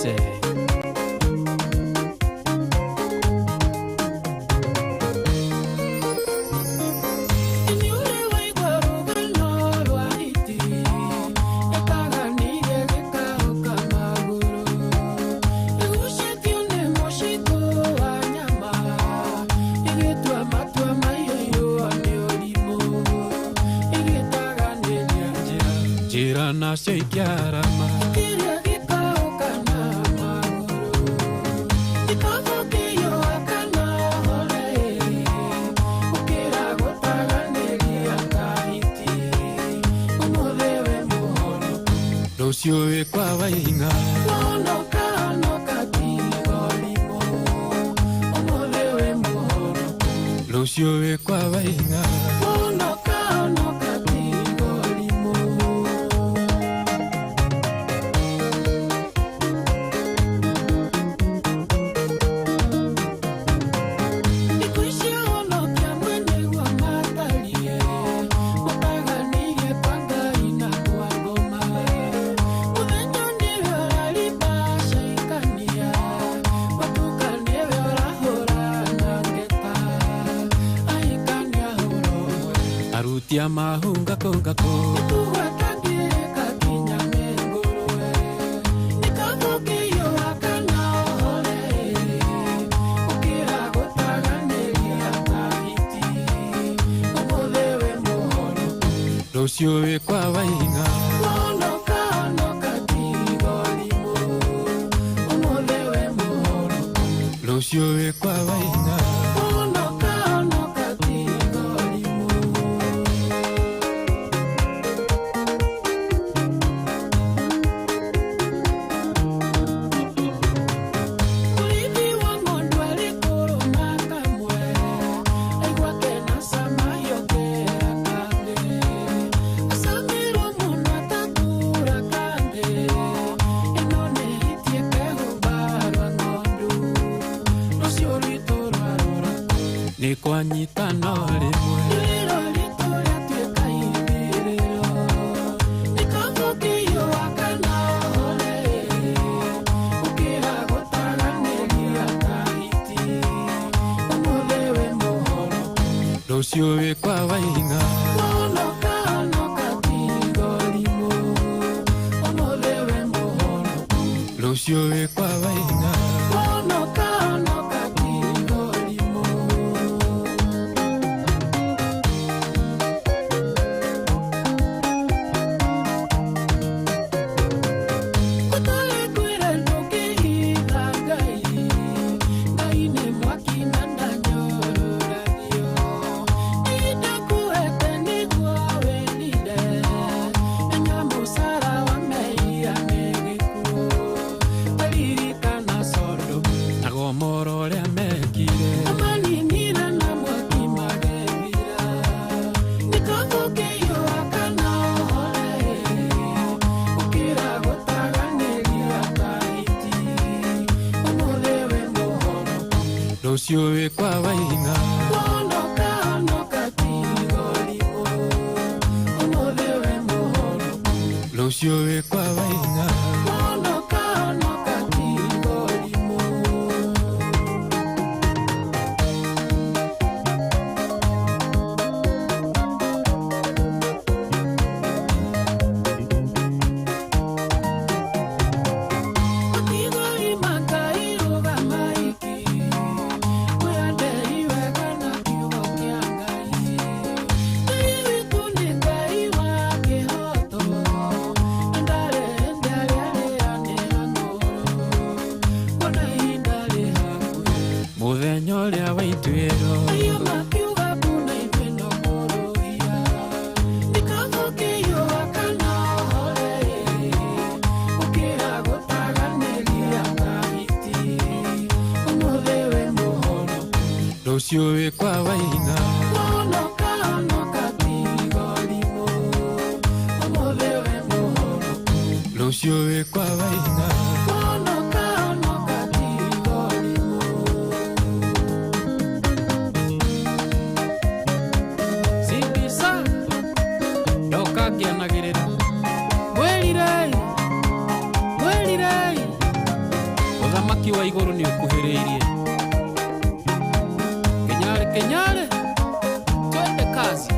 Jose. Nacio ikiarama Kiria gikauka na maguru Gikathũkĩrio akana hore Gũkĩra gũtaganĩria kahiti Ũmũthĩ wĩ mũhonoku rũciũ wĩ kwa Waing'a Wonoka honoka tigorimo Ũmũthĩ wĩ mũhonoku rũciũ wĩ kwa Waing'a Wonoka honoka tigorimo Arutia mahunga konga ko Tuwatangirika kinyame nguruwe Gikathũkĩrio akana hore Gũkĩra gũtaganĩria kahiti Ũmũthĩ wĩ mũhonoku rũciũ wĩ kwa Waing'a Wonoka honoka tigorimo Ũmũthĩ wĩ mũhonoku rũciũ wĩ kwa Waing'a Wonoka honoka tigorimo Urithi wa ng'ondu arĩ kũrũ na kamwe Aigua kena cama yongera kangĩ Acamirwo mũno atatura kangĩ Ĩno nĩ hitie kehumba rwa ng'ondu Rũciũ rwitũ rwarora nĩ kwanyitana rĩmwe Irĩro ritũ rĩatuĩka ithirĩro Gikathũkĩrio akana hore Gũkĩra gũtaganĩria kahiti Ũmũthĩ wĩ mũhonoku rũciũ wĩ kwa Waing'a Wonoka honoka tigorimo Ũmũthĩ wĩ mũhonoku rũciũ wĩ kwa Waing'a Wonoka honoka tigorimo Gũtarĩ kwĩra ndũngĩhitha Ngai Ngai nĩ mwaki na ndanyũrũragio Nĩndakuhete nĩguo wĩrire Menya mũcara wa mehia nĩ gĩkuũ Taririkana Sodomu na Gomora ũrĩa mekire Amaninire na mwaki magethira Gikathũkĩrio akana hore Gũkĩra gũtaganĩria kahiti Ũmũthĩ wĩ mũhonoku rũciũ wĩ kwa Waing'a Wonoka honoka tigorimo Ũmũthĩ wĩ mũhonoku rũciũ wĩ kwa Waing'a Wonoka honoka tigorimo Matigori makairũgama iki Mwĩandei wega na kiugo kĩa Ngai Ngai witũ nĩ Ngai wa kĩhoto Ndarĩ hĩndĩ arĩa rĩanĩranũrũ Mbona ihinda rĩ hakuhĩ mũthenya ũrĩa wa ituĩro Aiyo makiuga mbuna ithuĩ no kũrũhia Gikathũkĩrio akana hore Gũkĩra gũtaganĩria kahiti Ũmũthĩ wĩ mũhonoku rũciũ wĩ kwa Waing'a Wonoka honoka tigorimo Ũmũthĩ wĩ mũhonoku rũciũ wĩ kwa Waing'a Wonoka honoka tigorimo Sibisa ndoka ngĩanagĩrĩra mwĩrirei mwĩrirei Mwangi wa iguru ni ukuhiriirie. Kenyare kenyare. Twende kazi.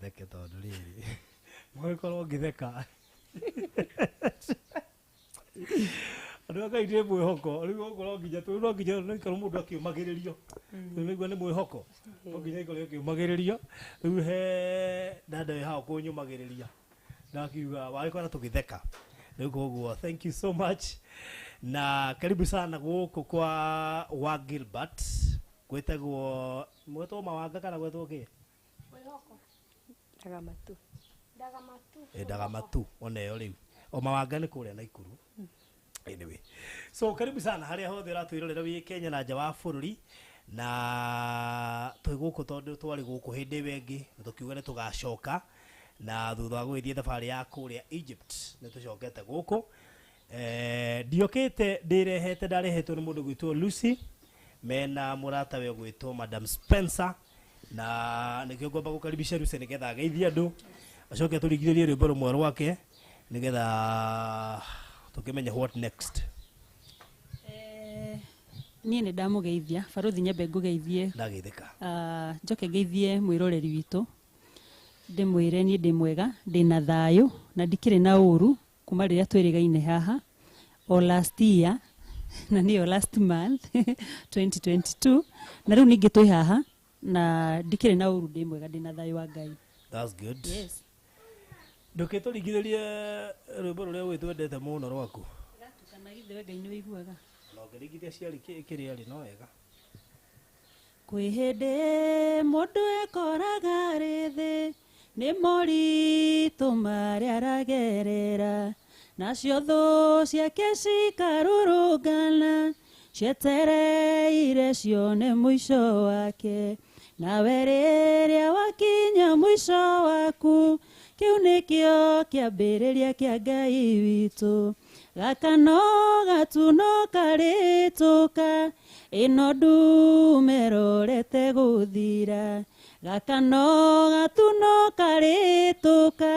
Theke tondu riri mwikorwo ngitheka andu akai ndi mwihoko riu ngorwo nginya tu no nginya no ikorwo mundu akiumagiririo niguo ni mwihoko no nginya ikorwo akiumagiririo riu he dada we hao kunyumagiriria ndakiuga waikora tugitheka riu koguo thank you so much na karibu sana guku kwa wa Gilbert gwetagwo mwetwo mawanga kana gwetwo ki Dagamatu. Dagamatu oneyo riu o mawanga ni kuria Naikuru. Anyway, so karibu sana haria hothe ratwirorera wi Kenya na nja wa bururi na twi guku tondu twari guku hindi wengi tukiuga ni tugacoka na thutha wa gwithie thabari ya kuria Egypt ni tucokete guku ndiokite ndirehete ndarehetwo ni mundu gwitwo Lucy mena murata we gwitwo Madam Spencer na nikio ngomba gukaribisha Lucy nigetha ageithia andu acoke turigiririe rwimbo rumwe rwake nigetha tukimenya what next. Niĩ nĩ ndamugeithia Baruthi nyambe ngugeithie ndageithika njoke ngeithie mwiroreri witũ ndimwire niĩ ndĩ mwega ndĩna thayũ na ndikĩrĩ na ũru kuma rĩrĩa twĩrĩgaine haha o last year na nĩyo last month 2022 na rĩu ningĩ twĩ haha na ndikĩrĩ na ũru ndĩ mwega ndĩna thayũ wa Ngai. That's good. Yes. Nduke turigiririe rwimbo ruria witwendete muno rwaku Kana githe Ngai nĩ wĩiguaga no ngirigithia ciari kĩrĩa rĩ no wega kwĩ hĩndĩ mũndũ ekoraga rĩ thĩ nĩ moritũ marĩa aragerera nacio thũ ciake cikarũrũngana cietereire cione mũico wake nawe rĩrĩa wakinya mũico waku kĩu nĩkĩo kĩambĩrĩria kĩa Ngai witũ gaka no gatuno karĩtũka ĩno ndume rorete gũthira gaka no gatuno karĩtũka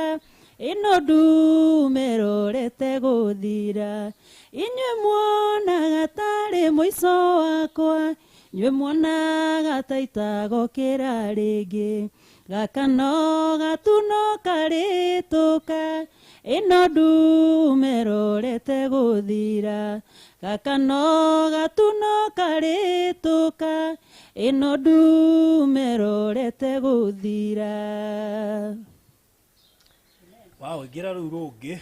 ĩno ndume rorete gũthira inyuĩ muonaga tarĩ mũico wakwa inyuĩ muonaga ta itagokĩra rĩngĩ gaka no gatuno karĩtũka ĩno ndume rorete gũthira gaka no gatuno karĩtũka ĩno ndume rorete gũthira. Wow, ngira rĩu rũngĩ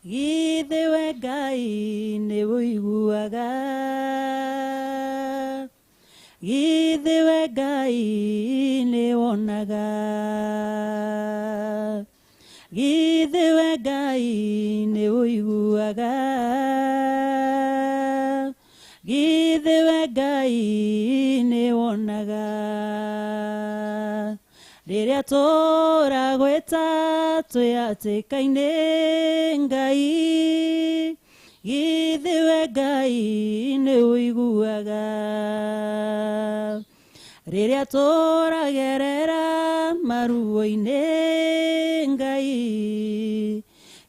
githĩ we Ngai nĩ wĩiguaga githĩ we Ngai nĩ wonaga githĩ we Ngai nĩ wĩiguaga githĩ we Ngai nĩ wonaga rĩrĩa tũragwĩta twĩhatĩka-inĩ Ngai githĩ we Ngai nĩ wĩiguaga rĩrĩa tũragerera maruo-inĩ Ngai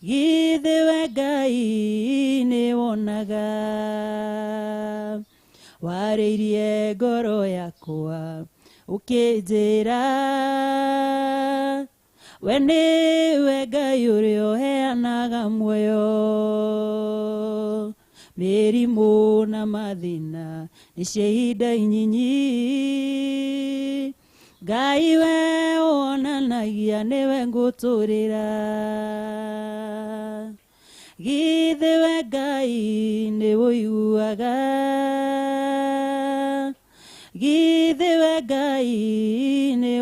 githĩ we Ngai nĩ wonaga warĩirie ngoro yakwa ukĩnjĩra we nĩwe Ngai ũrĩa ũheanaga muoyo mĩrimũ na mathĩna nĩ cia ihinda inyinyi Ngai we wonanagia nĩwe ngũtũũrĩra githĩ we Ngai nĩ wĩiguaga githĩ we Ngai nĩ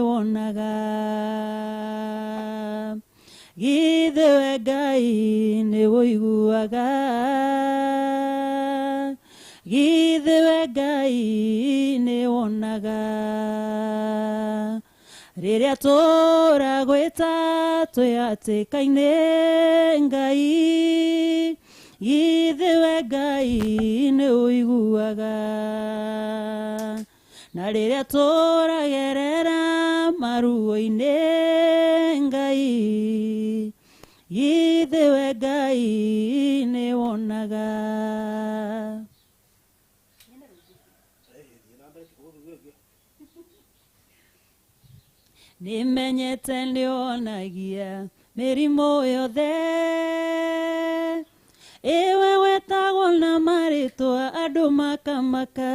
githiwe Ngai nĩ wonaga rĩrĩa tũragwĩta twĩhatĩka-inĩ Ngai githiwe Ngai nĩ ũiguaga na rĩrĩa tũragerera maruo-inĩ Ngai githiwe Ngai nĩ wonaga. Nĩmenyete nĩonagia mĩrimũ yothe iwe wetagwo na marĩtwa andũ makamaka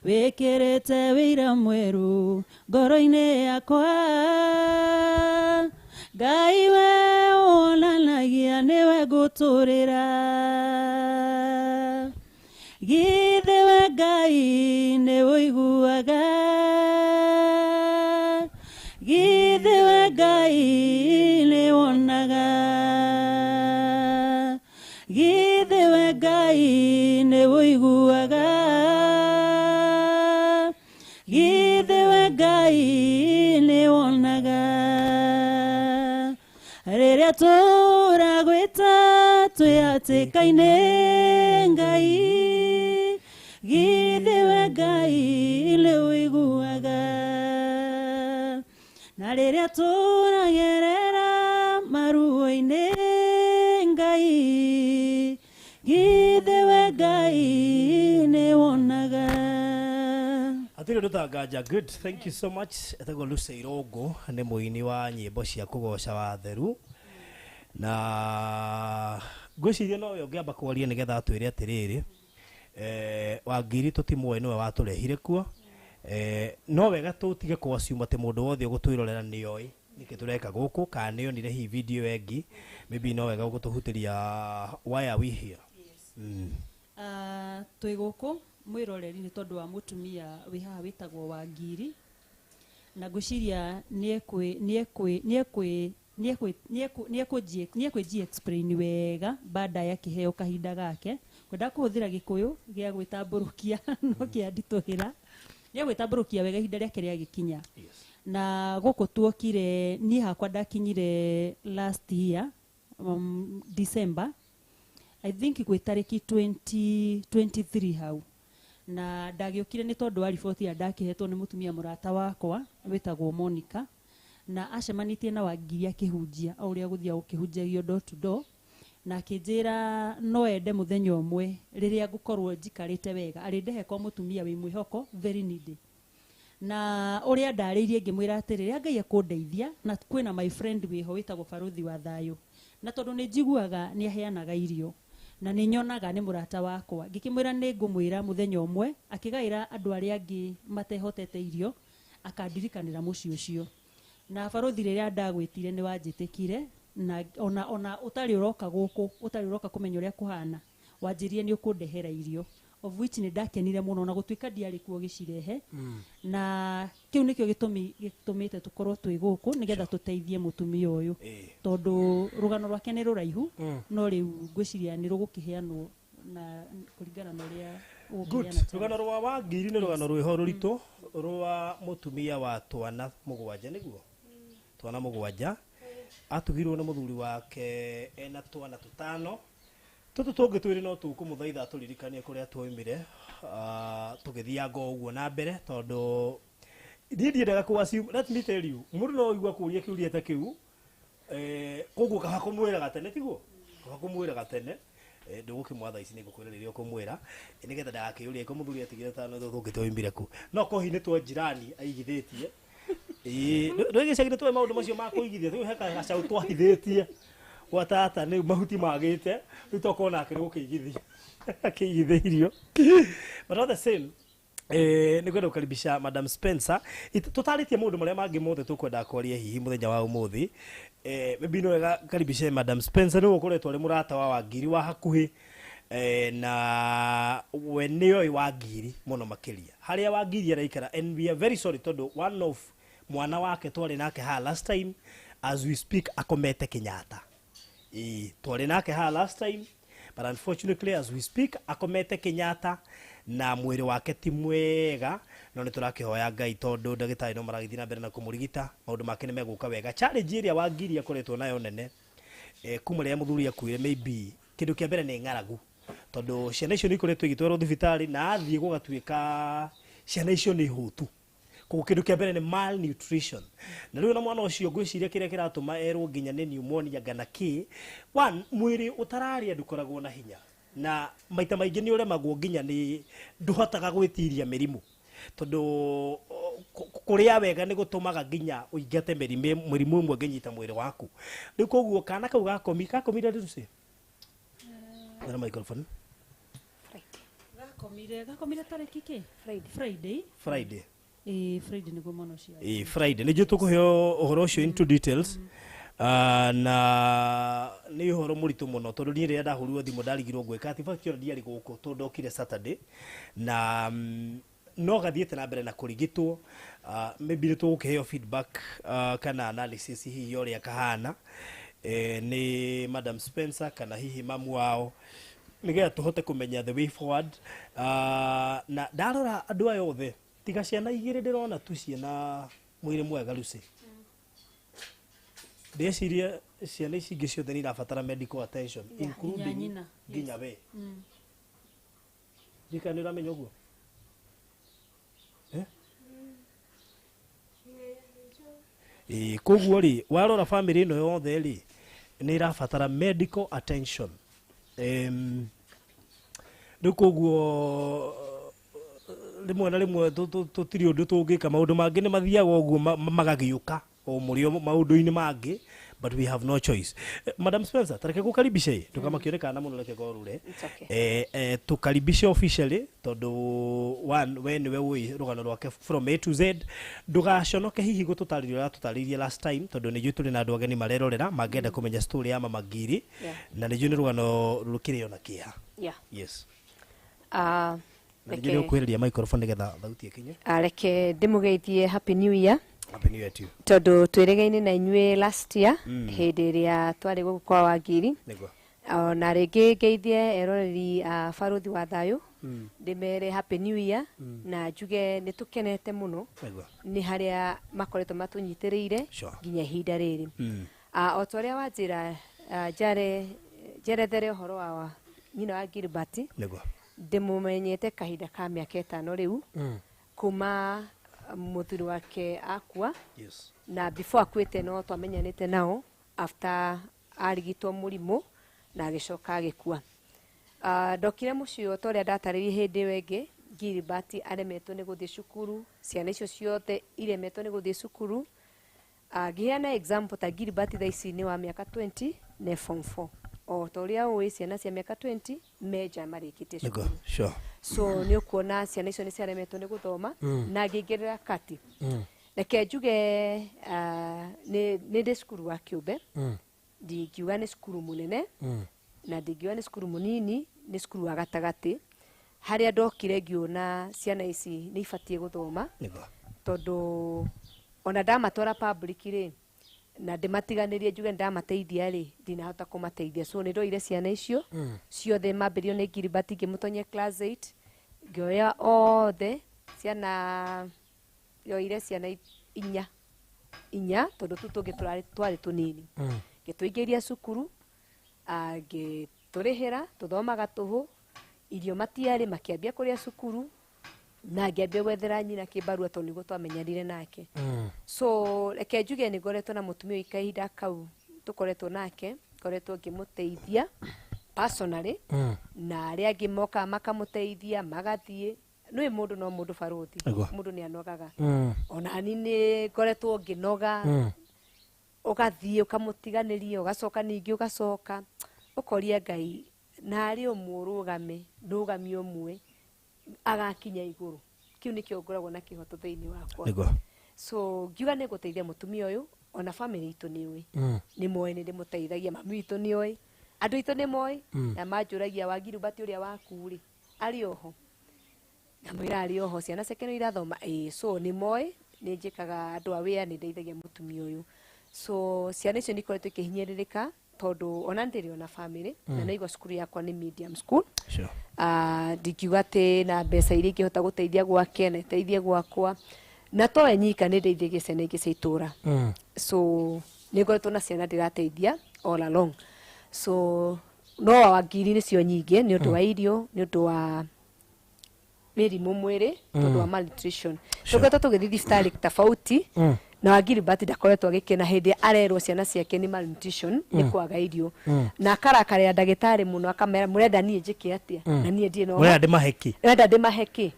wĩkĩrĩte wĩira mwerũ ngoro-inĩ yakwa Ngai we wonanagia nĩwe ngũtũrĩra githiwe Ngai nĩ ũiguaga githiwe Ngai nĩ wonaga githiwe Ngai nĩ ũiguaga githiwe Ngai nĩ wonaga rĩrĩa tũragwĩta twĩhatĩka-inĩ Ngai githiwe Ngai nĩ ũiguaga na rĩrĩa tũragerera maruo-inĩ Ngai githiwe Ngai nĩ wonaga. Atiri ndutanganja good, thank you so much. Etagwo Lucy Irongo nĩ mũini wa nyĩmbo cia kũgoca wa theru na ngwĩciria no we ũngĩamba kwaria nĩgetha atwĩre atĩrĩrĩ Wangiri tũtimũĩ nĩwe watũrehire kuo no wega tũtige kũassume atĩ mũndũ wothe ũgũtwĩrorera nĩoĩ nĩkĩ tũreka gũkũ kana nĩonire hihi video ĩngĩ maybe no wega gũtũhutĩria why are we here. Twĩ gũkũ mwĩroreri nĩ tondũ wa mũtumia wĩ haha wĩtagwo Wangiri na ngwĩciria nĩekũji explain wega baada ya kĩheo kahinda gake kwenda kũhũthĩra gĩkũyũ gĩa gwĩtambũrũkia no kĩanditũhĩra nĩegwĩtambũrũkia wega ihinda rĩake rĩagĩkinya na gũkũ tuokire niĩ hakwa ndakinyire last year December I think gwĩ tarĩki 2023 hau na ndagĩũkire nĩ tondũ wa riboti ya ndakĩhetwo nĩ mũtumia mũrata wakwa wĩtagwo Monica na acemanĩtie na Wangiri akĩhunjia o ũrĩa gũthiaga gũkĩhunjagio door to door na akĩnjĩra no ende mũthenya ũmwe rĩrĩa ngũkorwo njikarĩte wega arĩndehe kwa mũtumia wĩ mwĩhoko very needy na ũrĩa ndarĩirie ngĩmwĩra atĩrĩrĩ Ngai akũndeithia na kwĩna my friend wĩho wĩtagwo Baruthi wa Thayũ na tondũ nĩ njiguaga nĩ aheanaga irio na nĩ nyonaga nĩ mũrata wakwa ngĩkĩmwĩra nĩ ngũmwĩra mũthenya ũmwe akĩgaĩra andũ arĩa angĩ matehotete irio akandirikanĩra mũciĩ ũcio na Baruthi rĩrĩa ndagwĩtire nĩ wanjĩtĩkire na ona ũtarĩ ũroka gũkũ ũtarĩ ũroka kũmenya ũrĩa kũhana wanjĩrire nĩ ũkũndehera irio of which nĩ ndakenire mũno na gũtuĩka ndiarĩ kuo gĩcirehe na kĩu nĩkĩo gĩtũmĩte tũkorwo twĩ gũkũ nĩgetha tũteithie mũtumia ũyũ tondũ rũgano rwake nĩ rũraihu no rĩu ngwĩciria nĩ rũgũkĩheanwo na kũringana na ũrĩa ũngĩheana. Rũgano rwa Wangiri nĩ rũgano rwĩho rũritũ rwa mũtumia wa twana mũgwanja nĩguo twana mũgwanja atugirwo nĩ mũthuri wake ena twana tũtano tũtũ tũngĩ twĩrĩ no tũkũmũthaitha tũririkanie kũrĩa twoimire tũgĩthianga ũguo na mbere tondũ ndiendaga kũassume. Let me tell you mũndũ no igua kũria kĩũria ta kĩu koguo kaba kũmwĩra gatene tiguo kaba kũmwĩra gatene ndũgũkĩmwatha ici nĩngũkwĩra rĩrĩa ũkũmwĩra nĩgetha ndagakĩũrie ko mũthuri atigire tano tũngĩ twoimire ku no kohi nĩ twa njirani aigithĩtie ndũgĩcagire twe maũndũ macio ma kũigithia tũ heka gacaũ twahithĩtie kwa tata nĩ mahuti magĩte rĩu tokorwo nake nĩ gũkĩigithia akĩigithĩirio but all the same nĩ kwenda gũkaribisha Madam Spencer tũtarĩtie maũndũ marĩa mangĩ mothe tũkwenda kwaria hihi mũthenya wa ũmũthĩ maybe no wega karibishe Madam Spencer nĩ ũkoretwo arĩ mũrata wa Wangiri wa hakuhĩ na we nĩoĩ Wangiri mũno makĩria harĩa Wangiri araikara and we are very sorry tondũ one of mwana wake twarĩ nake ha last time as we speak akomete Kenyatta twari nake ha last time, but unfortunately as we speak akomete Kenyatta na mwiri wake ti mwega, no ni turakihoya Ngai tondu ndagitari no maragithina mbere na kumurigita, maundu make ni meguka wega. Challenge iria Wangiri akoretwo nayo nene kuma ria muthuri akuire, maybe kindu kia mbere ni ng'aragu, tondu ciana icio ni ikoretwo igitwarwo thibitari na athie gugatuika ciana icio ni hutu, koguo kindu kia mbere ni malnutrition, na riu na mwana ucio ngwiciria kiria kiratuma erwo nginya ni pneumonia ngana ki one, mwiri utararia ndukoragwo na hinya, na maita maingi ni uremagwo nginya ni nduhotaga gwitiria mirimu, tondu kuria wega ni gutumaga nginya uingate mirimu imwe nginyita mwiri waku. Riu koguo kana kau gakomire riruci na microphone gakomire tariki ki Friday Friday niguo mwana ucio Friday nĩ tukuheo uhoro ucio into details. Na nĩ uhoro mũritũ mũno tondu niĩ rĩrĩa ndahũrirwo thimũ ndarigirwo gwĩka ati fakĩora ndiarĩ gũkũ tondu ndokire Saturday na no gathiĩte na mbere na kũrigitwo. Maybe nĩtũgũkĩheo feedback kana analysis hihi ũrĩa kahana ni Madam Spencer kana hihi mamu wao nigetha tuhote kumenya the way forward. Na ndarora andu aya othe tiga ciana igĩrĩ ndirona tu ciana mwĩrĩ mwega Lucy. Ndeciria ciana ici ingĩ ciothe nĩ irabatara medical attention including nginya we. Ndika nĩ ũramenya ũguo? Koguo rĩ warora family ĩno yothe rĩ nĩ irabatara medical attention. Rĩu koguo rimwe na rimwe tutiri undu tungika, maundu mangi ni mathiaga uguo magagiuka o murio maundu-ini mangi, but we have no choice. Madam Spencer, tareke gukaribisha tukamakionekana muno reke gorure tukaribisha officially tondu one when we ui rugano rwake from A to Z ndugaconoke hihi gututariria tutaririe last time tondu ni tuli na andu ageni marerorera magenda kumenya story ya Mama Ngiri na ni rugano rukirio na kiha. Yes. Ndio kwĩrĩria microphone nigetha thauti ikinye. Reke ndimugeithie happy new year. Happy new year to you. Tondu twĩrĩgaine na inyuĩ last year hĩndĩ ĩrĩa twarĩ gũkũ kwa Wangiri. Nĩguo. Na rĩngĩ ngeithie eroreri baruthi wa thayũ ndĩmere happy new year na njuge nĩ tũkenete mũno nĩ harĩa makoretwo matũnyitĩrĩire nginya ihinda rĩrĩ. O ta ũrĩa wanjĩra njerethere ũhoro wa nyina wa Gilbert. Nĩguo. Ndimumenyete kahinda ka mĩaka 5 rĩu kuma muthuri wake akua. Yes. Na before akwite no twamenyanite nao after arigitwo murimu na agicoka agikua. Ndokire mucio toria ndatarĩrie hĩndĩ wenge Gilbert aremetwo nĩ gũthiĩ cukuru, ciana icio ciothe iremetwo nĩ gũthiĩ cukuru. Ngiheana example ta Gilbert thaa ici nĩ wa mĩaka 20 na form 4. O toria ũĩ ciana cia mĩaka 20 meja marĩkĩtie cukuru. Sure. So nĩ ũkuona ciana icio nĩ ciaremetwo nĩ gũthoma na ngĩingĩrĩra kati. Reke njuge nĩ ndĩ cukuru wa kĩũmbe, ndingiuga nĩ cukuru mũnene na ndingiuga nĩ cukuru mũnini, nĩ cukuru wa gatagatĩ harĩa ndokire ngiona ciana ici nĩ ibatiĩ gũthoma tondu ona ndamatwara public rĩ na ndĩmatiganĩrie njuge ndamateithia rĩ ndinahota kũmateithia. So nĩ ndoire ciana icio ciothe mambĩrio nĩ Gilbert ngĩmũtonyia class 8 ngĩoya othe ciana yoire ciana inya tondu tu tũngĩ twarĩ tũnini ngĩtũingĩria cukuru ngĩtũrĩhĩra tũthomaga tũhũ, irio matiarĩ makĩambia kũrĩa cukuru na ngĩambia gwethera nyina kĩbarua tondũ nĩguo twamenyanire nake. So reke njuge nĩ ngoretwo na mũtumia kahinda kau tũkoretwo nake, ngoretwo ngĩmũteithia personally na arĩa angĩ moka makamũteithia magathiĩ. Nĩ mũndũ no mũndũ baruthi, mũndũ nĩ anogaga. Ona ni nĩ ngoretwo ngĩnoga, ũgathiĩ ũkamũtiganĩria ũgacoka ningĩ ũgacoka ũkoria Ngai na arĩ ũmũrũgame rũgami ũmwe agakinya igũrũ. Kiu nĩkĩo ngoragwo na kĩhoto thĩinĩ wakwa. So ngiuga nĩ gũteithia mũtumia ũyũ ona family itũ nĩ ũĩ nĩ moĩ nĩ ndĩmũteithagia, mami witũ nĩ oĩ, andũ itũ nĩ moĩ na manjũragia wa Gilbert ũrĩa waku rĩ arĩ oho na mwĩra arĩ oho, ciana ciake no irathoma. So nĩ moĩ nĩ njĩkaga andũ aware nĩ ndeithagia mũtumia ũyũ. So ciana icio nĩ ikoretwo ikĩhinyĩrĩrĩka tondu ona ndiri ona family na naigua cukuru yakwa ni medium school Sure. ndikiuga ati na mbeca iria ingihota guteithia gwake na iteithie gwakwa na to enyika ni ndeithie ciana ingĩ cia itũra so nĩ ngoretwo na ciana ndĩrateithia all along so no wa ngiri nĩcio nyingĩ nĩ ũndũ wa irio nĩ ũndũ wa mĩrimũ mwĩrĩ tondũ wa malnutrition tũkoretwo tũgĩthiĩ thibitarĩ tofauti na wa Gilbert ndakoretwo agĩkena hĩndĩ arerwo ciana ciake nĩ malnutrition nĩ kwaga irio na akarakarĩra ndagĩtarĩ mũno akamera mũrenda niĩ njĩke atĩa na niĩ ndiĩ no Wenda ndĩmaheki. Wenda ndĩmaheki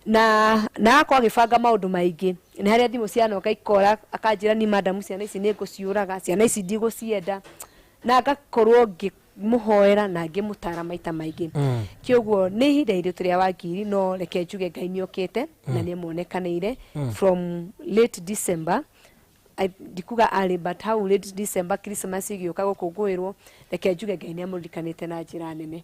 na akwa agĩbanga maũndũ maingĩ nĩ harĩa thimũ cianoka ikora akanjĩra ni madam ciana ici nĩ ngũciũraga ciana ici ndigũcienda na ngakorwo ngĩmũhoera na ngĩmũtara maita maingĩ kĩoguo nĩ ihinda iritũ rĩa Wangiri no reke njuge Ngai nĩokĩte na nĩ muonekanĩire from late December ndikuga early but how late December Christmas igĩũka gũkũngũĩrwo reke njuge Ngai nĩamũririkanĩte na njĩra nene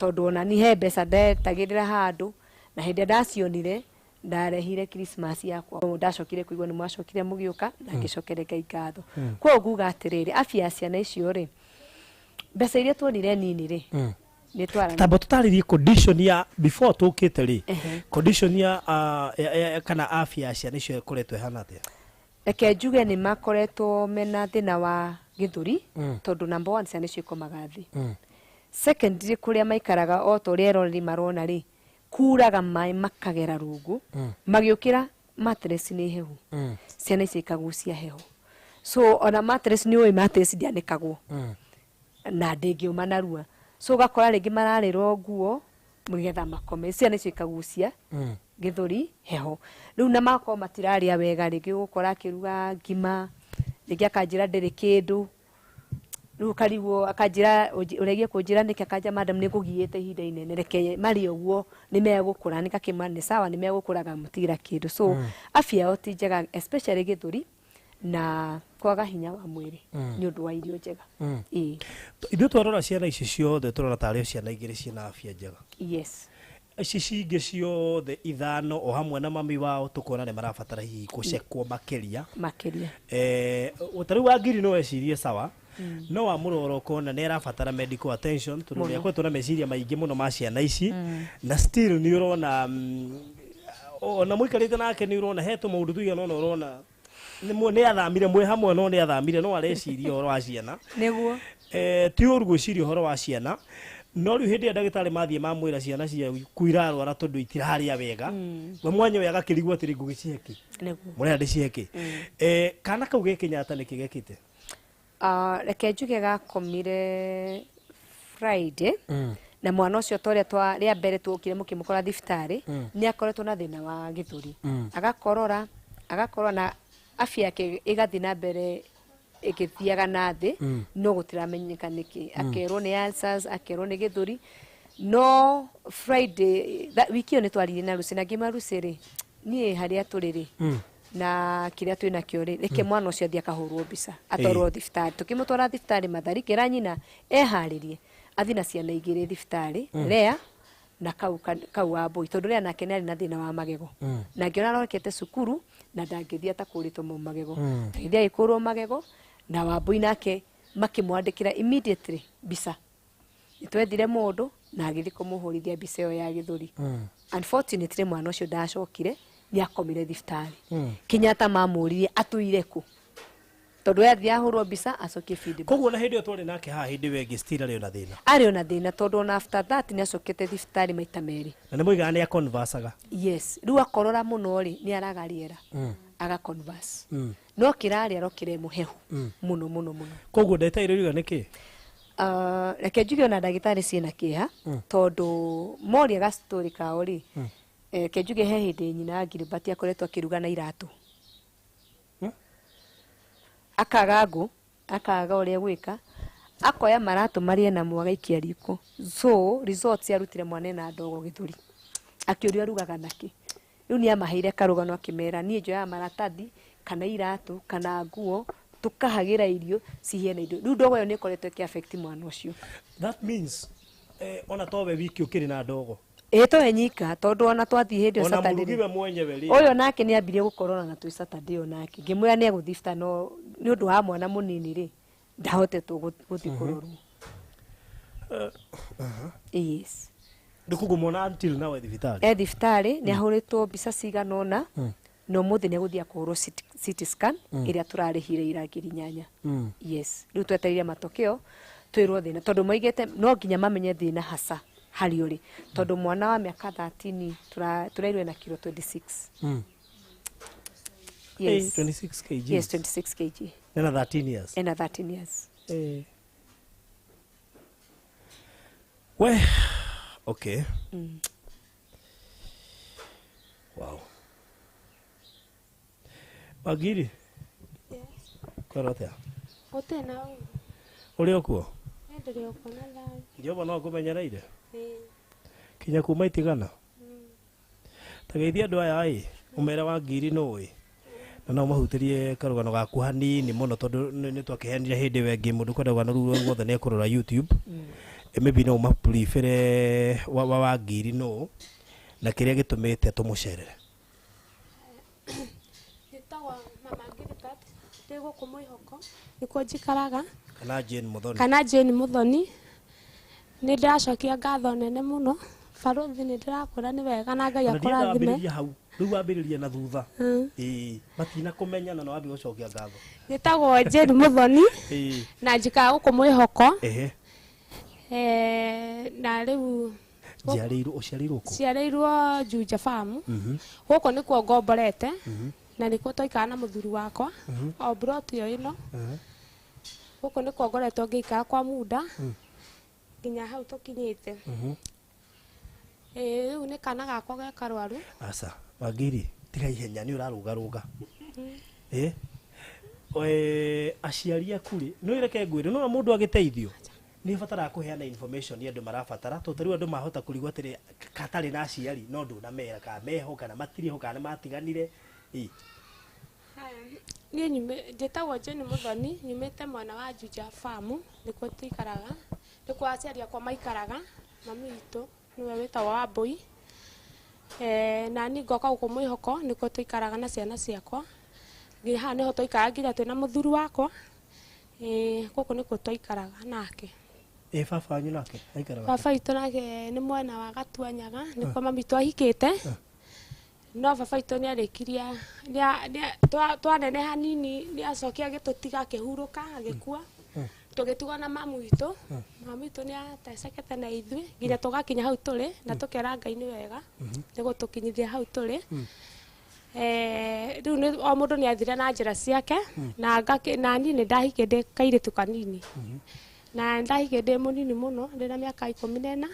tondũ ona ni he mbeca ndetagĩrĩra handũ na hĩndĩ ndacionire ndarehire Christmas yakwa ndacokire kũigua nĩ mwacokire mũgĩũka na ngĩcokere Ngai ngatho kwa nguga atĩrĩrĩ afya ciana icio rĩ mbeca iria tuonire nini rĩ nĩ twarana Tamba tũtarĩrie condition ya before tũkĩte rĩ condition ya kana afya ya ciana icio ĩkoretwo ĩhana atĩa reke njuge nĩ makoretwo mena thĩna wa gĩthũri tondũ number 1 ciana icio ikomaga thĩ secondly kũrĩa maikaraga o ta ũrĩa eroreri marona rĩ kuraga maĩ makagera rungu magĩũkĩra mattress nĩ hehu ciana icio ikagucia heho so ona mattress nĩ ũĩ mattress ndianĩkagwo na ndĩngĩũma narua so gakora rĩngĩ mararĩrwo nguo mũgetha makome ciana icio ikagucia gĩthũri heho rĩu na makoo matirarĩa wega rĩngĩ gũkora akĩruga ngima rĩngĩ akanjĩra ndĩrĩ kĩndũ rĩu karigwo akanjĩra ũregie kũnjĩra nĩkĩ akanja madam nĩ ngũgiĩte ihinda inene reke marĩ ũguo nĩ megũkũra nĩ kakĩmane sawa nĩ megũkũraga mũtigira kĩndũ so afya yao ti njega especially gĩthũri na kwaga hinya wa mwĩrĩ nĩ ũndũ wa irio njega ithuĩ twarora ciana ici ciothe tũrona tarĩ ciana igĩrĩ ciĩna afya njega yes ici cingĩ ciothe ithano o hamwe na mami wao tũkona nĩ marabatara hihi gũcekwo makĩria ũtarĩ wa Ngiri no ecirie sawa no wa mũroro kona nĩ arabatara medical attention tondũ nĩ akwetwo na meciria maingĩ mũno ma ciana ici na still nĩ ũrona ona mũikarĩte nake nĩ ũrona hetwo maũndũ tuigana no ũrona nĩ athamire mwĩ hamwe no nĩ athamire no areciria ũhoro wa ciana nĩguo ti ũru gwĩciria ũhoro wa ciana no rĩu hĩndĩ ya ndagĩtarĩ mathiĩ mamwĩra ciana ciaku irarwara tondũ itirarĩa wega we mwanya ũyũ agakĩrigwo atĩrĩ ngũgĩcihe mũrenda ndĩcihe kĩ kana kau ge Kenyatta nĩkĩ gekĩte reke njuge gakomire Friday na mwana ũcio torĩa rĩa mbere tũkire mũkĩmũkora thibitarĩ nĩ akoretwo na thĩna wa gĩthũri agakorora na afya yake ĩgathiĩ na mbere ĩgĩthiaga na thĩ no gũtiramenyeka nĩkĩ akerwo nĩ ulcers akerwo nĩ gĩthũri no Friday wiki ĩyo nĩ twaririe na Lucy na ngĩma Lucy rĩ niĩ harĩa tũrĩ rĩ na kĩrĩa twĩ nakĩo rĩ reke mwana ũcio athiĩ akahũrwo mbica atwarwo thibitarĩ tũkĩmũtwara thibitarĩ Matharĩkĩra nyina eharĩrie athiĩ na ciana igĩrĩ thibitarĩ Lea na kau wa Mbũi tondũ Lea nake nĩ arĩ na thĩna wa magego na ngĩona arokete cukuru na ndangĩthiĩ atakũrĩtwo mo magego ngĩthiĩ agĩkũrwo magego na wa Mbũi nake makĩmwandĩkĩra immediately mbica nĩtwethire mũndũ na agĩthiĩ kũmũhũrithia mbica ĩyo ya gĩthũri unfortunately mwana ũcio ndacokire nĩ akomire thibitarĩ Kenyatta mamũririe atũire kũ tondũ yathi ahũrwo mbica acokie feedback koguo na hĩndĩ ĩyo twarĩ nake haha hĩndĩ ĩyo ĩngĩ still arĩ na thĩna arĩ na thĩna tondũ ona after that nĩ acokete thibitarĩ maita merĩ na nĩ mũigaga nĩ aconversaga yes rĩu akorora mũno rĩ nĩ araga rĩera agaconverse no kĩrarĩ arokire mũhehu mũno mũno mũno koguo ndetaire riuga nĩkĩ reke njuge ona ndagĩtarĩ ciĩna kĩeha tondũ moria gastori kao rĩ reke njuge he hĩndĩ nyina Gilbert akoretwo akĩruga na iratũ akaga ũrĩa gwĩka akoya maratũ marĩa namo agaikia riko so results arutire mwana na ndogo gĩthũri akĩũria arugaga naki rĩu nĩ amaheire karũgano akĩmera niĩ njoya maratathi kana iratũ kana nguo tukahagĩra irio cihie na indo rĩu ndogo ĩyo nĩ ĩkoretwo ĩkĩaffect mwana ũcio that means ona towe wiki ũkĩrĩ na ndogo to nyika tondũ ona twathiĩ hĩndĩ ona mũrugiwe mwenyewe rĩ ũyũ nake nĩ ambirie gũkorora na twĩ Saturday onake ngĩmwĩra nĩ egũthiĩ no nĩ ũndũ wa mwana mũnini rĩ ndahotetwo guthi kuroru yes ndikugumona until now thibitari thibitari ni ahuritwo mbica cigana ona no muthi ni guthia kuhurwo CT scan iria turarihire irangiri 8 yes riu twetereire matokeo twirwo thina tondu moigete no nginya mamenye thina hasa hari uri tondu mwana wa miaka 13 turairwe na kilo 26 yes 26 kg yes 26 kg na 13 years and 13 years we okay wow Magiri korotea Otena uri okuo ndiri okona thai Jehova no kumenyereire kinya kuma itigana tageithia andu aya ai umera wa ngiri nui na no mahutirie karugano gaku hanini muno tondu ni twakihenire hindi wengi mundu kwenda rugano ruru ruothe ni kurora YouTube maybe no maprefere wa ngiri no na kiria gitumite tumucerere nitagwa mama Gilbert ndego kumwihoko niko njikaraga kana Jane Muthoni ni ndacokia ngatho nene muno baruthi ni ndirakwira ni wega na Ngai akurathime riu wambiriria na thutha matina kumenya na no wambi gucokia ngatho nitagwo Jane Muthoni na njikaraga guku mwihoko na riu ciareirwo Juja Farm guku nikuo ngomborete na nikuo twaikara na muthuri wakwa o broti yo ino guku nikuo ngoretwo ngiikara kwa muda nginya hau tukinyite riu ni kana gakwa ga karwaru asa Magiri tiga ihenya ni uraruga aciari akuri no ireke ngwire no mundu agiteithio ni fatara kuheana information ni andu marafatara to tariu andu mahota kurigwa tiri katari na aciari no ndu na mera ka meho kana matiri ho kana matiganire ni nyume njitagwo Jane Muthoni nyumite mwana wa Juja Farm nikuo tuikaraga nikuo aciari akwa maikaraga mami witu niwe witagwo Wambui na ni ngoka guku mwihoko nikuo tuikaraga na ciana ciakwa nginya haha niho tuikaraga nginya twina muthuri wakwa guku nikuo tuikaraga nake baba wanyu nake aikaraga baba witu nake ni mwana wa Gatuanyaga nikuo mami twahikite no baba witu ni arikiria twanene hanini ni acokia gitutiga akihurũka agikua tugituga na mamu witu mamu witu ni atecekete na ithui nginya tugakinya hau turi na tukera Ngai ni wega niguo tukinyithia hau turi riu ni o mundu ni athire na njira ciake na ni ndahike ndi kairitu kanini na ndahike ndi munini muno ndina miaka 14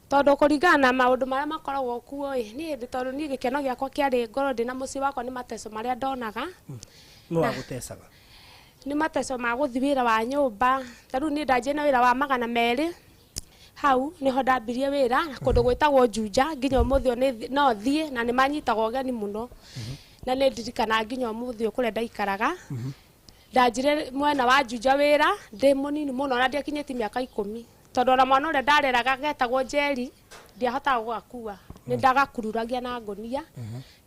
tondu kuringana na maundu maria makoragwo kuo ni tondu ni gikeno giakwa kiari ngoro ndina mucii wakwa ni mateso maria ndonaga no agutecaga ni mateso ma guthi wira wa nyumba tariu ni ndanjie na wira wa 200 hau niho ndambirie wira na kundu gwitagwo Juja nginya umuthi no thie na ni manyitagwo geni muno na ni ndirikana nginya umuthi kuria ndaikaraga ndanjire mwena wa Juja wira ndi munini muno na ndiakinyiti miaka 10 tondu na mwana uria ndareraga getagwo Njeri ndiahotaga gwakua ni ndagakururagia na ngonia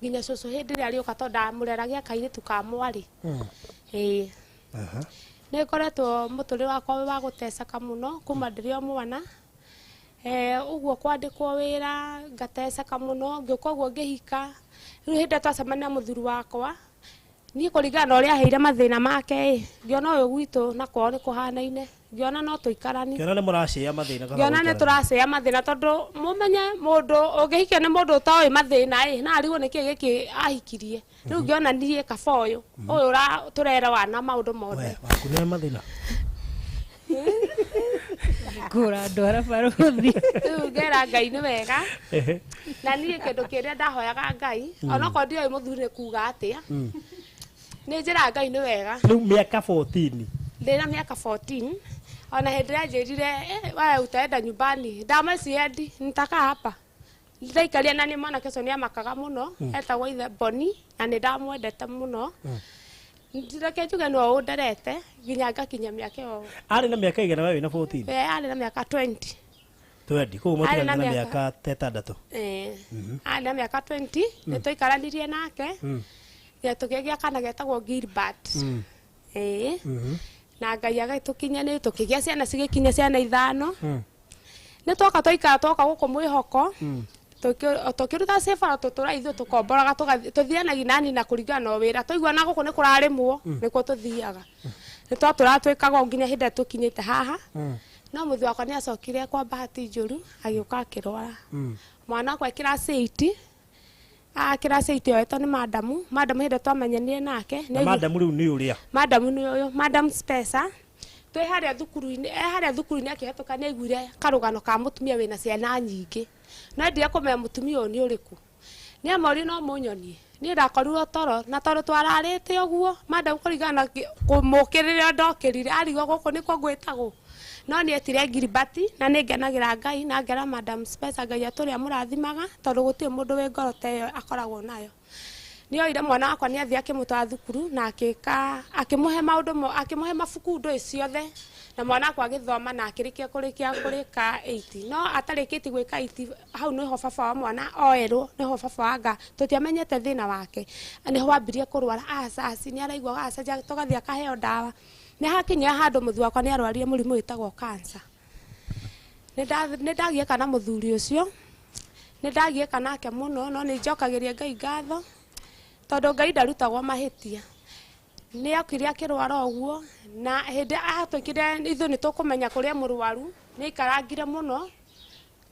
nginya cucu hindi ria riuka tondu ndamureragia kairitu ka mwari ni ngoretwo muturire wakwa wa guteceka muno kuma ndiri o mwana uguo kwandikwo wira ngateceka muno ngiuka uguo ngihika riu hindi twacemania muthuri wakwa ni kuringana na uria aheire mathina make ngiona uyu gwitu na kwao ni kuhanaine ngiona no tuikarani ngiona ni muracea mathina kana ngiona ni turacea mathina tondu mumenye mundu ungihike ni mundu utawi mathina na arigo niki giki ahikirie riu ngiona nie kaba uyu turera wana maundu mothe wakune mathina kura ndwara baruthi riu ngera Ngai ni wega na nie kindu kiria ndahoyaga Ngai ona ko ndio muthuri kuga atia ni njira Ngai ni wega riu miaka 14 ndina miaka 14 ona hindi ria njirire wewe utaenda nyumbani ndamaciendi nitaka hapa ndaikaria na ni mwana kesho ni amakaga muno etagwo ithe Boni na ni ndamwendete muno ndireke njuge no underete nginya ngakinya miaka yo ari na miaka igana wewe na 14 ari na miaka 20 ko mutina na miaka 6 ari na miaka 20 ni tuikaranirie nake ya tukigia kana getagwo Gilbert na Ngai agĩtũkinya nĩ tũkĩgĩa ciana cigĩkinya ciana 5 nĩ twoka twaikara twoka gũkũ mwĩhoko tũkĩruta cĩbara tũtũra ithuĩ tũkomboraga tũthianagia nani na kũringana na wĩra twaiguana gũkũ nĩ kũrarĩmwo nĩkuo tũthiaga nĩ twatũra twĩkaga nginya hĩndĩ tũkinyĩte haha no mũthĩ wakwa nĩ acokire kwa bahati njũru agĩũka akĩrwara mwana wakwa class 8 class 8 yoetwo nĩ madamu hĩndĩ twamenyanire nake madamu rĩu nĩ ũrĩa madamu nĩ ũyũ madam Spencer twĩ harĩa thukuru-inĩ akĩhetũka nĩ aiguire karũgano ka mũtumia wĩna ciana nyingĩ no ndire kũmenya mũtumia ũyũ nĩ ũrĩkũ nĩ amori no mũnyonie niĩ ndakorirwo toro na tondũ twararĩte ũguo madamu kũringana kũmũkĩrĩre ndokĩrire arigwo gũkũ nĩkuo gwĩtagwo no nĩ etire Gilbert na nĩ ngenagĩra Ngai na ngera madam Spencer Ngai atũrĩa mũrathimaga tondũ gũtirĩ mũndũ wĩ ngoro ta ĩyo akoragwo nayo nĩ oire mwana wakwa nĩ athiĩ akĩmũtwara thukuru na akĩmũhe mabuku ndũĩ ciothe na mwana wakwa agĩthoma na akĩrĩkia kũrĩka 8 no atarĩkĩtie gwĩka 8 hau nĩho baba wa mwana oerwo nĩho baba wanga tũtiamenyete thĩna wake nĩho wambirie kũrwara acaci nĩ araigua acaci tũgathiĩ akaheo ndawa nĩ hakinya handũ mũthuri wakwa nĩ arwarire mũrimũ wĩtagwo cancer nĩ ndagiĩka na mũthuri ũcio nĩ ndagiĩka nake mũno no nĩ njokagĩria Ngai ngatho tondũ Ngai ndarutagwo mahĩtia nĩ okire akĩrwara ũguo na hĩndĩ atwĩkire ithuĩ nĩ tũkũmenya kũrĩa mũrwaru nĩ ikarangire mũno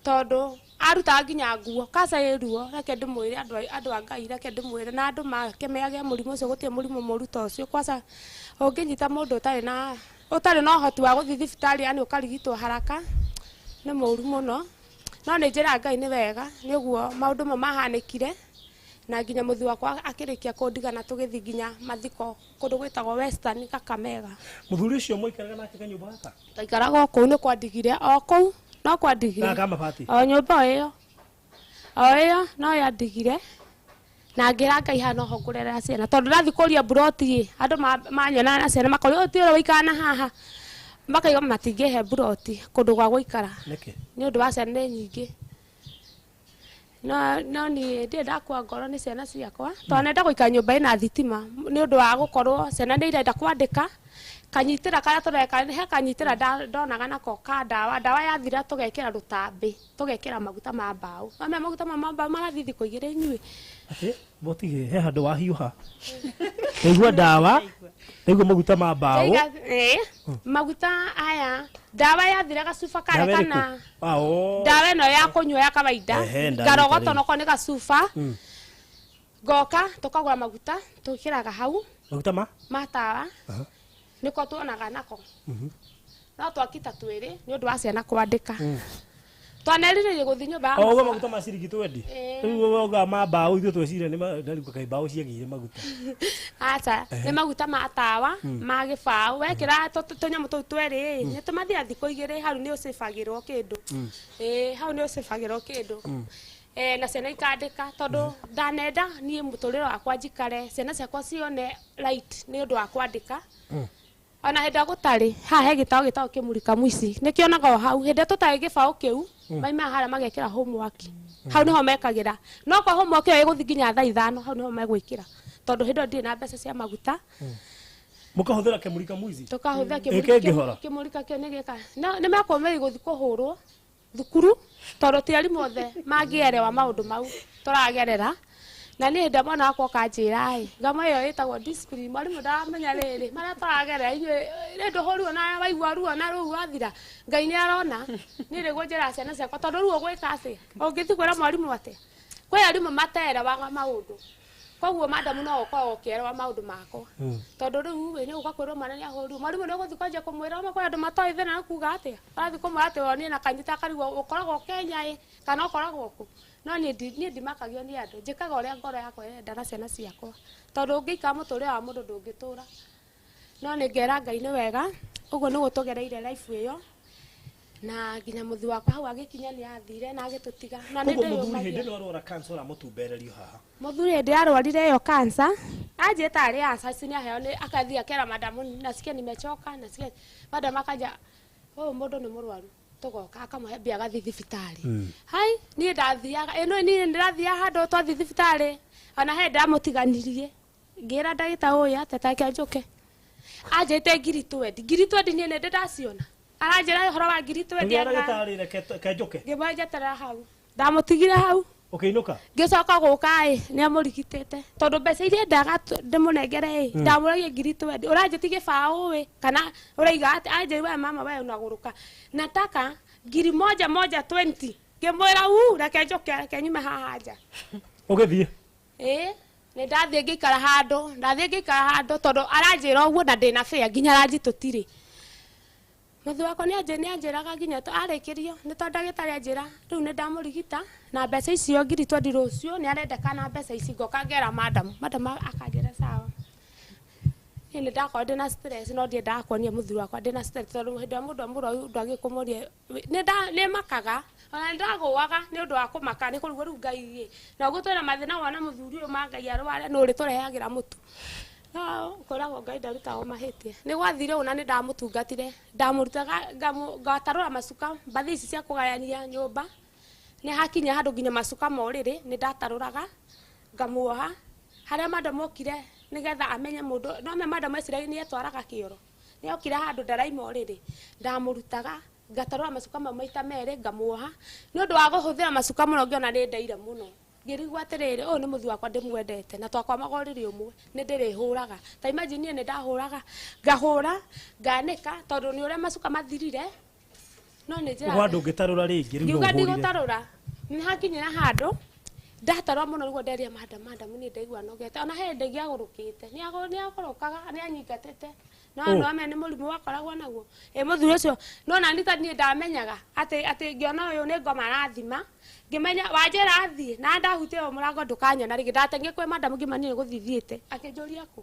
tondũ arutaga nginya nguo kaca ĩruo reke ndĩmwĩre andũ a Ngai reke ndĩmwĩre na andũ makĩmeage mũrimũ ũcio gũtirĩ mũrimũ mũru ta ũcio kwaca ũngĩnyita mũndũ ũtarĩ na ũhoti wa gũthiĩ thibitarĩ yani ũkarigitwo haraka nĩ mũru mũno no nĩ njĩra Ngai nĩ wega nĩ ũguo maũndũ mo mahanĩkire na nginya mũthuri wakwa akĩrĩkia kũndigana tũgĩthiĩ nginya mathiko kũndũ gwĩtagwo Western Kakamega mũthuri ũcio mũikaraga nake kanyũmba gaka twaikaraga kũu nĩ kwandigire o kũu no kwandigire o nyũmba ĩyo no yandigire na ngĩra Ngai hana ho ngũrerera ciana tondũ ndathi kũria buroti andũ manyona na ciana makoria ũtĩ ũrĩa ũikara na haha makaiga matingĩhe buroti kũndũ gwa gũikara nĩ ũndũ wa ciana nyingĩ no niĩ ndĩ ndakua ngoro nĩ ciana ciakwa tondũ nenda gũikara nyũmba ĩna thitima nĩ ũndũ wa gũkorwo ciana nĩ irenda kwandĩka kanyitĩra karĩa tũreka he kanyitĩra ndonaga nako ka ndawa yathira tũgekĩra rũtambĩ tũgekĩra maguta ma mbaũ amwe maguta ma mbaũ marathiĩ thikũ igĩrĩ inyuĩ botige he handũ wahiũha ndaigua ndawa ndaigua maguta ma mbaũ maguta aya ndawa yathira gacuba karĩa kana ndawa ĩno ya kũnyua ya kawaida ngarogota noko nĩ gacuba ngoka tũkagũra maguta tũkĩraga hau maguta ma tawa nĩko tuonaga nako no twakita twĩrĩ nĩ ũndũ wa ciana kwandĩka twanerirĩrie gũthiĩ nyũmba ũguo maguta ma ciringi 20 rĩu woga ma mbaũ ithuĩ twecire nĩ kaĩ mbaũ ciagĩire maguta aca nĩ maguta ma tawa ma gĩbaũ wekĩra tũnyamũ tũu twĩrĩ nĩ tũmathiaga thikũ igĩrĩ hau nĩ ũcĩbagĩrwo kĩndũ hau nĩ ũcĩbagĩrwo kĩndũ na ciana ikandĩka tondũ ndanenda niĩ mũtũrĩre wakwa njikare ciana ciakwa cione right nĩ ũndũ wa kwandĩka ona hĩndĩ gũtarĩ haha he gĩtaũ kĩmurika mũici nĩkĩonaga o hau hĩndĩ tũtarĩ gĩbaũ kĩu maima harĩa magekĩra homework hau nĩho mekagĩra no kwa homework ĩyo ĩgũthiĩ nginya thaa 5 hau nĩho megwĩkĩra tondũ hĩndĩ ndirĩ na mbeca cia maguta mũkahũthĩra kĩmurika mũici tũkahũthĩra kĩmurika kĩu nĩ gĩka nĩ mekũmĩrĩ gũthiĩ kũhũrwo thukuru tondũ ti arimũ othe mangĩerewa maũndũ mau tũragerera na niĩ hĩndĩ mwana wakwa kanjĩra ngamo ĩyo ĩtagwo discipline mwarimũ ndaramenya rĩrĩ marĩa tũragerera inyuĩ rĩ ndũhũrirwo na waigua ruo na rũu wathira Ngai nĩ arona niĩ rĩguo njĩra ciana ciakwa tondũ ruo gwĩka atĩa ũngĩthiĩ kwĩra mwarimũ atĩa kwĩ arimũ materewaga maũndũ koguo madamu no ũkoragwo ũkĩerewa maũndũ makwa tondũ rĩu nĩ ũka kwĩrwo mwana nĩ ahũrirwo mwarimũ nĩ ũgũthiĩ kwanjia kũmwĩra kwĩ andũ matoĩ thĩna na kuga atĩa arathiĩ kũmwĩra atĩ woniĩ na kanyita karigwo ũkoragwo Kenya kana ũkoragwo kũ no niĩ ndimakagio nĩ andũ njĩkaga ũrĩa ngoro yakwa ĩrenda na ciana ciakwa tondũ ũngĩikara mũtũrĩre wa mũndũ ndũngĩtũra no nĩ ngera Ngai nĩ wega ũguo nĩ gũtũgereire life ĩyo na nginya mũthuri wakwa hau agĩkinya nĩ athire na agĩtũtiga na nĩ mũthuri hĩndĩ ĩno arwara cancer mũtumbererio haha mũthuri hĩndĩ arwarire ĩyo cancer anjĩta arĩ acaci nĩ aheo akathiĩ akera madamu nasikia nimechoka nasikia madamu akaja ũyũ mũndũ nĩ mũrwaru tũgoka akamũhe mbia agathiĩ thibitarĩ hai niĩ ndathiaga niĩ ndĩrathiaga handũ twathiĩ thibitarĩ ona he ndamũtiganirie ngĩra ndagĩtarĩ ũyũ ateta ke njũke anjĩte ngiri 20 niĩ nĩ ndĩraciona aranjĩra ũhoro wa ngiri 20 Tũgĩa ndagĩtarĩ reke njoke. ngĩmwenjetera hau ndamũtigire hau Ũkĩinũka. ngĩcoka gũka nĩ amũrigitĩte tondũ mbeca iria ndaga ndĩmũnengere ndamũragia ngiri 20 ũranjĩti gĩbaũ kana ũraiga atĩ anjĩri we mama we unagũrũka nataka ngiri moja 20 ngĩmwĩra reke njoke reke nyume haha nja Ũgĩthiĩ. nĩ ndathiĩ ngĩikara handũ tondũ aranjĩra ũguo na ndĩna bĩa nginya aranjĩtũtirĩ mũthĩ wakwa nĩ anjĩraga nginya arĩkĩrio nĩ tondũ ndagĩtarĩ anjĩra rĩu nĩ ndamũrigita na mbeca icio ngiri 20 rũciũ nĩ arendekana mbeca ici ngoka ngera madamu akanjĩra sawa niĩ nĩ ndakorwo ndĩna stress no ndiendaga kuonia mũthuri wakwa ndĩna stress tondũ hĩndĩ ĩrĩa mũndũ amũrwaru ndagĩkũmoria nĩ makaga ona nĩ ndagũaga nĩ ũndũ wa kũmaka nĩ kũrigwo rĩu Ngai na ũguo twĩna mathĩna wona mũthuri ũyũ ma Ngai arware nĩ ũrĩ tũrehagĩra mũtu no koragwo Ngai ndarutaga mahĩtia nĩ gwathire ũna nĩ ndamũtungatire ndamũrutaga ngatarũra macuka mbathi ici cia kũgayania nyũmba nĩ hakinya handũ nginya macuka morĩrĩ nĩ ndatarũraga ngamuoha harĩa madamu okire nĩgetha amenye mũndũ no me madamu eciragia nĩ etwaraga kĩoro nĩ okire handũ ndaraima ũrĩrĩ ndamũrutaga ngatarũra macuka mau maita merĩ ngamuoha nĩ ũndũ wa gũhũthĩra macuka mũno ngĩona nĩ ndeire mũno ngĩrigwo atĩrĩrĩ ũyũ nĩ mũthuri wakwa ndĩmwendete na twakwamaga ũrĩrĩ ũmwe nĩ ndĩrĩhũraga ta imagine nĩ ndahũraga ngahũra nganĩka tondũ nĩ ũrĩa macuka mathirire no nĩ njĩra Ũguo ndũngĩtarũra rĩngĩ rĩu ngiuga ndigũtarũra nĩ hakinyĩra handũ ndatarũra mũno nĩguo nderia madamu nĩ ndaigua nogete ona he ndĩ ngĩagũrũkĩte nĩ agũrũkaga nĩ anyingatĩte no ame nĩ mũrimũ wakoragwo naguo mũthuri ũcio no na nita niĩ ndamenyaga atĩ ngĩona ũyũ nĩ ngoma arathima ngĩmenya wanjĩra athiĩ na ndahutia ũyũ mũrango ndũkanyona rĩngĩ ndateng'e kwĩ madamu ngĩmani nĩ gũthithiĩte akĩnjũria kũ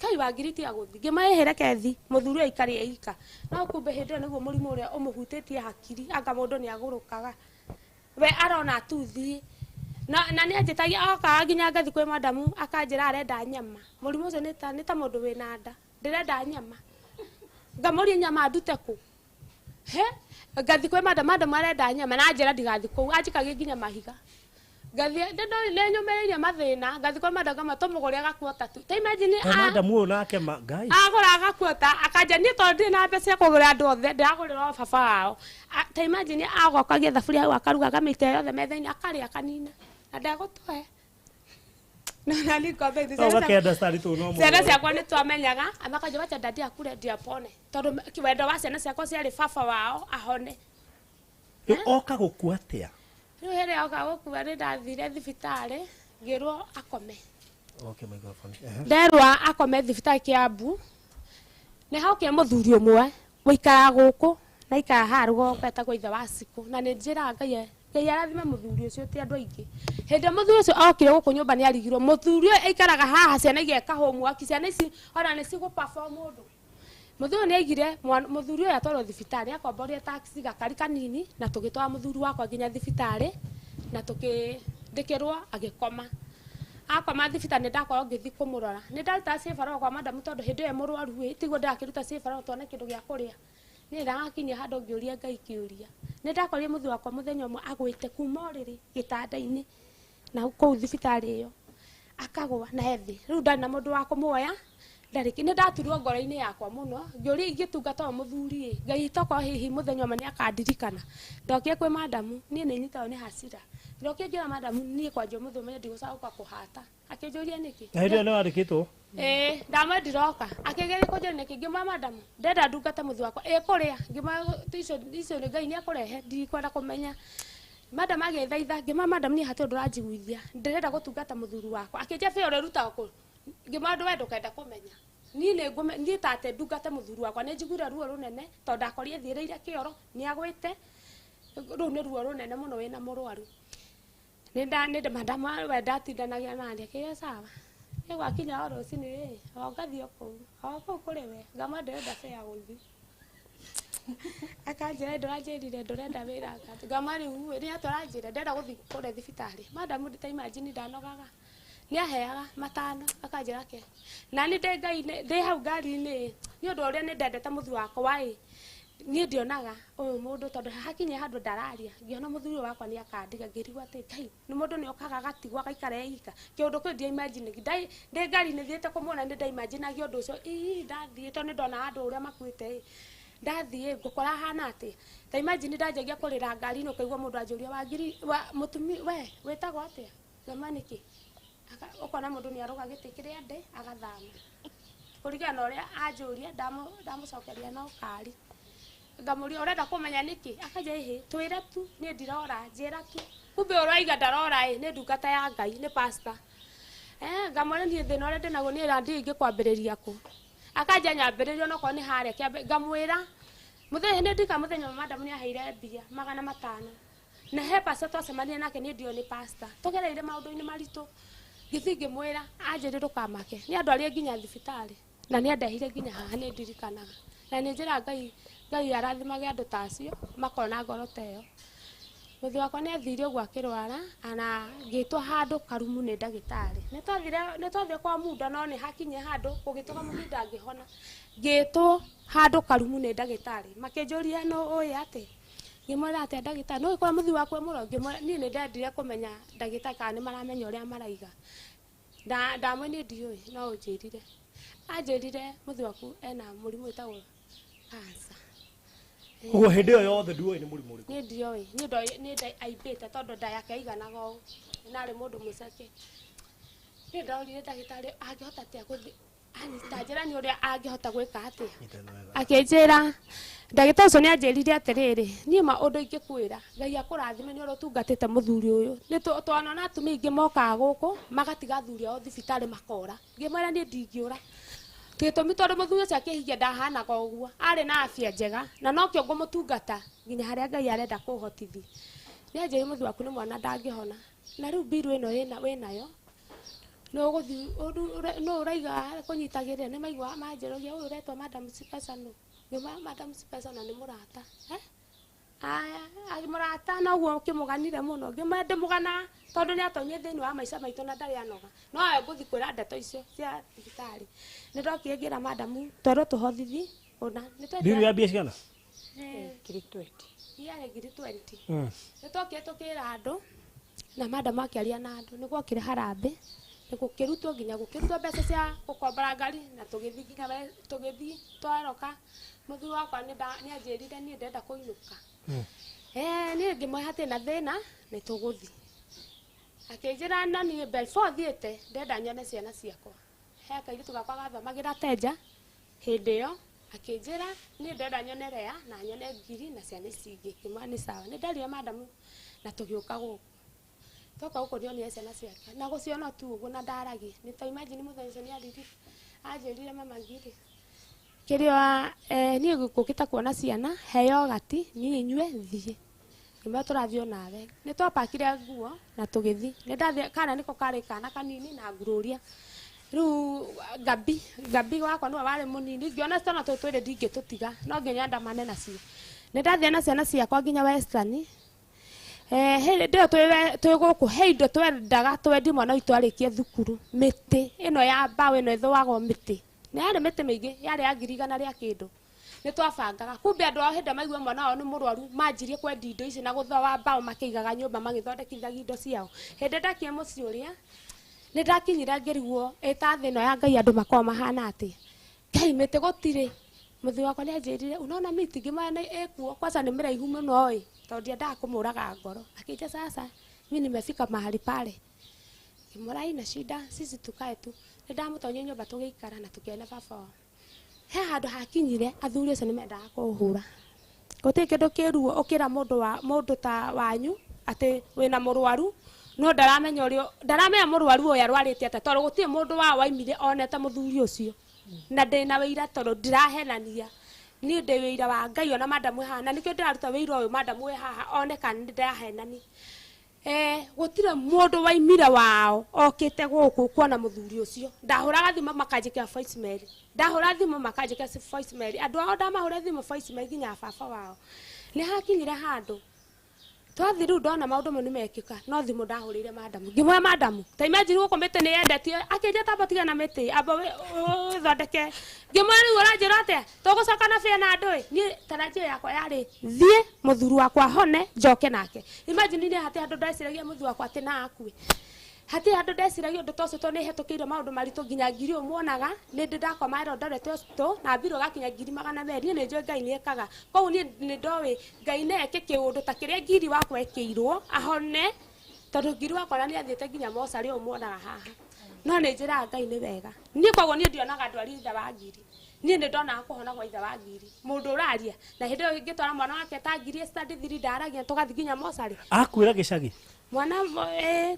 kai wa ngiri tia gũthi ngĩmahĩre kethi mũthuri ũyũ aikari eika no kumbe hĩndĩ ĩyo nĩguo mũrimũ ũrĩa ũmũhutĩtie hakiri anga mũndũ nĩ agũrũkaga we arona tuthi na nĩ anjĩtagia okaga nginya ngathi kwĩ madamu akanjĩra arenda nyama mũrimũ ũcio nĩ ta mũndũ wĩna nda ndĩrenda nyama ngamũria nyama ndute kũ ngathi kwĩ madamu arenda nyama na anjĩra ndigathi kũu anjĩkagia nginya mahiga ngathi nĩ nyũmĩrĩirie mathĩna ngathi kwĩ madamu matũmũgũrĩa agakuota tu ta imagine madamu ũyũ nake Ngai agũra agakuota akanja niĩ tondũ ndirĩ na mbeca cia kũgũrĩra andũ othe ndĩragũrĩra baba wao ta imagine agokagia thaburia hau akaruga akamĩita yothe metha-inĩ akarĩa kanina na ndegũtũhe ciana ciakwa nĩ twamenyaga amakanja wacha dadi akure ndiapone tondũ wendo wa ciana ciakwa ciarĩ baba wao ahone oka gũkua atĩa rĩu hĩrĩa oka gũkua nĩ ndathire thibitarĩ ngĩrwo akome nderwa akome thibitarĩ Kĩambu nĩ hokire mũthuri ũmwe wĩikara gũkũ na ikara haha rũgongo etagwo ithe wa Cikũ na nĩ njĩraga Ngai arathime mũthuri ũcio ti andũ aingĩ hĩndĩ mũthuri ũcio okire gũkũ nyũmba nĩ arigirwo mũthuri ũyũ aikaraga haha ciana igeka homework ciana ici ona nĩ cigũ-perform ũndũ mũthuri ũyũ nĩ aigire mũthuri ũyũ atwarwo thibitarĩ akomborire taxi gakari kanini na tũgĩtwara mũthuri wakwa nginya thibitarĩ na tũkĩndĩkĩrwo agĩkoma akoma thibitarĩ nĩ ndakorwo ngĩthi kũmũrora nĩ ndaruta cĩbarao kwa madamu tondũ hĩndĩ ĩyo mũrwaru tiguo ndĩrakĩruta cĩbarao tuone kĩndũ gĩa kũrĩa nĩ ndagakinyia handũ ngĩũria Ngai kĩũria nĩ ndakorire mũthuri wakwa mũthenya ũmwe agwĩte kuma ũrĩrĩ gĩtanda-inĩ na kũu thibitarĩ ĩyo akagwa na thĩ rĩu ndarĩ na mũndũ wa kũmuoya nĩ ndaturwo ngoro-inĩ yakwa mũno ngĩũria ingĩtungata o mũthuri Ngai tokorwo hihi mũthenya ũmwe nĩ akandirikana ndokire kwĩ madamu niĩ nĩ nyitagwo nĩ hasira ndokire ngĩra madamu niĩ kwanjia mũthĩ ũmwe ndigũcoka kũhata akĩnjũria nĩkĩ hĩndĩ ĩyo nĩ wandĩkĩtwo ndamwe ndiroka akĩgeria kũnjĩra nĩkĩ ngĩmwĩra madamu ndenda ndungate mũthuri wakwa kũrĩa icio nĩ Ngai nĩ akũrehe ndikwenda kũmenya madamu agĩthaitha ngĩmwĩra madamu niĩ hatirĩ ũndũ ũranjiguithia ndĩrenda gũtungata mũthuri wakwa akĩnjĩra bĩa ũrĩrutaga kũ ngĩmwĩra ndũ we ndũkenda kũmenya niĩ tate ndungate mũthuri wakwa nĩ njiguire ruo rũnene tondũ ndakorire thiĩrĩire kĩoro nĩ agwĩte rĩu nĩ ruo rũnene mũno wĩna mũrwaru nĩ madamu we ndatindanagia naniĩ akĩgĩa sawa gwakinya o rũcinĩ ngathi o kũu kũrĩ we ngama ndĩrenda bĩa gũthi akanjĩra ndũranjĩrire ndũrenda wĩra ngama rĩu rĩrĩa tũranjĩra ndĩrenda gũthi kũrĩa thibitarĩ madamu ta imagine ndanogaga nĩ aheaga matano akanjĩra ke na nĩ ndĩ hau ngari-inĩ nĩ ũndũ ũrĩa nĩ ndendete mũthuri wakwa niä ndionaga å yå må ndå tondå hakinya handå ndararia ngĩona mũthuri wakwa nĩ akandĩka ngĩrigwo atĩ ngai nĩ mũndũ nĩ okaga agatigwo agaikara eika kĩũndũ kĩu ndiaimagine ndĩ ngari-inĩ thiĩte kũmuona nĩ ndaimaginagia ũndũ ũcio ndathiĩ tondũ nĩ ndona andũ ũrĩa makuĩte ndathiĩ ngũkora hana atĩ ta imagine ndanjagia kũrĩra ngari-inĩ ũkaigua mũndũ anjũria mũtumia we wĩtagwo atĩa ngama nĩkĩ ũkona mũndũ nĩ arũga gĩtĩ kĩrĩa ndĩ agathama kũringana na ũrĩa anjũria ndamũcokeria na ũkari ngamũria ũrenda kũmenya nĩkĩ akanja ĩhĩ twĩre tu niĩ ndirora njĩra tu kumbe ũroiga ndarora nĩ ndungata ya Ngai nĩ pastor ngamwĩra niĩ thĩna ũrĩa ndĩnaguo niĩ ndiũĩ ingĩkwambĩrĩria kũ akanja nyambĩrĩria onokorwo nĩ harĩa kĩambe ngamwĩra mũthenya nĩ ndika mũthenya madamu nĩ aheire mbia 500 na he pastor twacemania nake nĩ ndiũĩ nĩ pastor tũgereire maũndũ-inĩ maritũ gĩthiĩ ngĩmwĩra anjĩrĩ ndũkamake nĩ andũ arĩa nginya thibitarĩ na nĩ andehire nginya haha nĩ ndirikanaga na nĩ njĩra Ngai arathimage andũ ta acio makona ngoro ta ĩyo mũthĩ wakwa nĩ athire ũguo akĩrwara na ngĩtwo handũ karumu nĩ ndagĩtarĩ nĩ twathire kwa muda no nĩ hakinye handũ gũgĩtũka mũhinda ngĩhona ngĩtwo handũ karumu nĩ ndagĩtarĩ makĩnjũria no ũĩ atĩ ngĩmwĩra atĩ ndagĩtarĩ no ũkora mũthĩ wakwa mũro ngĩmwĩra niĩ nĩ ndendire kũmenya ndagĩtarĩ kana nĩ maramenya ũrĩa maraiga ndamwe nĩ ndiũĩ no ũnjĩrire anjĩrire mũthĩ waku ena mũrimũ wĩtagwo cancer Ũguo hĩndĩ ĩyo yothe nduoĩ nĩ mũrimũ ũrĩkũ. Nĩ ndiũĩ nĩ aimbĩte tondũ nda yake aiganaga ũũ narĩ mũndũ mũceke nĩ ndorire ndagĩtarĩ angĩhota atĩa gũthiĩ anyita njĩra nĩ ũrĩa angĩhota gwĩka atĩa akĩnjĩra ndagĩtarĩ ũcio nĩ anjĩrire atĩrĩrĩ niĩ ma ũndũ ingĩkwĩra Ngai akũrathime nĩ ũrĩa ũtungatĩte mũthuri ũyũ nĩ twanona atumia aingĩ mokaga gũkũ magatiga athuri ao thibitarĩ makora ngĩmwĩra niĩ ndingĩũra gĩtũmi tondũ mũthuri ũcio akĩhikia ndahanaga ũguo arĩ na afya njega na no kĩo ngũmũtungata nginya harĩa Ngai arenda kũhotithia nĩ anjĩrĩ mũthuri waku nĩ mwana ndangĩhona na rĩu mbiru ĩno wĩnayo no ũraiga kũnyitagĩrĩra nĩ maigua manjĩrũgia ũyũ ũretwo Madam Spesa no Madam Spesa na nĩ mũrata mũrata noguo kĩmũganire mũno ndĩmũgana tondũ nĩ atonyie thĩinĩ wa maica maitũ na ndarĩ anoga no ayo ngũthi kwĩra ndeto icio cia thibitarĩ nĩ ndokire ngĩra madamu twerwo tũhothithi ona Mbiru ya mbia cigana? Ngiri 20. Yarĩ ngiri 20. Nĩ twokire tũkĩra andũ na madamu akĩaria na andũ nĩ gwokire harambĩ nĩ gũkĩrutwo nginya gũkĩrutwo mbeca cia gũkombora ngari na tũgĩthiĩ twaroka mũthuri wakwa nĩ anjĩrire niĩ ndenda kũinũka niĩ ngĩmwĩra hatirĩ na thĩna nĩ tũgũthiĩ akĩnjĩra na niĩ Belfort thiĩte ndenda nyone ciana ciakwa he kairĩtu gakwa gathomagĩra Tenja hĩndĩ ĩyo akĩnjĩra niĩ ndenda nyone Lea na nyone Ngiri na ciana ici ingĩ ngĩmwĩra nĩ sawa nĩ nderire madamu na tũgĩũka gũkũ toka gũkũ nĩonire ciana ciake na gũciona tu ũguo na ndaragia nĩ ta imagine mũthenya ũcio nĩ anjĩrire mama Ngiri kĩrĩa niĩ gũkĩta kuona ciana heo gati niĩ inyue thiĩ nĩmo tũrathiĩ nawe nĩ twapakire nguo na tũgĩthiĩ nĩ ndathiĩ kana nĩko karĩ kana kanini na ngurũria rĩu Gabi wakwa nĩwe warĩ mũnini ngĩona ciana tũtũ twĩrĩ ndingĩtũtiga no nginya ndamane nacio nĩ ndathiĩ na ciana ciakwa nginya Western hĩndĩ ĩyo twĩ gũkũ he indo twendaga twendi mwana witũ arĩkie thukuru mĩtĩ ĩno ya mbaũ ĩno ĩthũagwo mĩtĩ nĩ yarĩ mĩtĩ mĩingĩ yarĩ ya 100 rĩa kĩndũ nĩ twabangaga kumbe andũ ao hĩndĩ maigua mwana wao nĩ mũrwaru manjirie kwendia indo ici na gũthũa mbaũ makĩigaga nyũmba magĩthondekithagia indo ciao hĩndĩ ndakinya mũciĩ ũrĩa nĩ ndakinyire ngĩriguo ta thĩ ĩno ya Ngai andũ makoragwo mahana atĩ Ngai mĩtĩ gũtirĩ mũthuri wakwa nĩ anjĩrire unaona miti ngĩmwĩra ĩkuo kwanza nĩ mĩraihu mũno ĩ tondũ ndiendaga kũmũraga ngoro akĩnja sasa mimi nimefika mahali pale ngĩmwĩra haina shida sisi tukae tu nĩ ndamũtonyia nyũmba tũgĩikara na tũkĩona baba wao he handũ hakinyire athuri acio nĩ mendaga kũhũra gũtirĩ kĩndũ kĩruo ũkĩra mũndũ ta wanyu atĩ wĩna mũrwaru no ndaramenya mũrwaru ũyũ arwarĩte atĩa tondũ gũtirĩ mũndũ wao waimire onete mũthuri ũcio na ndĩna wĩira tondũ ndirahenania niĩ ndĩ wĩira wa Ngai ona madamu haha na nĩkĩo ndĩraruta wĩira ũyũ madamu wĩ haha oneka nĩ ndĩrahenani gũtirĩ mũndũ waimire wao okĩte gũkũ kuona mũthuri ũcio ndahũraga thimũ makanjĩkĩra voice mail ndahũra thimũ makanjĩkĩra voice mail andũ ao ndamahũra thimũ voice mail nginya baba wao nĩ hakinyire handũ twathi riu ndona maundu mau nimekika no thimu ndahurire madamu ngimwe madamu ta imagine guko mete ni endetio akenja tamba tiga na mete amba we thondeke ngimwe riu uranjira atia tugucoka na bia na ndui ni tarajio yakwa yari thie muthuru wakwa hone njoke nake imagine ni hati andu ndaciragia muthuru wakwa ati na akue hati andu ndeciragia undu tocio to ni hetukire maundu maritu nginya ngiri umuonaga ni ndakoma ero ndorete to na biro gakinya ngiri 200 ni njoi Ngai ni ekaga koguo ni ndowi Ngai ne eke kiundu ta kiria ngiri wakwa ekeirwo ahone tondu ngiri wakwa ni athiete nginya mocari umuonaga haha no ni njira Ngai ni wega ni koguo ni ndionaga ndwari itha wa ngiri ni ndona kuhona kwa itha wa ngiri mundu uraria na hindi iyo ngitwara mwana wake ta ngiri study 3 ndaragia tugathi nginya mocari akwira gicagi mwana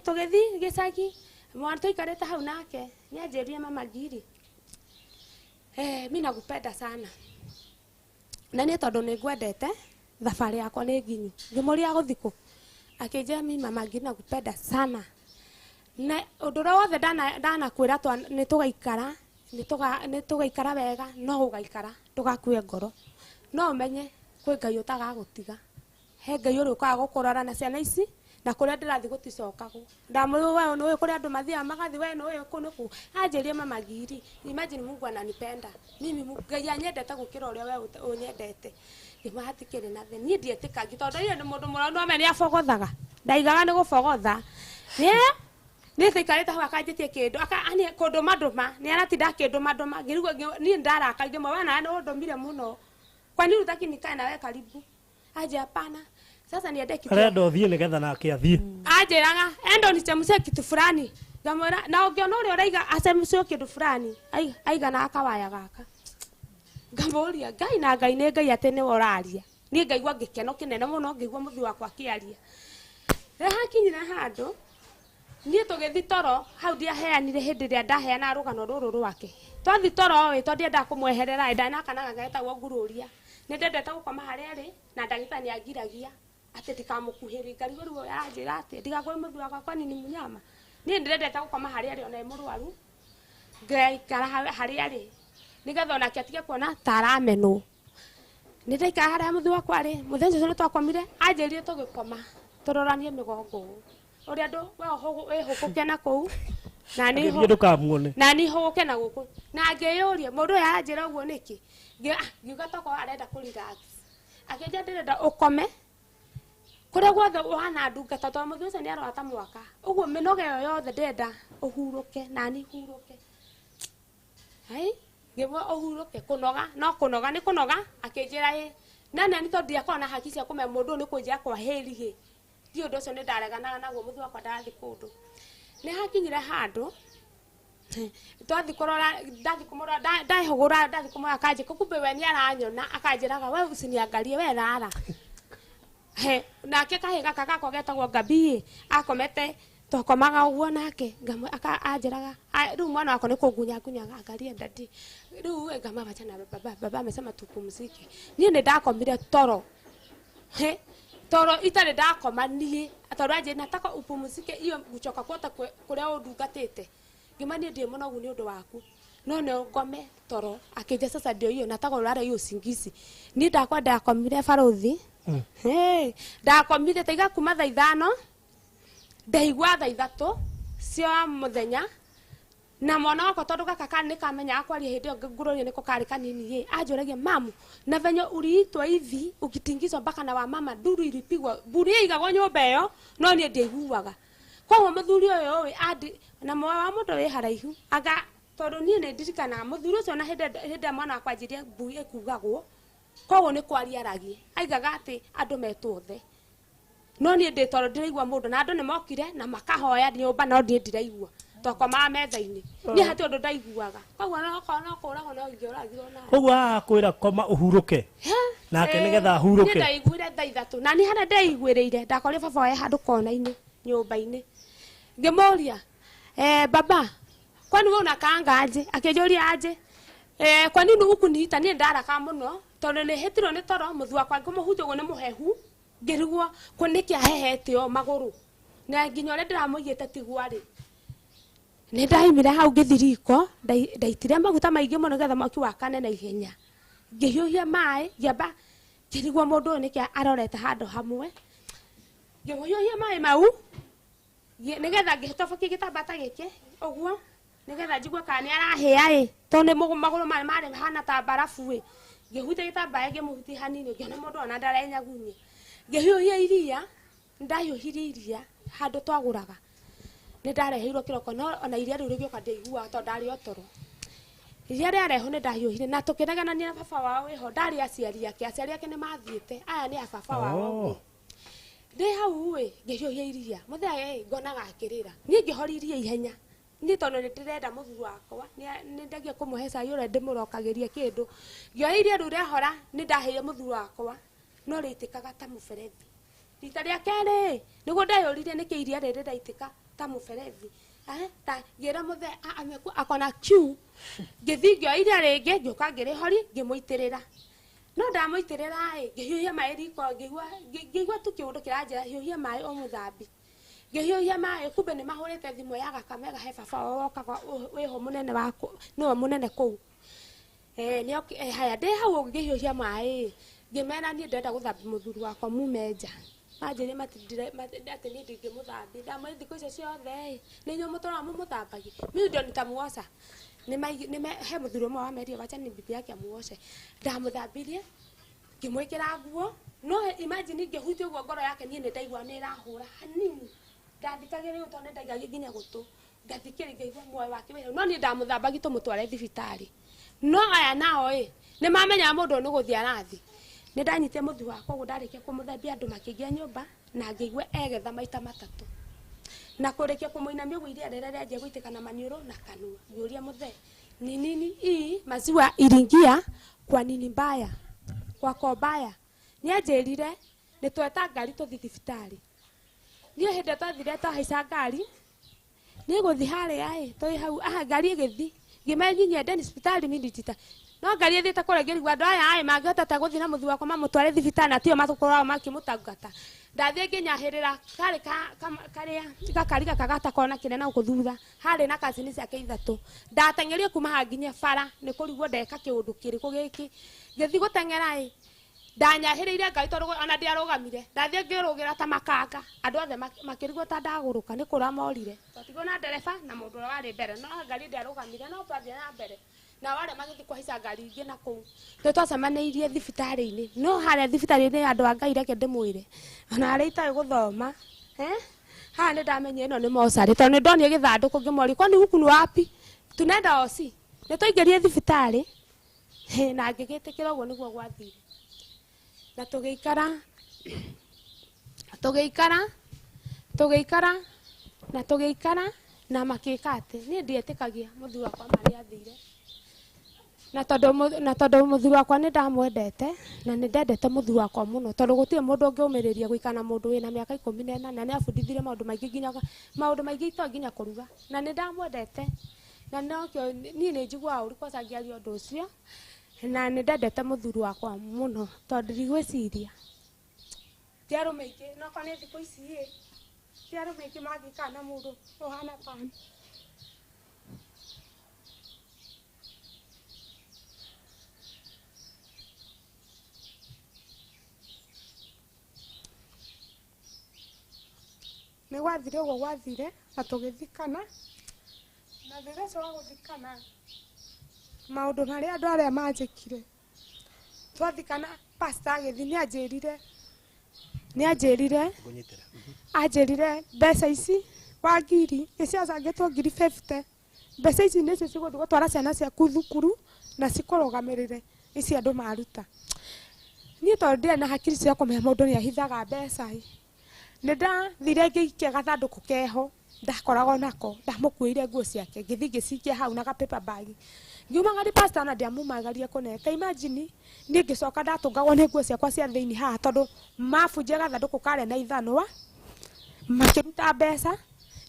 tugithi gicagi mwana tuikarite hau nake ni anjirie mama ngiri mimi nakupenda sana na ni tondu ni ngwendete thabari yakwa ni nginyu ngimuria guthiko akinjia mimi mama ngiri nakupenda sana na undu wothe ndana kwira ni tugaikara wega no ugaikara tugakue ngoro no umenye kwi Ngai utagagutiga he Ngai uri ukaga gukurora na ciana ici na kuria ndirathi guticokagwo ndamuru wewe no kuria andu mathia magathi wewe no wewe kunuku anjirie mama ngiri imagine Mungu ananipenda mimi Ngai anyendete gukira uria wewe unyendete imahatikire na the ni ndietika gitondu ile ni mundu murano ameni afogothaga ndaigaga ni gufogotha ni thikarite hau akanjitie kindu ani kunduma ni aratinda kinduma ngirigwo ni ndaraka ngimwe wana ni undumire muno kwani utaki nikae nawe karibu aje hapana sasa niende kitu arenda uthie nigetha nake athie ajiraga endo ni chemse kitu fulani ngamwira na ungiona uri uraiga acemse kitu fulani aiga na akawaya gaka ngamuria Ngai na Ngai ni Ngai ate ni woraria ni ngaigua ngikeno kinene muno ngigua muthi wakwa kiaria hakinyira handu ni tugithi toro hau dia heanire hindi ria ndaheana rugano ruru rwake twathi toro we to ndienda kumweherera ndana kana gagetagwo ngururia ni ndendete gukoma haria ari na ndagita ni angiragia ati ndikamukuhiri ngari ruo yanjira ati ndigakwe muthi wakwa kwani ni munyama ni ndendete gukoma haria ari ona murwaru ngaikara haria ari nigetha onake atige kuona tarameno ni ndaikara haria muthi wakwa ari muthenya ucio twakomire anjirie tugikoma turoranie migongo uri andu we hukuke na kou na ni ho ndukamuone na ni hukuke na guku na ngeyuria mundu ya anjira uguo niki ngiuga toko arenda ku relax akenja ndirenda ukome kuria guothe uhana ndungata to muthi ucio ni arwata mwaka uguo minoge yo yothe ndenda uhuruke na ni huruke hai ngibo uhuruke kunoga no kunoga ni kunoga akenjira nana ni tondu yakona na haki cia kume mundu ni kunjia kwa herihi dio ndo cio ni ndareganaga naguo muthi wakwa ndathi kundu ni hakinyire handu twathi kurora ndathi kumura ndahugura ndathi kumura kanje kumbe we ni aranyona akanjiraga we usiniangalie we rara nake kahiga kakako getagwo Gabii akomete twakomaga uguo nake ngamwe akanjiraga riu mwana wako ni kugunya angalia ndati riu we ngama bacha na baba amesema tupumzike ni ndakomire toro toro itare ndakoma nie atondu aje nataka upumzike iyo gucoka kwota kuria undungatite ngimani ndie muno gu ni undu waku no ne ngome toro akije sasa ndio hiyo nataka ulala hiyo usingizi ni ndakwa ndakomire baruthi ndakomire taiga kuma thaa 5 ndaigwa thaa 3 cio muthenya na mwana wako tondu gaka kana kamenya akwaria hindi yo ngururia niko kari kanini ye ajuragia mamu na venye uliitwa hivi ukitingizwa mpaka na wa mama nduru ilipigwa buria igagwo nyumba iyo no nie ndiguaga kwa muthuri uyo we adi na mwa wa mundu we haraihu aga tondu nie ne ndirikana muthuri ucio na hindi mwana wakwa njiria mbui ekugagwo kwa ni kwaria ragie aigaga ati andu metwothe no nie ndi tondu ndiraigua mundu na andu ni mokire na makahoya nyumba no ndie ndiraigua twakoma metha-ini ni hati undu ndaiguaga koguo no kuragwo no ngioragirwo na koguo akwira koma uhuruke nake nigetha ahuruke ni ndaiguire thaa 3 na ni hana ndaiguireire ndakorire baba wae handu kona-ini nyumba-ini ngimuria baba kwani we unakanga aje akinjuria aje kwani ndu ukuniita ni ndaraka muno tondu ni hitirwo ni toro muthi wakwa ngumuhutia uguo ni muhehu ngirigwo kuniki ahehete o maguru na nginya ore ndiramuigite tigwari ni ndaimire hau ngithiriko ndaitire maguta maingi muno getha mwaki wakane na ihenya ngihiuhia mai ngiamba ngirigwo mundu niki arorete handu hamwe ngĩhiũhia maĩ mau nĩgetha ngĩtobokia gĩtambata gĩkĩ ũguo nĩgetha njigue kana nĩarahĩa tondũ nĩ magũrũ marĩ hana ta barabu ngĩhutia gĩtambaya ngĩmũhutia hanini ngĩona mũndũ ona ndarenyagunyia ngĩhiũhia iria ndahiũhirie iria handũ twagũraga nĩ ndareheirwo kĩroko no ona iria rĩu rĩgĩũka ndĩiguaga tondũ ndarĩ o toro iria rĩarehwo nĩ ndahiũhire na tũkĩnegenania na baba wao wĩho ndarĩ aciari ake nĩ mathiĩte aya nĩ a baba wao ndĩ hau ngĩhiũhia iria mũthenya ngonaga akĩrĩra niĩ ngĩhoririe ihenya niĩ tondũ nĩ ndĩrenda mũthuri wakwa nĩ ndagia kũmũhe cai ũrĩa ndĩmũrokagĩria kĩndũ ngĩoya iria rĩu rĩahora nĩ ndaheire mũthuri wakwa no rĩitĩkaga ta mũberethi rita rĩa kerĩ nĩguo ndeyũririe nĩkĩ iria rĩrĩ rĩraitĩka ta mũberethi ta ngĩra mũthenya akona kiu ngĩthiĩ ngĩoya iria rĩngĩ ngĩũka ngĩrĩhori ngĩmũitĩrĩra no ndamũitĩrĩra ngĩhiũhia maĩ riko ngĩigua tu kĩũndũ kĩranjĩra hiũhia maĩ o mũthambi ngĩhiũhia maĩ kumbe nĩ mahũrĩte thimũ ya Kakamega he baba wao wokaga wĩho mũnene wako nĩwe mũnene kũu haya ndĩ hau ngĩhiũhia maĩ ngĩmera niĩ ndĩrenda gũthambia mũthuri wakwa mume nja manjĩrĩ atĩ niĩ ndingĩmũthambia ndamwĩra thikũ icio ciothe nĩ inyuĩ mũtũraga mũmũthambagia mimi ndio nitamuosha he mũthuri ũmwe wamerio wacha ni bibi yake amuoshe ndamũthambirie ngĩmwĩkĩra nguo no imagine ngĩhutia ũguo ngoro yake niĩ nĩ ndaigua nĩ ĩrahũra hanini ndathikagĩrĩrio tondũ nĩ ndaigagia nginya gũtũ ngathikĩrĩria ngaigua muoyo wake no niĩ ndamũthambagia tũmũtware thibitarĩ no aya nao nĩ mamenyaga mũndũ nĩ gũthiĩ arathi nĩ ndanyitia mũthuri wakwa ũguo ndarĩkia kũmũthambia andũ makĩingĩra nyũmba na ngĩigua egetha maita matatũ na kũrĩkia kũmũinamia ũguo iria rĩrĩa rĩanjia gũitĩka na maniũrũ na kanua ngĩũria mũthee ni nini hii maziwa iliingia kwa nini mbaya kwako mbaya nĩanjĩrire nĩ tweta ngari tũthi thibitarĩ niĩ hĩndĩ twathire twahaica ngari nĩ gũthi harĩa tũrĩ hau ngari ĩgĩthi ngĩmenyinyia ndeni thibitarĩ minditita no ngari ĩthiĩte kũrĩa ngĩrigua andũ aya mangĩhotete gũthi na mũthuri wakwa mamũtware thibitarĩ na tio matũkoragwo makĩmũtangata ndathiĩ nginyahĩrĩra karĩa gakari gaka gatakorwo na kĩnene gũkũ thutha harĩ na kacini ciake ithatũ ndateng'erio kuma haha nginya bara nĩ kũrigwo ndeka kĩũndũ kĩrĩkũ gĩkĩ ngĩthi gũteng'era ndanyahĩrĩire ngari tondũ ona ndiarũgamire ndathiĩ ngĩrũgĩra ta makanga andũ othe makĩrigwo ta ndagũrũka nĩ kũra morire twatigwo na ndereba na mũndũ ũrĩa warĩ mbere no ngari ndiarũgamire no twathiĩ na mbere na wale magĩthi kũhaica ngari ingĩ na kũu twacemanĩirie thibitarĩ-inĩ no harĩa thibitarĩ-inĩ andũ a Ngai reke ndĩmwĩre ona arĩa itarĩ gũthoma haha nĩ ndamenya ĩno nĩ mocarĩ tondũ nĩ ndonire gĩthandũkũ ngĩmoria kwani huku ni wapi tunaenda oci nĩ twaingĩrire thibitarĩ na ngĩgĩtĩkĩra ũguo nĩguo gwathire na tũgĩikara na makĩka atĩ niĩ ndietĩkagia mũthuri wakwa marĩa athire na tondũ mũthuri wakwa nĩ ndamwendete na nĩ ndendete mũthuri wakwa mũno tondũ gũtirĩ mũndũ ũngĩũmĩrĩria gũikara na mũndũ wĩna mĩaka 18 na nĩ abundithirie maũndũ maingĩ ito nginya kũruga na nĩ ndamwendete na nokĩo niĩ nĩ njiguaga ũru kwanza ngĩaria ũndũ ũcio na nĩ ndendete mũthuri wakwa mũno tondũ ndigwĩciria ti arũme aingĩ no kana thikũ ici ti arũme aingĩ mangĩikara na mũndũ ũhana pani nĩ gwathire ũguo gwathire na tũgĩthikana na thutha ũcio wa gũthikana maũndũ marĩa andũ arĩa manjĩkire twathikana pastor agĩthi anjĩrire mbeca ici wa ngiri nĩciacangĩtwo ngiri 50 mbeca ici nĩcio cigũthiĩ gũtwara ciana ciaku thukuru na cikũrũgamĩrĩre ici andũ maruta niĩ tondũ ndirĩ na hakiri cia kũmenya mũndũ nĩ ahithaga mbeca nĩ ndathire ngĩikia gathandũkũ keho ndakoragwo nako ndamũkuĩire nguo ciake ngĩthi ngĩcikia hau na paper bag ngiumagaria pastor na ndiamumagaria kũneta imagine niĩ ngĩcoka ndatũngagwo nĩ nguo ciakwa cia thĩinĩ haha tondũ mabunjia gathandũkũ karĩa na ithanwa makĩruta mbeca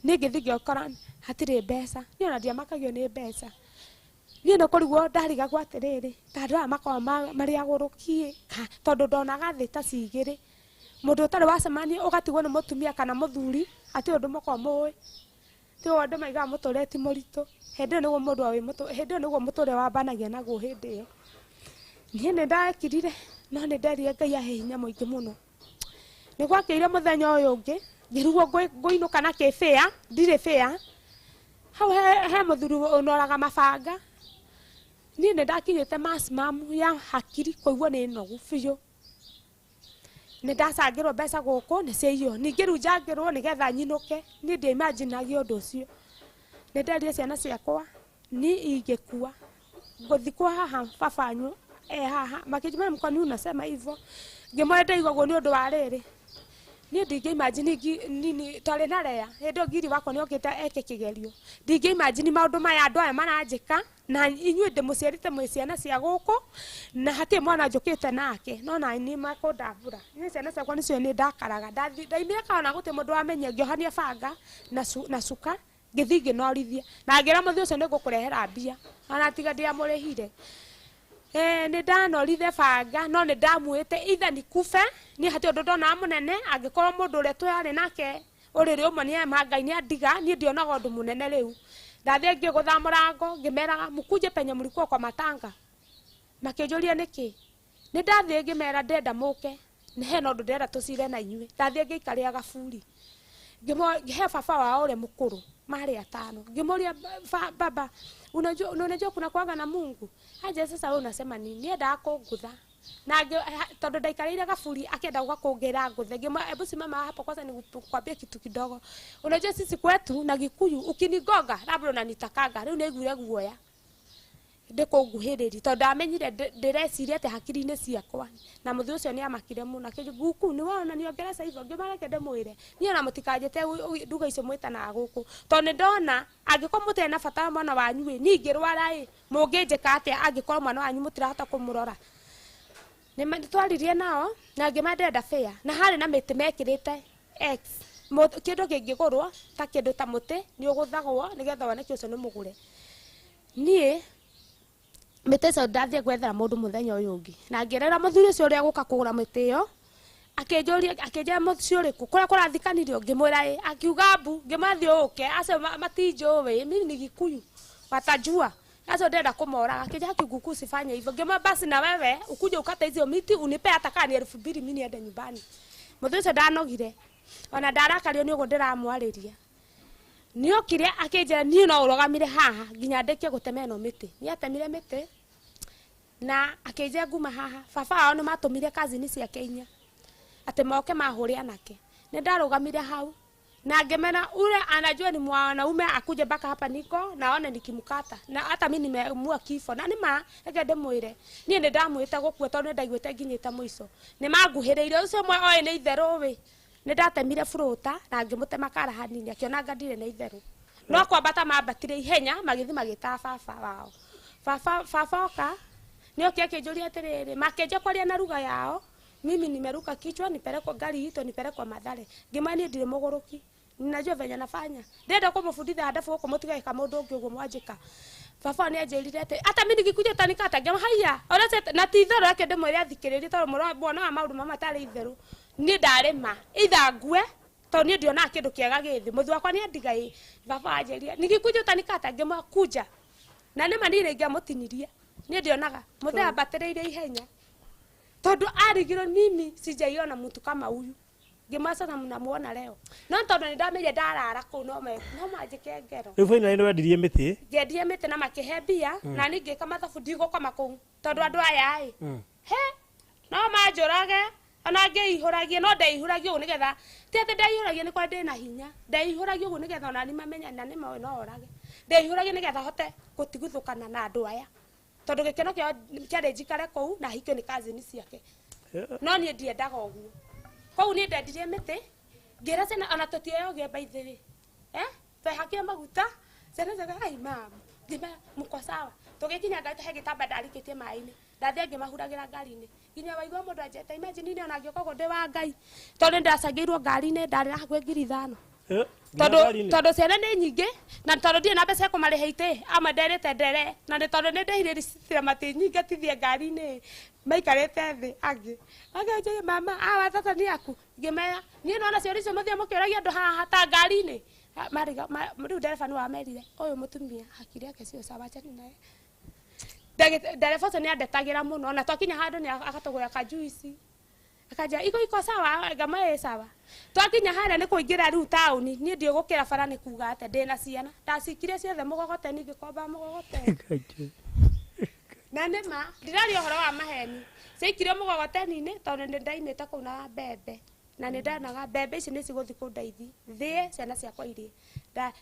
niĩ ngĩthi ngĩokora hatirĩ mbeca niĩ ona ndiamakagio nĩ mbeca niĩ nĩ kũrigwo ndarigagwo atĩrĩrĩ ta andũ aya makoragwo marĩ agũrũkie tondũ ndonaga thĩ ta cigĩrĩ mũndũ ũtarĩ wacemania ũgatigwo nĩ mũtumia kana mũthuri atĩ ũndũ mũkoragwo mũĩ ti ũndũ maigaga mũtũrĩre ti mũritũ hĩndĩ ĩyo nĩguo mũndũ hĩndĩ ĩyo nĩguo mũtũrĩre wambanagia naguo hĩndĩ ĩyo niĩ nĩ ndekirire no nĩ nderire Ngai ahe hinya mũingĩ mũno nä gwakä ire må thenya å yå å ngä ngä rugwo ngå inå kana kä bä ndirä bä hau he må thuri å noraga mabanga niä nä ndakinyä te macimamu ya hakiri koiguo nä nogu biå nä ndacangä rwo mbeca gå kå nä ciaiywo ningä rä u njangä rwo nä getha nyinå ke niä ndä imaginagia å ndå å cio nä nderire ciana ciakwa ni ingä kua ngå thikwo haha babanyu haha makijima mkoni unasema hivyo ngemwenda igwo nä å ndå wa rä rä niä ndingä imagine nini twarä na rea hä ndä ngiri wakwa nä okä te eke kä gerio ndingä imagine maå ndå maya andå aya maranjä ka na inyuä ndä må ciarä te mwä ciana cia gå kå na hatä mwana njå kä te nake no na nä makå ndambura nä ciana ciakwa nä cio nä ndakaraga ndaimä kaona gå tä må ndå wamenya ngä ohania banga na cuka ngä thiä ngä norithia na ngä ra må thä å cio nä ngå kå rehera mbia ona tiga ndä amå rä hire nä ndanorithe banga no nä ndamuä te itha nä kufe niä hatä å ndå ndona må nene angä korwo må ndå å rä a twärä nake å rä rä å mwe nä ema ngai nä andiga niä ndionaga å ndå må nene rä u ndathiä ngä gå tha må rango ngä meraga må kunje penye må rikuo kwa matanga makä njå ria nä kä nä ndathiä ngä mera ndenda må ke nä hena å ndå ndärenda tå cire na inyuä ndathiä ngä ikarä aga buri ngä he baba wao å rä a må kå rå marä atano ngä må ria baba unajua kuna kwaga na Mungu aje sasa wewe unasema nini niendaga kungutha na tondu ndaikarire gaburi akienda gukungera nguthe ngima hebu simama hapo kwanza nikukwambia kitu kidogo unajua sisi kwetu na Gikuyu ukinigonga labda unanitakanga riu niguire guoya ndikunguhiriri tondu amenyire ndireciria ati hakiri-ini ciakwa na muthe ucio ni amakire muno guku ni wona ni ongereza hivyo ngimareke ndimwire ni ona mutikanjete nduga icio mwitanaga guku tondu ndona angikorwo mutene na bata mwana wanyu ni ngirwara munginjika atia angikorwo mwana wanyu mutirahota kumurora ni twaririe nao na ngimandenda fair na hari na miti mekirite x kindu kingigurwo ta kindu ta muti ni uguthagwo nigetha woneke ucio ni mugure nie mete so ndathie gwethera mundu muthenya uyu ungi na ngirera muthuri ucio uria guka kugura miti yo akenjia muthuri uriku kuria kurathikanirio ngimwira akiuga mbu ngimathi uke acio matinjuwi mimi ni Gikuyu watajua acio ndenda kumoraga akenjia akiuga usifanye hivyo ngima basi na wewe ukuje ukata hizo miti unipe hata kama ni 2000 mimi niende nyumbani muthuri ucio ndanogire ona ndarakario ni ugo ndiramwariria niyo kiria akenjia ni no urogamire haha nginya ndekie gutema no miti ni atemire miti na akenjia nguma haha baba ao ni matumire kazini ciake inya ate moke mahuria nake ni ndarugamire hau na ngemena ule anajua ni mwanaume akuje baka hapa niko naona nikimkata na hata mimi nimemua kifo na nima ege ndemwire ni ndamwita gukua tondu ndaigwete nginyita muico ni manguhiriire ucio mwe oe ni itheru wi ni ndatemire furuta na ngimutema karahani akiona ngadire na itheru no kwambata mambatire ihenya magithi magita baba wao baba oka nio kiakinjuria atiriri makenje kwaria na ruga yao mimi nimeruka kichwa nipelekwa gari hito nipelekwa Mathare ngimani ndire muguruki ninajua venye nafanya ndenda kumufunditha hadafu huko mutiga kama mundu ungi uguo mwanjika baba ni anjirire ati hata mimi nikikuja tanikata ngema haya orase na tithero yake ndemwire athikiririe tondu murabona maundu mama tari itheru ni ndarema ithangue tondu ni ndiona kindu kiega githi muthu wakwa ni andigai baba anjirire nikikuja tanikata ngema kuja na nima ni ringia mutinirie ni ndionaga muthe ambatirire ihenya tondu arigiro mimi sijaiona mtu kama huyu ngimasa na mnamuona leo no tondu ni ndamenye ndarara ku no majike ngero riu faina ni wendirie miti ngendie miti na makihe mbia na ningi kama thabu ndigukoma ku tondu andu aya he no manjurage ona ngeihuragie no ndeihuragie ugu nigetha ti ati ndeihuragie ni kwa ndina hinya ndeihuragie ugu nigetha ona ni mamenya na ni mawe no orage ndeihuragie nigetha hote gutiguthukana na andu aya tondu gikeno kia njikare kou na hikio ni kazini ciake no ni ndiendaga uguo kou ni ndendirie miti ngira cena ona tutieyo ge baithiri twehakia maguta cena zaga ai mama ngima muko sawa tugikinya ngari tuhe gitamba ndarikitie mai-ini ndathia ngimahuragira ngari-ini nginya waigua mundu anjeta imagine ni ona ngioka ndi wa ngai tondu ndacagirwo ngari-ini ndari na hakuhi 5,000 tondu ciana ni nyingi na tondu ndie na mbeca kumariha ite ama nderite ndere na ni tondu ni ndehire risitira mati nyingi tithie ngari-ini maikarite thi angi ageje mama watata ni aku ngimenya ni nona ciori cio muthia mukiuragia andu haha ta ngari-ini mariga riu ndereba ni wamerire uyu mutumia hakiri yake cio sawa chani naye ndereba ucio ni andetagira muno na twakinya handu ni agatugura kajuici akaja iko sawa ngama sawa twakinya haria ni kuingira riu tauni ni ndio gukira bara ni kuga ate ndina ciana ndacikire ciothe mugogoteni ngikomba mugogoteni na nema ndirari uhoro wa maheni cikire mugogoteni-ini tondu ni ndaimite kuu na mbembe na ni ndanaga mbembe ici ni ciguthi kundaithi thie ciana ciakwa irie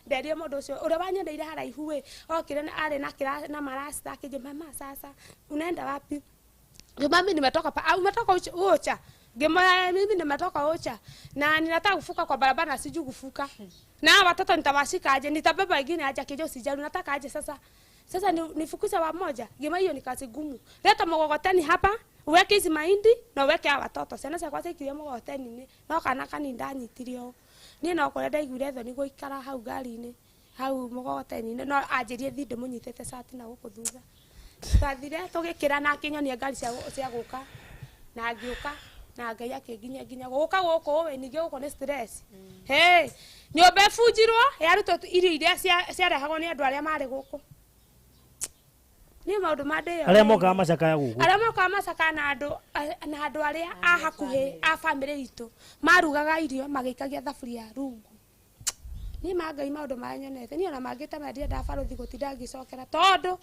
nderie mundu ucio uria wanyendeire haraihu we okire ari na marasta akije mama sasa unaenda wapi mimi nimetoka au umetoka ucha mimi nimetoka ucha na ninataka kufuka kwa barabara na siju kufuka na watoto nitawashika aje nitabeba wengine aje kijo sijaru nataka aje sasa nifukuze wamoja gema hiyo ni kazi gumu leta mgogoteni hapa uweke hizi mahindi na uweke hawa watoto sana cia kwate kirio mgogoteni ni no kana kani ndanyitirio ni no kore ndaigure tho ni guikara hau gari-ini hau mgogoteni no anjirie thinde munyitete sati na guku thutha twathire tugikira na kinyonia ngari cia guka na ngiuka na ngai akinginya guka guku we ningi guku ni stress hey nyombe bujirwo yaruto irio iria ciarehagwo ni andu aria mari guku ni maundu mande aria moka macaka ya guku aria moka macaka na andu aria a hakuhi a family itu marugaga irio magikagia thaburia rungu ni magai maundu manyonete ni ona mangite mendia ndabaruthi gutinda ngicokera tondu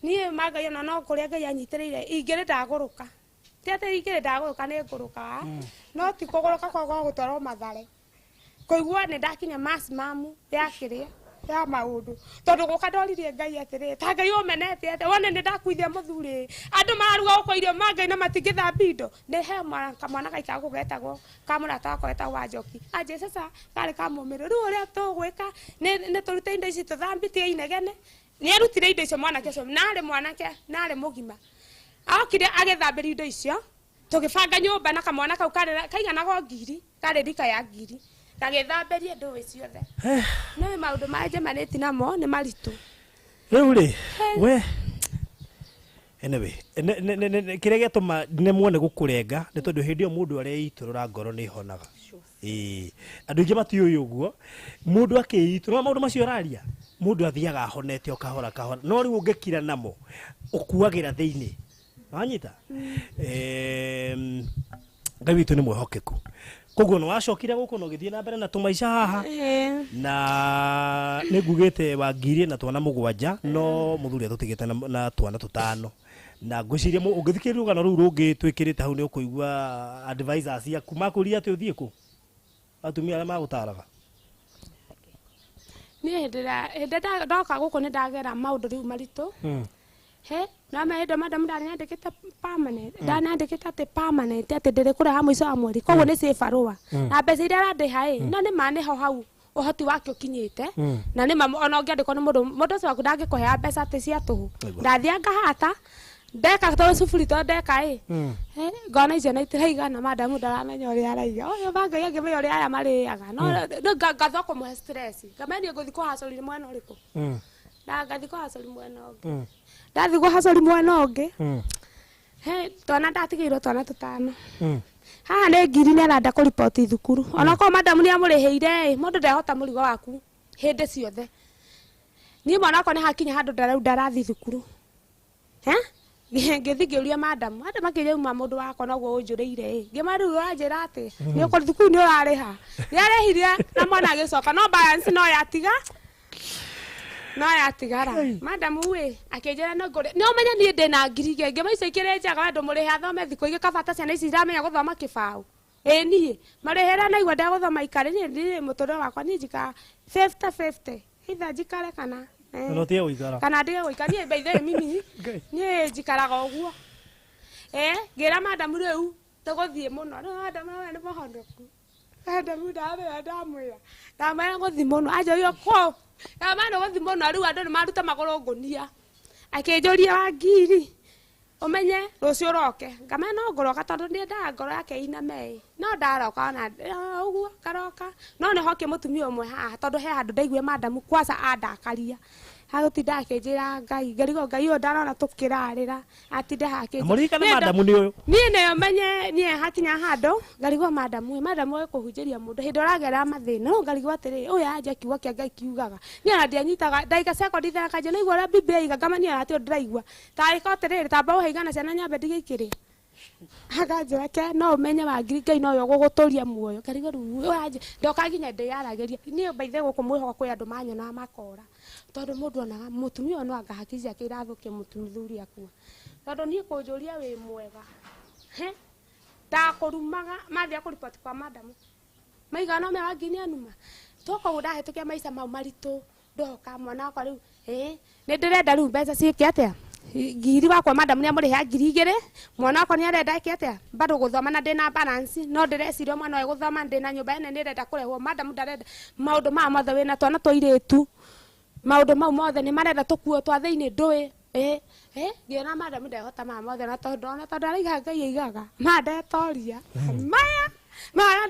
ni magai ona no kuria ngai anyitireire ingire ndaguruka tiate ingire ndaguruka ni nguruka no ti kuguruka kwa gutwarwo mathare kuigua ni ndakinya maximum ya kiria ya maundu tondu guka ndoririe ngai atiri ta ngai umenete ate wone ni ndakuithia muthuri andu maruga uko irio mangai na matingithambi indo ni he kamwana gaika gugetagwo kamurata wako etagwo Njoki aje sasa kari kamumire ru uria tugwika ni turute indo ici tuthambitie inegene ni arutire indo icio mwanake ucio nari mugima akire agethambiri indo icio tugibanga nyumba na kamwana kau kaigana go ngiri kari rika ya ngiri gagithamberie ndu ciothe no maundu maje maneti namo ni maritu riu ri we anyway kire getuma ne muone gukurenga ni tondu hindi o mundu areiturura ngoro ni honaga andu ingi matiuyu uguo mundu akiiturura maundu macio raria mundu athiaga honete o kahora no riu ungekira namo ukuagira thiini wanyita ngai witu ni mwehokeku koguo no wacokire guku no githie na mbere na tumaica haha na ningugite wangire na twana mugwanja no muthuri atutigite na twana tutano na ngwiciria ungithikiri rugano ru rungi twikirite hau ni ukuigua advisors ya kuma kuria ati uthie ku atumia aria magutaraga ni hindira ndoka guku ni ndagera maundu riu maritu he na maendo madam ndanyandikite permanent ndanyandikite ati permanent ati ndiri kura mwico wa mweri koguo ni safe rua na mbeca iria arandiha no ni mane ho hau uhoti wake ukinyite na ni ona ungiandikwo ni mundu ucio waku ndangikuhea mbeca ati cia tuhu ndathia ngahata ndeka to sufuri to ndeka ngona icio na itiraigana madam ndaramenya uria araiga uyu banga yagimenya uria aya mariaga no ngatho kumuhe stress ngameni nguthi kuhacuri mwena uriku na ngathi kuhacuri mwena ungi ndathi kuhacuri mwena ungi twana ndatigirwo twana tutano haha ni ngiri ni aranda kuripoti thukuru ona ko madam ni amuriheire mundu ndehota murigo waku hindi ciothe ni mwana ko ni hakinya handu ndarathi thukuru ngithi ngiuria madam akiruma mundu wako noguo unjuriire ngimaru anjira ati ni uko thukuru ni urariha ni arehire na mwana agicoka no balance no yatigara madam we akinjira no ngore no menya ni ndina ngiri ngenge maica ikire njaga andu murihe athome thiko ige kabata ciana ici iramenya guthoma kibao nie marihera na igwa ndaguthoma ikare ni mutoro wakwa ni njika 50-50 either njikare kana no tie uikara kana ndige uikara ni beithe mimi ni njikaraga uguo ngira madam riu tuguthie muno no madam we ni muhondoku madam ndamwira ndamwira guthi muno ajo yo ko amano guthi muno riu andu ni maruta magoro ngunia akinjuria wa ngiri umenye rucio roke ngamena ngoroka tondu ni nda ngoro yake iname no ndaroka na uguo karoka no ni hoke mutumia umwe haha tondu he handu ndaigwe madam kwasa andakaria hagutinda akinjira ngarigo ngai uyu ndarona tukirarira atinde hake amurika na madam ni uyu ni ne menye ni hakinya handu ngarigo madam we kuhunjiria mundu hindo ragera mathina no ngarigo atiri uyu anja kiuga kia ngai kiugaga ni ana ndianyitaga ndaika second ithera kanje no igwa biblia iga kama ni ati ndiraigwa tariko atiri tamba uheigana ciana nyambe ndigikire akanjĩra ke no ũmenye Wangiri Ngai no yo gũgũtũria muoyo ngarigo rĩu anje ndoka nginya ndĩyaragĩria niĩ mbaithe gũkũ mwĩhoka kwĩ andũ manyonaga makora tondũ mũndũ onaga mũtumia no anga hakiri ciake irathũkia mũthuri akua tondũ niĩ kũnjũria wĩ mwega ndakũrumaga mathia kũripoti kwa madamu maiga no me Wangiri anuma toko gũdahĩtũkia maica mau maritũ ndoka mwana wakwa rĩu nĩ ndĩrenda rĩu mbeca ciĩke atĩa ngiri wakwa madamu nĩ amũrĩha 2,000 mwana wakwa nĩ arenda ĩke atĩa bado gũthoma na ndĩna balance no ndĩreciria mwana ũyũ gũthoma ndĩna nyũmba ene nĩ renda kũrehwo madamu ndarenda maũndũ maya mothe wĩna twana tũirĩtu maũndũ mau mothe nĩ marenda tũkuo twa thĩinĩ ndũĩ ngĩona madamu ndehota maya mothe na tondũ araiga Ngai aigaga mandetoria maya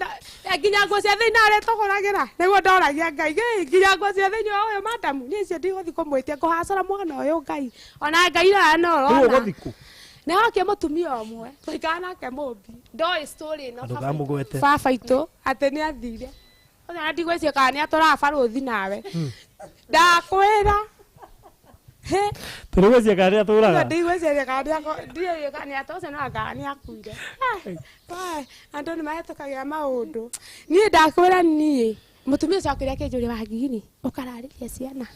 nginya nguo cia thĩinĩ aretũgũragĩra nĩguo ndoragia Ngai nginya nguo cia thĩinĩ wa ũyũ madamu niĩ icio ndigũthiĩ kũmwĩtia ngũhacũra mwana ũyũ Ngai ona Ngai nora nĩ oke mũtumia ũmwe tũikara nake mũmbi ndoĩ story ĩno baba itũ atĩ nĩ athire ona ndigwĩciria kana nĩ atũraga barũthi nawe ndakwĩra Tũrĩgwĩciria kana nĩ atũraga ndigwĩciria kana nĩ atũraga kana nĩ akuire andũ nĩ mahĩtũkagia maũndũ niĩ ndakwĩra niĩ mũtumia ũcio akĩrĩa kĩnjũria Wangiri ũkararĩria ciana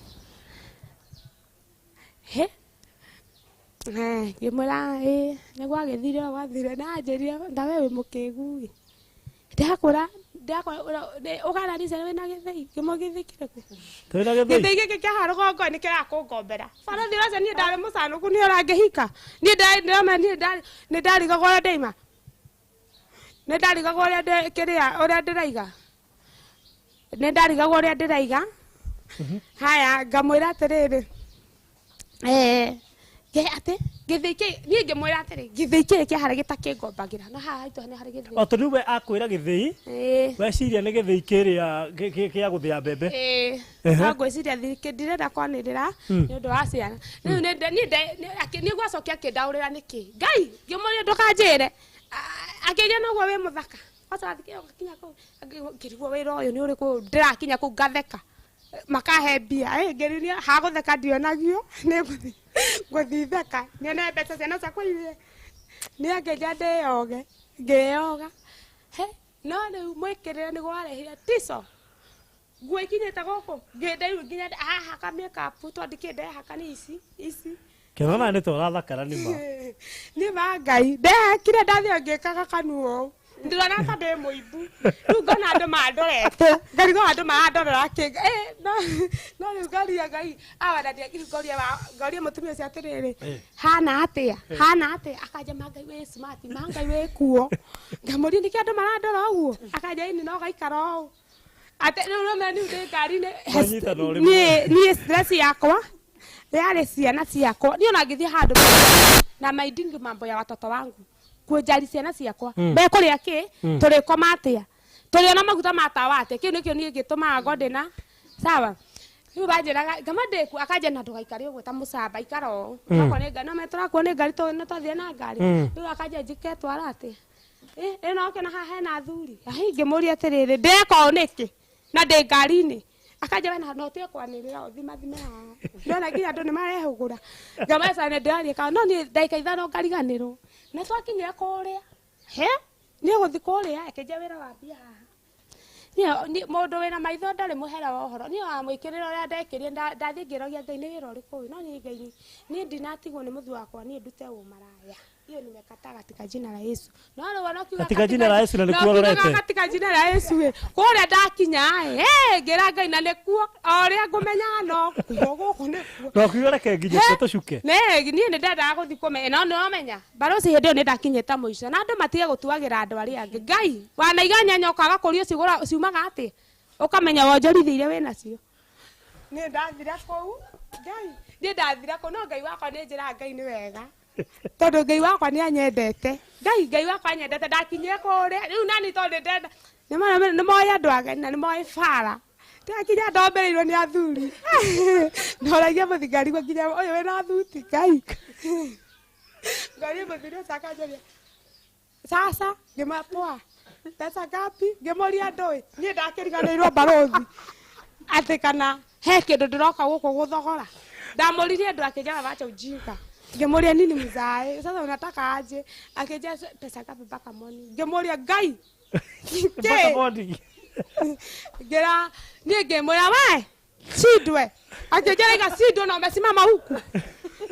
ngĩmwĩra nĩ gwagĩthire gwathire na anjĩrire ndawe wĩ mũkĩgu ndakũra ũkararĩria ciana wĩna gĩthĩi kĩmo gĩthĩi kĩrĩkũ gĩthĩi gĩkĩ kĩa rũgongo nĩ kĩrakũngombera barathi ũcio niĩ ndarĩ mũcanũku nĩ ũrangĩhika nĩ ndarigagwo ũrĩa ndeima nĩ ndarigagwo ũrĩa ndĩraiga nĩ ndarigagwo ũrĩa ndĩraiga haya ngamwĩra atĩrĩrĩ atĩ gĩthĩi kĩ niĩ ngĩmwĩra atĩrĩ gĩthĩi kĩrĩ kĩahara gĩtakĩngombagĩra no haha haitũ nĩ harĩ gĩthĩi tondũ we akwĩra gĩthĩi weciria nĩ gĩthĩi kĩrĩa kĩa gũthĩa mbembe no ngwĩciria ndirenda kwanĩrĩra nĩ ũndũ wa ciana rĩu nĩ gwacokia akĩndaũrĩra nĩkĩ Ngai ngĩmũria ndũkanjĩre akĩnjĩra noguo wĩ mũthaka gakinya kũu ngĩrigwo wĩra ũyũ nĩ ũrĩkũ ndĩrakinya kũu ngatheka makahe mbia ngĩriria hagũtheka ndionagio nĩ ngũthiĩ theka nyone mbeca ciana ciakwa irie nĩ angĩnja ndĩyoge ngĩyoga no rĩu mwĩkĩrĩre nĩ gwarehire tico nguo ikinyĩte gũkũ ngĩndĩrĩu nginya hahaka makeup tondũ ndikĩndehaka nĩ ici kĩrona nĩ tũrathakara nĩ ma Ngai ndehakire ndathio ngĩkaga kanuo ndĩrona ta ndĩ mũimbu rĩu ngona andũ mandorete ngarigwo andũ mandorera no rĩu ngaria Ngai awendania ngoria mũtumia ũcio atĩrĩrĩ hana atĩa akanja Ngai wĩ smart Ngai wĩ kuo ngamũria nĩkĩ andũ marandora ũguo akanja ini no gaikara ũũ atĩ rĩu no niĩ ndĩ ngari-inĩ niĩ stress yakwa yarĩ ciana ciakwa niĩ ona ngĩthiĩ handũ na minding mambo ya watoto wangu kwenjari ciana ciakwa mekũrĩa kĩ tũrĩkoma atĩa tũrĩona maguta ma tawa atĩa kĩu nĩkĩo niĩ gĩtũmaga ngodĩna sawa rĩu banjĩraga ngama ndĩku akanja na ndũgaikare ũguo ta mũcamba ikara ũũ okorwo nĩ ngari no tũrakuo nĩ ngari twathiĩ na ngari rĩu akanja njĩke twara atĩa ĩno oke na haha hena athuri ngĩmũria atĩrĩrĩ ndeka ũũ nĩkĩ na ndĩ ngari-inĩ akanja wena no ũtige kwanĩrĩra ũthima haha ndona nginya andũ nĩ marehũgũra ngameca nĩ ndĩraria kana no niĩ ndagĩka ithano ngariganĩrwo nĩ twakinyire kũrĩa niĩ gũthiĩ kũrĩa akĩnja wĩra wa mbia haha mũndũ wĩna maitho ndarĩ mũhera wa ũhoro niĩ wamwĩkĩrĩra ũrĩa ndekĩrire ndathiĩ ngĩrogia Ngai nĩ wĩra ũrĩkũ ũyũ no niĩ Ngai niĩ ndinatigwo nĩ mũthuri wakwa niĩ ndute ũmaraya hiyo nimekataa katika jina la Yesu no wale wanaokiuga katika jina la Yesu na nikuororete katika jina la Yesu kũrĩa ndakinya ngĩra Ngai na nĩkuo ũrĩa ngũmenyaga no gũkũ nĩkuo no kiuga reke nginya tũcuke niĩ nĩ ndendaga gũthiĩ kũmenya no nĩ wamenya barosi hĩndĩ ĩyo nĩ ndakinyĩte mũico na andũ matige gũtuagĩra andũ arĩa angĩ Ngai wanaiga nyanya ũkaga kũria ciumaga atĩ ũkamenya wonjorithia iria wĩnacio niĩ ndathira kũu Ngai niĩ ndathira kũu no Ngai wakwa nĩ njĩra Ngai nĩ wega tondũ Ngai wakwa nĩ anyendete Ngai wakwa anyendete ndakinyire kũrĩa rĩu nani tondũ ndenda nĩ moĩ andũ ageni na nĩ moĩ bara ndakinya ndombereirwo nĩ athuri ndoragia mũthigari nginya ũyũ wĩna thuti Ngai ngoria mũthuri ũcio akanjoria sasa ngĩmapoa pesa ngapi ngĩmoria ndũĩ niĩ ndakĩriganĩirwo barothi atĩ kana he kĩndũ ndĩroka gũkũ gũthogora ndamũririe andũ akĩnjaga wacha ujinga Ngemuria nini mzae? Sasa unataka aje? Akija pesa ngapi mpaka moni? Ngemuria gai. Mpaka bodi. Gera ni ngemuria we. Sidwe. Akija ika sidwe na umesimama huku.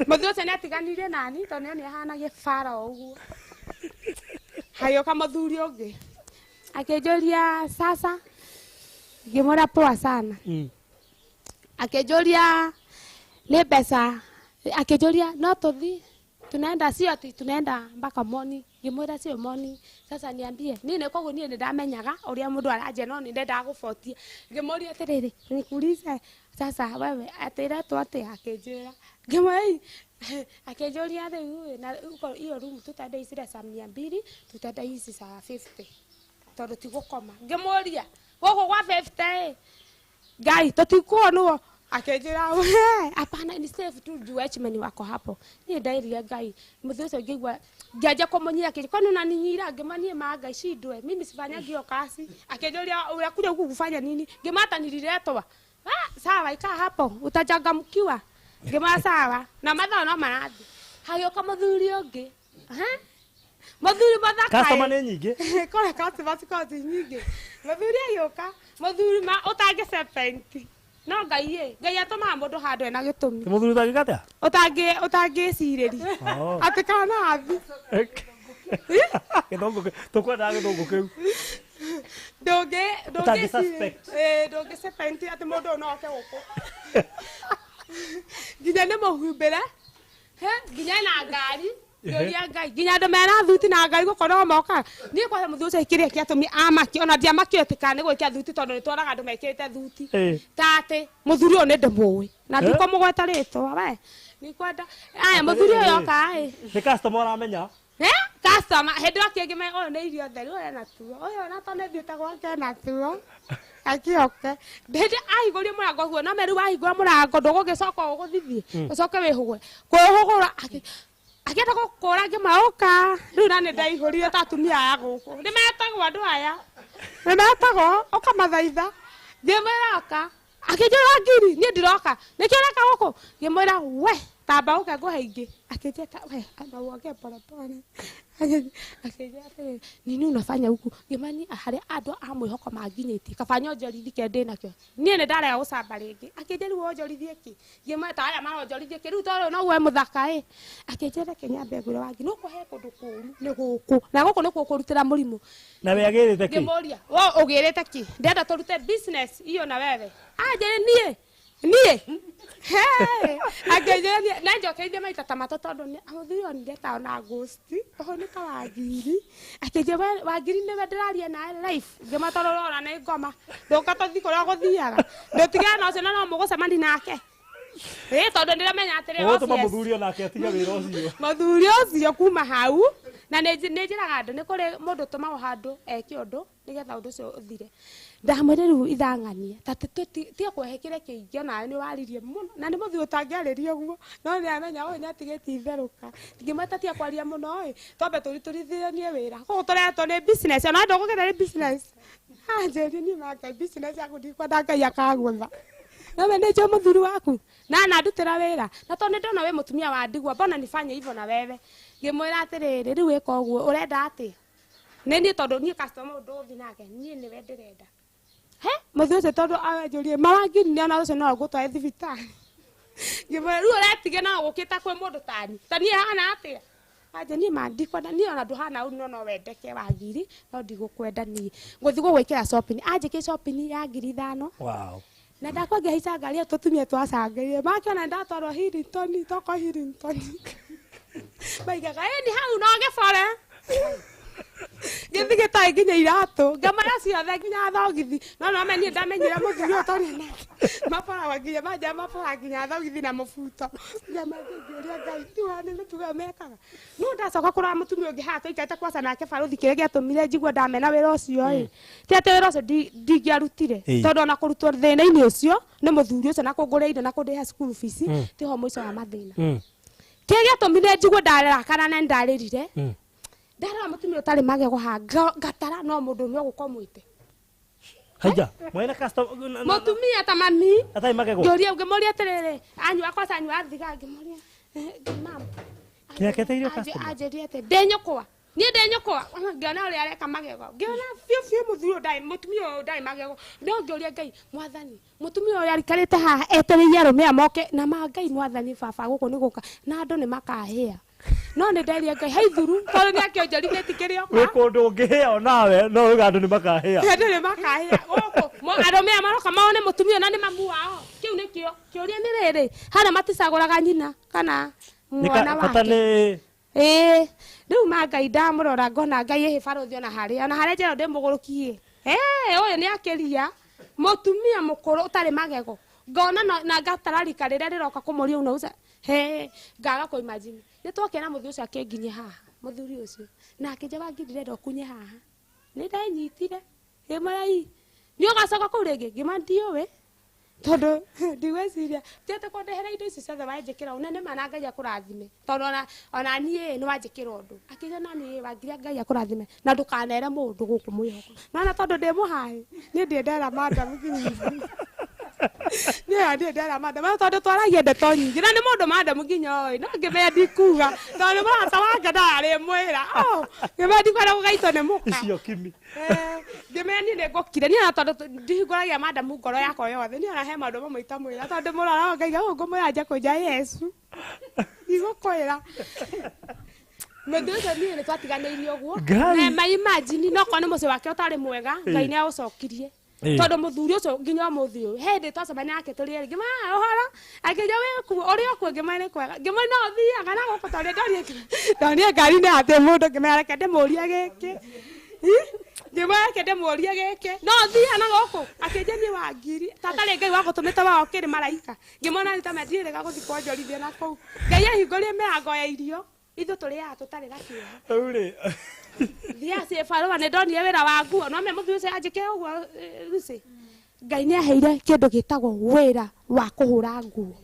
Muthuri ucio nĩatiganire nani tondũ nĩ ahana gĩbara ũguo. Hayoka muthuri ũngĩ. Akĩnjũria sasa ngĩmwĩra poa sana. Akĩnjũria nĩ mbeca. Akĩnjũria no tũthi tunaenda sio ati tunaenda mpaka moni. Ngĩmwĩra sio moni. Sasa niambie nini koguo niĩ nĩndamenyaga ũrĩa mũndũ aranjia no nĩ ndenda gũbotia. Ngĩmũria atĩrĩrĩ nikuulize sasa wewe atiretwo atĩa? Akĩnjĩra ngĩmwĩra akĩnjũria rĩu na hiyo room tutaenda icira saa 200 tutaenda ici saa 50 tondũ tigũkoma. Ngĩmũria gũkũ gwa 50 Ngai tũtikuonwo. Akĩnjĩra hapana ni safe tu juu watchman wako hapo. Niĩ ndairia Ngai mũthuri ũcio ngĩigua ngĩanjia kũmũnyira kĩrĩ kwani unaninyira ngĩmanie Ngai shidwe mimi sifanya hiyo kazi. Akĩnjũria unakuja huku kufanya nini? Ngĩmata nililetwa. Sawa ikaa hapo utajangamkiwa. Ngĩmwĩra sawa na mathaa no marathi. Hagĩũka mũthuri ũngĩ. Mũthuri mathaka. Customer nĩ nyingĩ. Kore customer cikothi nyingĩ. Mũthuri agĩũka. Mũthuri ũtangĩcepenti. No Ngai atũmaga mũndũ handũ ena gĩtũmi. Mũthuri ũtangĩkata? Ũtangĩcirĩria. Atĩ kana athi. Gĩthũngũ tũkwendaga gĩthũngũ kĩu. Ndũngĩ suspect atĩ mũndũ no oke gũkũ. Nginya nĩ mũhumbĩre. Nginya na ngari. Ndoria Ngai. Nginya andũ mena thuti na ngari gũkorwo moka. Niĩ kwa mũthuri ũcio kĩrĩa kĩatũmi amaki ona ndiamakio atĩ kana nĩ gwĩkĩra thuti tondũ nĩ tũraga andũ mekĩrĩte thuti. Tate mũthuri ũyũ nĩ ndĩmũĩ. Na ndikomũgweta rĩtwa we. Nĩ kwenda aya mũthuri ũyũ oka nĩ customer ũramenya? Customer hĩndĩ akĩngĩme ũyũ nĩ irio theru ũyũ ena tuo. Ũyũ ona to nĩ thiĩte gwake na tuo. Akĩoke. Hĩndĩ ahingũrie mũrango guo no meru ahingũra mũrango ndũgũgĩcoka ũgũthithie. Ũcoke wĩhũgwe. Kwĩhũgũra akĩenda gũkũra ngĩmaũka rĩu na nĩ ndaihũrire ta atumia aya gũkũ. Nĩmetagwo andũ aya. Nĩmetagwo ũkamathaitha. Ngĩmwĩra oka. Akĩnjũra ngiri niĩ ndiroka. Nĩkĩo ũreka gũkũ? Ngĩmwĩra we tamba ũke ngũhe ingĩ. Akĩnjĩta we anaongea polepole. Akĩnjĩra nini unafanya huku? Ngĩmani harĩa andũ a mwĩhoko manginyĩtie. Kabanya onjorithie ndĩ nakĩo. Niĩ nĩ ndarega gũcamba rĩngĩ. Akĩnjĩra wonjorithie kĩ? Ngĩmwĩra ta aya maronjorithie kĩ? Rĩu tondũ no we mũthaka Akĩnjĩra Kenyambe ngwĩra wangi no kũhe kũndũ kũũru nĩ gũkũ. Na gũkũ nĩ kũrutĩra mũrimũ. Na we agĩrĩte kĩ? Ngĩmũria wo ũgĩrĩte kĩ? Ndenda tũrute business iyo na wewe. Niĩ akĩnjĩra na njokeirie maita ta matatũ tondũ mũthuri ũyũ nĩndeta ona ghost oho nĩ ta Wangiri. Akĩnjĩra Wangiri nĩwe ndĩraria nawe life. Ngĩmatarora ona nĩ ngoma ndũka tũthi kũrĩa gũthiaga ndũtigana na ũcio no mũgũcemani nake. Tondũ ndĩramenya atĩrĩ ũtũma mũthuri onake atiga wĩra ũcio. Mũthuri ũcio kuma hau na nĩ njĩraga andũ nĩ kũrĩ mũndũ ũtũmagwo handũ eke ũndũ nĩgetha ũndũ ũcio ũthire. Ndamwĩra rĩu ithang'ania ta tiga kwehekĩre kĩingĩ nawe nĩ waririe mũno na nĩ mũthuri ũtangĩarĩria ũguo no nĩamenya ũyũ nĩatigĩtie itherũka. Ngĩmwĩta tiga kwaria mũno twambe tũritũrithanie wĩra kũu tũretwo nĩ business ona ndũgũkĩra nĩ business. Anjĩria niĩ maka business yaku ndikwenda Ngai akagũtha. Nawe nĩ njũĩ mũthuri waku na ndutĩra wĩra na tondũ nĩ ndona wĩ mũtumia wa ndigwa mbona nifanye hivyo na wewe. Ngĩmwĩra atĩrĩrĩ rĩu wĩka ũguo ũrenda atĩa? Nĩ niĩ tondũ niĩ customer ũndũ ũthi nake niĩ nĩwe ndĩrenda. Mũthuri ũcio tondũ anjũrie Wangiri nĩ ona ũcio no agũtware thibitarĩ. Ngĩmwĩra rĩu ũretige na gũkĩta kwĩ mũndũ tani ta niĩ hana atĩa? Aje niĩ mandikwenda niĩ ona ndũhana ũũ no wendeke Wangiri no ndigũkwenda niĩ ngũthi gũgwĩkĩra shopping anjĩkĩ shopping ya 5,000. Wow. Na ndakwambia haica ngari tũtumia twacangĩire makiona ndatwarwo Hillington toko Hillington. Maigaga ni hau no gĩbore. Gĩthi gĩtarĩ nginya iratũ ngamara ciothe nginya thogithi no menye ndamenyire mũthuri ũyũ tondũ nake maboragwo nginya manja mabora nginya thogithi na mũbuto. Ngĩũria Ngai tiwani nĩ tuga mekaga no ndacoka kũrora mũtumia ũngĩ haha tũikarĩte kwaca nake baruthi kĩrĩa gĩatũmire njigua ndamena wĩra ũcio ti atĩ wĩra ũcio ndingĩarutire tondũ ona kũrutwo thĩna-inĩ ũcio nĩ mũthuri ũcio na kũngũrĩra indo na kũndĩha school fees tiho mũico wa mathĩna. Kĩrĩa gĩatũmire njigua ndarakara na ndarĩrire ndara mũtumia ũtarĩ magego ha ngatara no mũndũ ũmwe ũgũkomwĩte. Haija mwena customer mũtumia ta mami atarĩ magego. Ngĩũria ngĩmũria atĩrĩrĩ anyua kosa anyua thiga ngĩmũria Mama. Kĩaketeire customer. Anjĩrire atĩ ndenyũkwa. Niĩ ndenyũkwa. Ngĩona ũrĩa areka magego. Ngĩona biũ mũthuri ũyũ ndarĩ mũtumia ũyũ ndarĩ magego. No ngĩũria Ngai, Mwathani, mũtumia ũyũ arikarĩte haha etereire arũme amoke na Ngai Mwathani baba gũkũ nĩ gũka na andũ nĩ makahĩa. No nĩ nderia Ngai haithuru tondũ nĩ akĩonjorithia tikĩrĩ oka. Wĩ kũndũ ũngĩhĩa nawe no ũga andũ nĩ makahĩa. Andũ nĩ makahĩa. Gũkũ arũme aya maroka mone mũtumia na nĩ mamu wao. Kĩu nĩkĩo. Kĩũria nĩ rĩrĩ, harĩa maticagũraga nyina kana mwana wake. Rĩu Ngai ndamũrora ngona Ngai ĩhĩ barũthi ona harĩa njĩra ndĩmũgũrũkie. Ũyũ nĩ akĩria mũtumia mũkũrũ ũtarĩ magego. Ngona na ngatararika rĩrĩa rĩroka kũmũria unauza. Ngaga kũimagine. Nĩ twokena mũthuri ũcio akĩnginye haha, mũthuri ũcio. Na akĩnjaba ngirire kunye haha. Nĩ ndanyitire. Ĩmwe nĩ ũgacoka kũu rĩngĩ ngĩma ndiũĩ. Tondũ ndigwĩciria tiete kũndehera indo ici ciothe wanjĩkĩra ũnene ma na Ngai akũrathime tondũ ona niĩ nĩ wanjĩkĩra ũndũ akĩnja na niĩ wangiria Ngai akũrathime na ndũkanere mũndũ gũkũ mwĩhoko na tondũ ndĩ mũhaĩ niĩ ndĩendera madamu nginya niĩ ndĩendera madamu tondũ twaragia ndeto nyingĩ na nĩ mũndũ madamu nginya oĩ no ngĩmenya ndikuga tondũ mũrata wake ndarĩ mwĩra ngĩmenya ndikwenda gũgaitwo nĩ mũka icio kimi ngĩmenya niĩ nĩ ngũkire niĩ na tondũ ndihingũragia madamu ngoro yakwa yothe niĩ ona he maũndũ mamwe itamwĩra tondũ mũrora Ngai ngũmwĩra anja kũnja Yesu igũkwĩra mũndũ ũcio niĩ nĩ twatiganĩirie ũguo na maimagine no korwo nĩ mũciĩ wake ũtarĩ mwega Ngai nĩ agũcokirie tondũ mũthuri ũcio nginya ũmũthĩ ũyũ hĩndĩ twacemania nake tũrĩ ngĩma ũhoro akĩnja wĩkuo ũrĩa ũkuo ngĩma nĩ kwega ngĩma no thiaga na gũkũ tondũ ndonire ngari-inĩ atĩ mũndũ ngĩmera reke ndĩmũrie gĩkĩ ngĩma reke ndĩmũrie gĩkĩ no thia na gũkũ akĩnja niĩ wa ngiri tatarĩ Ngai wagũtũmĩte wao kĩrĩ maraika ngĩmona nĩ ta mendirĩga gũthiĩ kwonjorithia na kũu Ngai ahingũrie mĩrango ya irio ithu tũrĩaga tũtarĩ na kĩeha rĩu rĩ thia ciĩ barũa nĩ ndonire wĩra wa nguo no me mũthuri ũcio anjĩke ũguo Lucy Ngai nĩ aheire kĩndũ gĩtagwo wĩra wa kũhũra nguo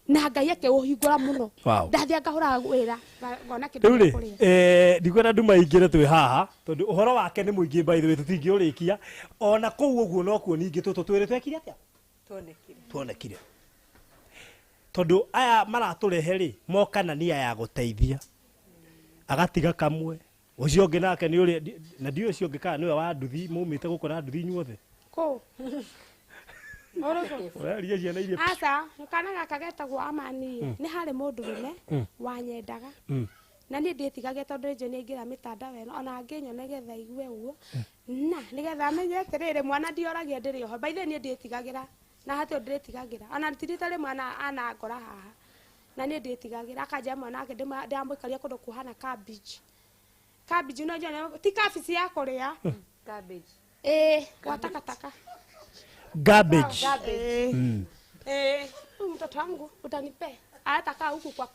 na Ngai akĩũhingũra mũno ndathiĩ ngahũra wĩra ngona kĩndũ rĩu rĩ ndikwenda nduma ingĩre twĩ haha tondũ ũhoro wake nĩ mũingĩ by the way tũtingĩũrĩkia ona kũu ũguo no kuo ningĩ tũtũ twĩrĩ twekire atĩa tuonekire tondũ aya maratũrehe rĩ mokanania ya gũteithia agatiga kamwe ũcio ũngĩ nake nĩ ũrĩa na ndiũ ũcio ũngĩ kana nĩwe wa nduthi maumĩte gũkũ na nduthi inyuothe kũ ũraria ciana iria aca kana gaka getagwo Amani nĩ harĩ mũndũ rũme wanyendaga na niĩ ndĩtigage tondũ nĩ ngĩra mĩtandao ĩno ona ngĩnyone getha igue ũguo na nĩgetha amenye atĩrĩrĩ mwana ndioragia ndĩrĩ oho by the niĩ ndĩtigagĩra na hatĩ ndĩtigagĩra ona tirita rĩmwe ana ngora haha na niĩ ndĩtigagĩra akanja mwana wake ndĩramũikaria kũndũ kuhana cabbage no njone ti cabbage ya kũrĩa cabbage kwa takataka garbage mtoto wangu utanipe anataka huku kwa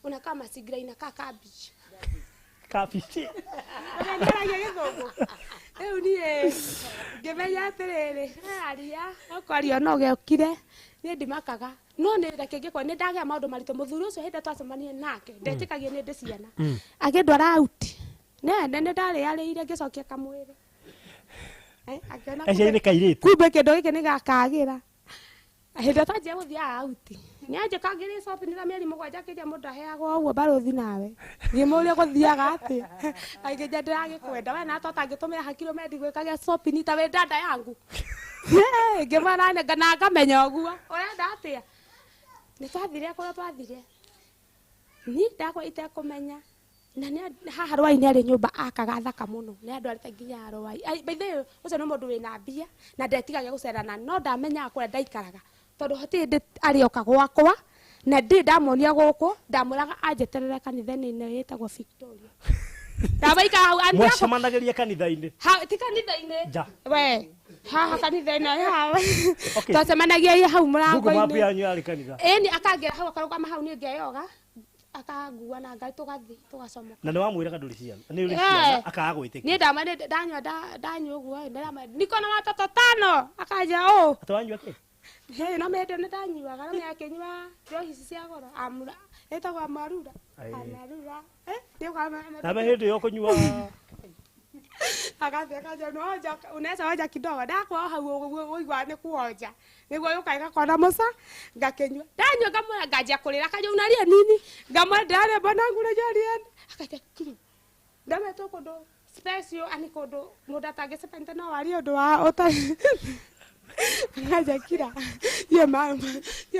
unakaa mazingira inakaa cabbage ndarage gĩthũngũ rĩu niĩ ngĩmenya atĩrĩrĩ aria okwaria no geokire niĩ ndimakaga no nĩ reke ngĩkwa nĩ ndagĩa maũndũ maritũ mũthuri ũcio hĩndĩ twacemania nake ndetĩkagia nĩ ndĩ ciana akĩndwara out nĩ ndarĩarĩire ngĩcokia kamwĩrĩ eciainĩ kairĩtu kumbe kĩndũ gĩkĩ nĩ gakagĩra hĩndĩ atanjia gũthiaga out nĩ anjĩka ngĩrĩ shopping na mĩeri mũgwanja akĩnja mũndũ aheagwo ũguo barũthi nawe ngĩmũria gũthiaga atĩa akĩnja ndĩragĩkwenda we na totangĩtũmĩra hakiro mendi gwĩkagia shopping ta wĩ dada yangu ngĩmwara na ngamenya ũguo ũrenda atĩa nĩ twathire kũrĩa twathire niĩ ndakwa itekũmenya na nĩ haha rwai nĩ arĩ nyũmba akaga thaka mũno nĩ andũ arĩte nginya rwai by the way ũcio nĩ mũndũ wĩna mbia na ndetigagia gũcerana no ndamenyaga kũrĩa ndaikaraga tondũ hatirĩ arĩoka gwakwa na ndĩ ndamonia gũkũ ndamwĩraga anjeterere kanitha-inĩ ĩno ĩtagwo Victoria ndabaika hau mwacemanagĩria kanitha-inĩ ti kanitha-inĩ nja we haha kanitha-inĩ haha twacemanagia hau mũrango-inĩ yanyu yarĩ kanitha ĩni akangĩra hau akarũgama hau niĩ ngeyoga akangua na Ngai tũgathiĩ tũgacomoka na nĩ wamwĩraga ndũrĩ ciana nĩ ũrĩ ciana akaga gwĩtĩkia niĩ ndanyua ũguo niko na watoto 5 akanja ũũ atawanyua kĩ no mende nĩ ndanyuaga no nĩakĩnyua njohi ici cia goro ĩtagwo amarura na hĩndĩ yo kũnyua Akaambia kaja unaoja unaweza waja kidogo ndako hau uigwa ni kuoja niguo yukaiga kona musa ngakenywa ndanywa ngamwe ngajia kurira kaja unaria nini ngamwe ndare bona ngure jari akaja kiri ndame to kondo special ani kondo muda tage sepente no wari odo wa ota ngaja kira ye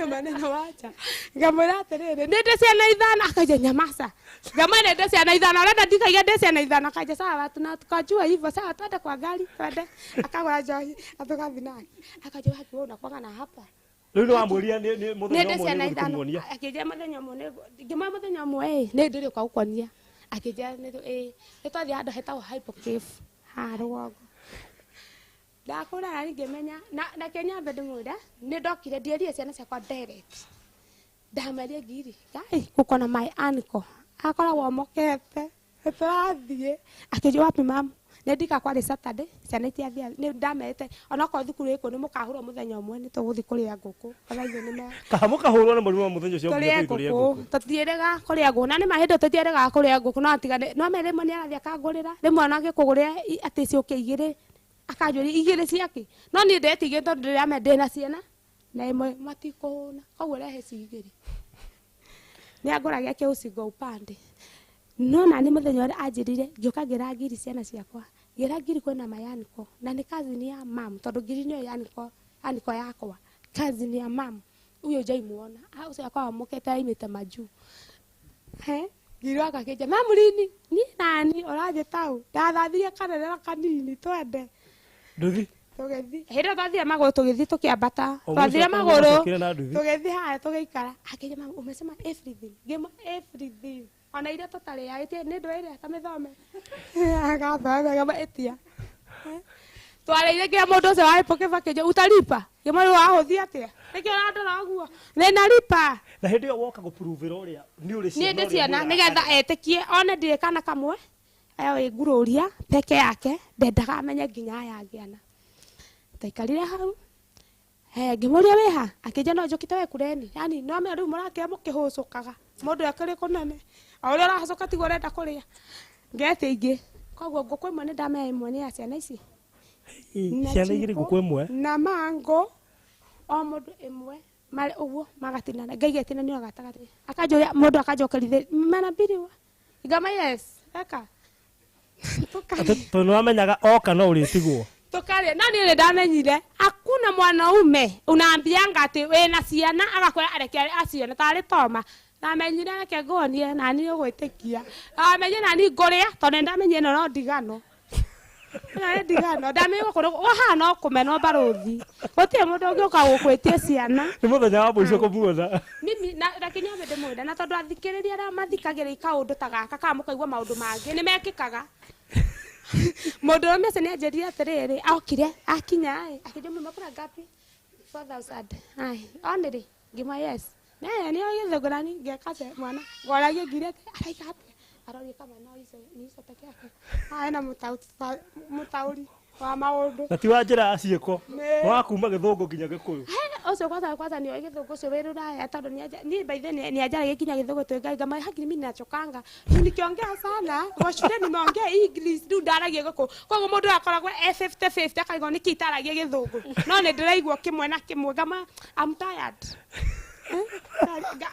maneno wacha ngamwe aterere nende ciana ithana akaja nyamasa ngamwe nende ciana ithana urenda ndikaiga nende ciana ithana akaja sawa tunakajua hivyo sawa twende kwa gari twende akagora johi atukathi nake akaja haki wewe unakuwa na hapa Riu wa muria ni muthenya ciana umwe ithana akija muthenya umwe ngima muthenya umwe ni ndiri kwa ukonia akija ni twathi handu hetagwo hypocave harugo ndakura nari ngimenya na Kenya mbede muda ni ndokire ndierie ciana ciakwa direct ndamerie ngiri gai gukona my uncle akoragwo mokete turathie akijua wapi mama ndika kwa Saturday ciana itiathia ni ndamete onako thukuru iko ni mukahurwo muthenya umwe ni tuguthi kuria nguku ona ithu ni me mukahurwo na murimu wa muthenya ucio kuria nguku tutierega kuria nguku na ni mahindo tutierega kuria nguku no atigane no mere mo ni arathia kangurira rimwe ona ngikuguria ati ciuke igire akajuri igire ciake no ni ndetige tondu ndiramenya ndina ciana na imwe matikuna koguo rehe cigire ni anguragia ke ucingo upande no na ni muthenya uri anjirire ngioka ngira ngiri ciana ciakwa ngira ngiri kwena mayaniko na ni kazi ni ya mam tondu ngiri niyo yaniko yakwa kazi ni ya mam uyo jaimuona ucio akwa mukete aimite maju ngiri akakeja mam lini ni nani uraje tau ndathathirie kanene kanini twende nduthi tugethi hira twathire maguru tugithi tukiambata twathire maguru tugithi haya tugiikara akija mam umesema everything gema everything ona ile totally ya ite ni ndwire ta mithome agathome gama etia twaleire kia mundu ucio wa ipoke keje utalipa gema wahuthia atia nikio ndora guo ni nalipa na hindi yo woka guprove uria ni uri ciana ni ndi ciana nigetha etikie one ndire kana kamwe ayo ngururia peke yake ndendaga amenye nginya aya ngiana taikarire hau ngimuria weha akija no njukite we kureni yani no me riu murakira mukihucukaga mundu akiri kunene auria aracoka tigo renda kuria ngete ingi koguo nguku imwe ni ndamea imwe ni ya ciana ici ciana igiri nguku imwe na mango o mundu imwe mari uguo magatinana ngaigetina ni agatagati akajoria mundu akajokerithia mana biriwa ngama yes eka tondu wamenyaga oka no uritigwo tukaria no ni ndamenyire hakuna mwanaume unaambianga ati wena ciana agakwira areke aciona tari toma namenyire areke ngonie na ni ugwitikia amenye na ni nguria tondu ndamenye no ndigano na ndigano ndamenye gukuru wahana kumenwo baruthi gutie mundu ngioka gukwitie ciana ni muthenya wa muico kumuona mimi na Kenya mbede muda na tondu athikiriria ara mathikagira ikaundu ta gaka ka mukaigwa maundu mangi ni mekikaga mundu wa mese ni anjirire atiriri aukire akinya akija mama kura ngapi 4000 ai oniri ngima yes ni ogithogorani ngekase mwana goragie ngire araika atia arori kama no iso peke yake na mutauri wa maundu na ti wa njira acieko wa kuma githungu nginya gikuyu ucio kwanza ni githungu ucio wirura tondu ni baithe ni ajara gikinya githungu twengai ngama hakiri mimi nachokanga nikiongea sana kwa shule nimeongea English ndu ndaragia giko koguo mundu akoragwo 50-50 akaigo nikitaragia githungu no ni ndiraigua kimwe na kimwe ngama I'm tired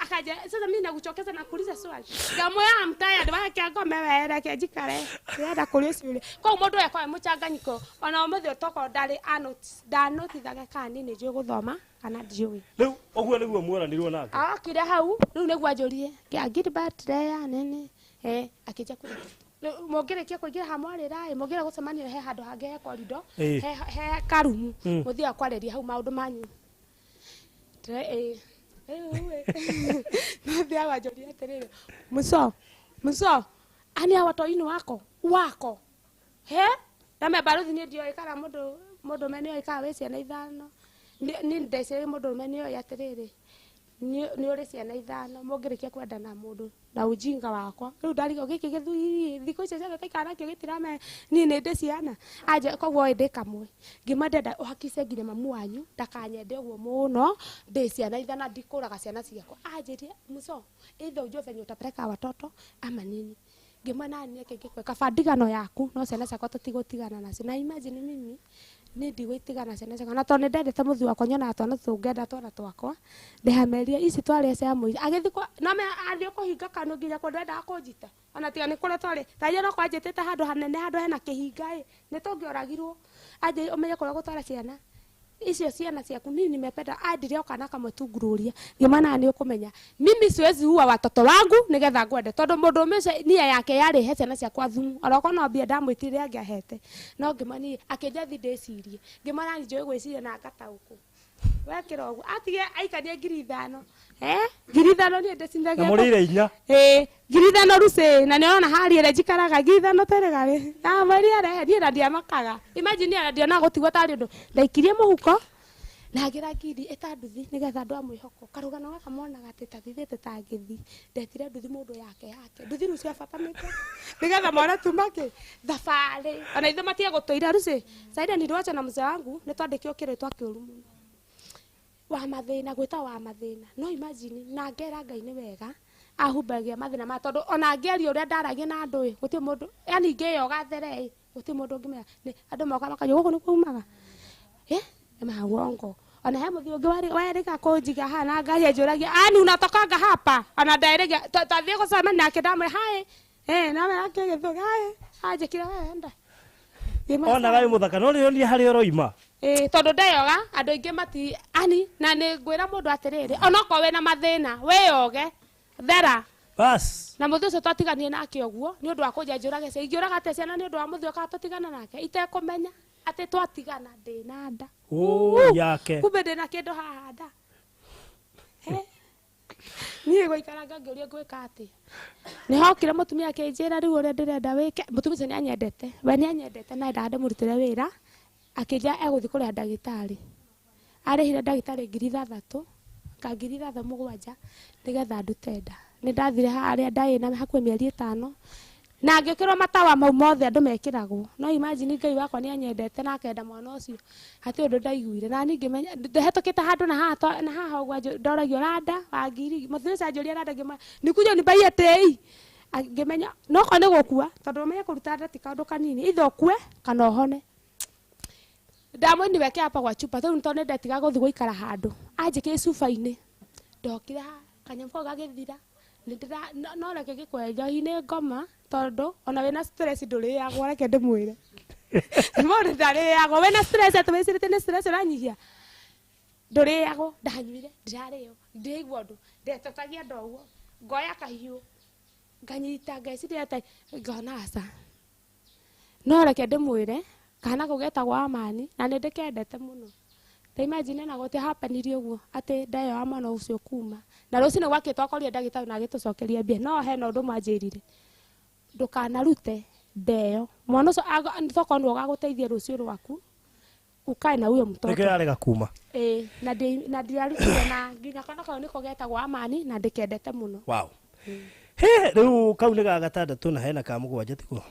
akaja sasa mimi nakuchokeza na kuuliza swali ngamwe I'm tired wake ngome wera ke jikare yenda kuuliza yule kwa mundu yakwa muchanganyiko ona umuthi utoko ndari anoti thaga kani ni njui guthoma kana njui riu oguo niguo muoranirwo nake akire hau riu niguo anjurie ngiri birthday ya nene akija kuri mugirikia kuingira hamwarira mugira gucemania he handu hange he korido he karumu muthia kwareria hau maundu manyu Nathia wajoria atiriri muso ani awatoini wako he na baruthi ni ndio ikara mundu menio ikara we ciana ithano ni ndecire mundu menio atiriri ni uri ciana ithano mungirikia kwenda na mundu na ujinga wakwa riu ndarigo giki githui thiko icio ciothe taikara kio gitirame ni ndi ciana aje koguo ndi kamwe ngimandenda uhakise ngire mamu wanyu ndakanyende uguo muno ndi ciana ithana ndikuraga ciana ciakwa anjirie muso either ujue venye utapeleka watoto ama nini ngimana ni kengekwe kabandigano yaku no ciana ciakwa tutigotigana nacio na imagine mimi ni ndigwitigana ciana ciakwa na tondu ndendete muthi wakwa nyona twana tungenda twana twakwa ndihameria ici twari cia muiri agithikwa no me athio kuhinga kanu nginya kundu enda kunjita ona tiga ni kure twari taje no kwanjitite handu hanene handu hena kihinga ni tungioragirwo aje umenye kuria gutwara ciana icio ciana ciaku mimi nimependa adire okana kamwe tungururia ngimana ni ukumenya mimi siwezi huwa watoto wangu nigetha ngwende tondu mundu umeca nia yake yari he ciana ciakwa thumu oroko no mbia ndamwitire angiahete no ngimani akinjathi ndicirie ngimana ni njoi gwiciria na ngatauku wekira ugu atige aikanie 5,000 5,000 ni ndecindage Murire inya 5,000 ruce na niona hari ere jikaraga 5,000 teregare na mari are ni ndia makaga imagine ara ndia na gutigwa tari ndu ndaikirie muhuko na ngira ngiri etanduthi nigetha ndu amwihoko karugano gaka monaga ati tathithite tangithi ndetire nduthi mundu yake nduthi ruci abatamite nigetha mwana tumake thabari ona ithe matie gutuira ruci saida ni ndwacha na mzee wangu ni twandikio kiritwa kiuru muno wa mathina gwita wa mathina no imagine na ngera Ngai ni wega ahumbagia mathina ma tondu ona ngeri uria ndaragia na andu guti mundu yani ngeyoga there guti mundu ngimenya ni andu moka makanyo guku ni kuumaga ma uongo ona he muthi ungi warika kunjiga hana Ngai anjuragia ani unatokanga hapa ana ndairiga tathie gusema nake ndamwe hai na me yake githuga hai anjikira wenda ona Ngai muthaka no ni hari oroima tondu ndeyoga andu aingi mati ani na ni ngwira mundu atiriri onako we na mathina weyoge thera bas na muthi ucio twatiganie nake uguo ni undu wa kunjanjuraga cia ingiuraga te ciana ni undu wa muthi uka tutigana nake itekumenya ati twatigana ndina nda yake kumbe ndina kindu haha nda ni guikaranga ngiuria gwika ati ni hokire mutumia akinjira riu uria ndirenda wike mutumia ni anyendete we ni anyendete na ndande murutire wira akija eguthi kuria ndagitari arihire ndagitari 3,000 ka 7,000 nigetha ndutenda ni ndathire haria ndaina hakuhe mieri 5 na ngikirwo matawa mau mothe andu mekiragwo no imagine Ngai wakwa ni anyendete na akenda mwana ucio hati undu ndaiguire na ni ngimenya ndehetukite handu na haha ugwa ndoragio randa wa ngiri muthuri anjuria randa ngima nikuja ni bai atei ngimenya no ko ni gukua tondu umenye kuruta nda ti kaundu kanini itho kue kana ohone ndamwini weke hapa kwa chupa tondu tondu ndetiga guthi guikara handu anjike cuba-ini ndokire kanyamko gagithira ndira no reke gikwenja hine ngoma tondu ona wena stress nduriagwo reke ndimwire mundu ndariagwo wena stress atwicirite ni stress uranyihia nduriagwo ndanyuire ndirario ndigwa ndu ndetotagia ndoguo ngoya kahiu nganyita ngeciria ati ngona aca no reke ndimwire kana kugetagwo Amani na ni ndikendete muno ta imagine na gote hapenirie uguo ati ndayo wa mwana ucio kuma na rucine gwakitwa akoria ndagitari na agitucokeria mbia no he no ndu manjirire ndukanarute ndeyo mwana ucio thoko ndu gaguteithia rucio rwaku ukae na uyo mtoto nike arega kuma na ndiarutire na nginya kana kao niko getagwo Amani na ndikendete muno wow he riu kau ni gagatandatu na hena ka mugwanja tikuo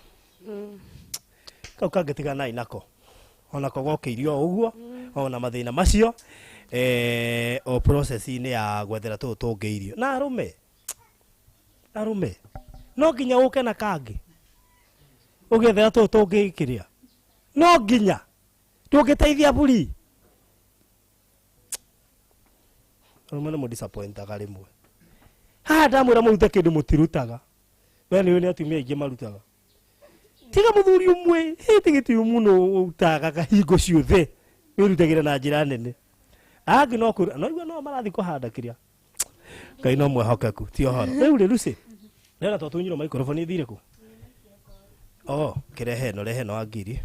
kau kangitiga inako onako gokiirio uguo ona mathina macio o process ini ya gwethera tu tungeirio na arume no nginya uke na kangi ugethera tu tungikiria no nginya tungiteithia buri arume ni mu disappointaga rimwe ha ndamwira murute kindu mutirutaga we ni atumia ingi marutaga tiga muthuri umwe hitigiti muno utaga kahingo ciothe wirutagira na njira nene angi no ku no igwa no marathi kuhanda kiria Ngai no mwehokeku ti ohoro riu ri Lucy rera to tunyiro microphone ithire ku kirehe no angiri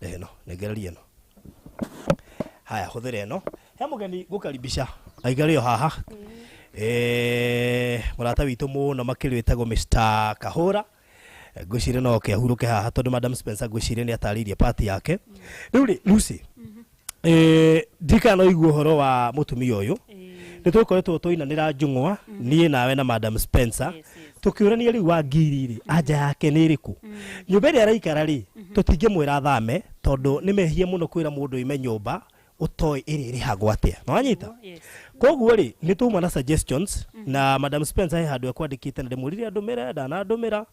rehe no negererie no haya huthire no he mugeni gukaribisha aigario haha murata witu muno makiri witagwo Mr. Kahura gwicire no kiahuruke haha tondu Madam Spencer gwicire ni ataririe party yake riu ri Lucy ndikano igwo horo wa mutumia uyu nitukoretwo tuinanira njungwa nie nawe na Madam Spencer tukiurania riu wa ngiri ri anja yake ni iriku nyumba ri araikara ri tutingimwira thame tondu nimehie muno kwira mundu ime nyumba utoi iri hagwo atia no anyita koguo ri nituma na suggestions na Madam Spencer he handu ekwandikite na ndimurire andumira ndana ndumira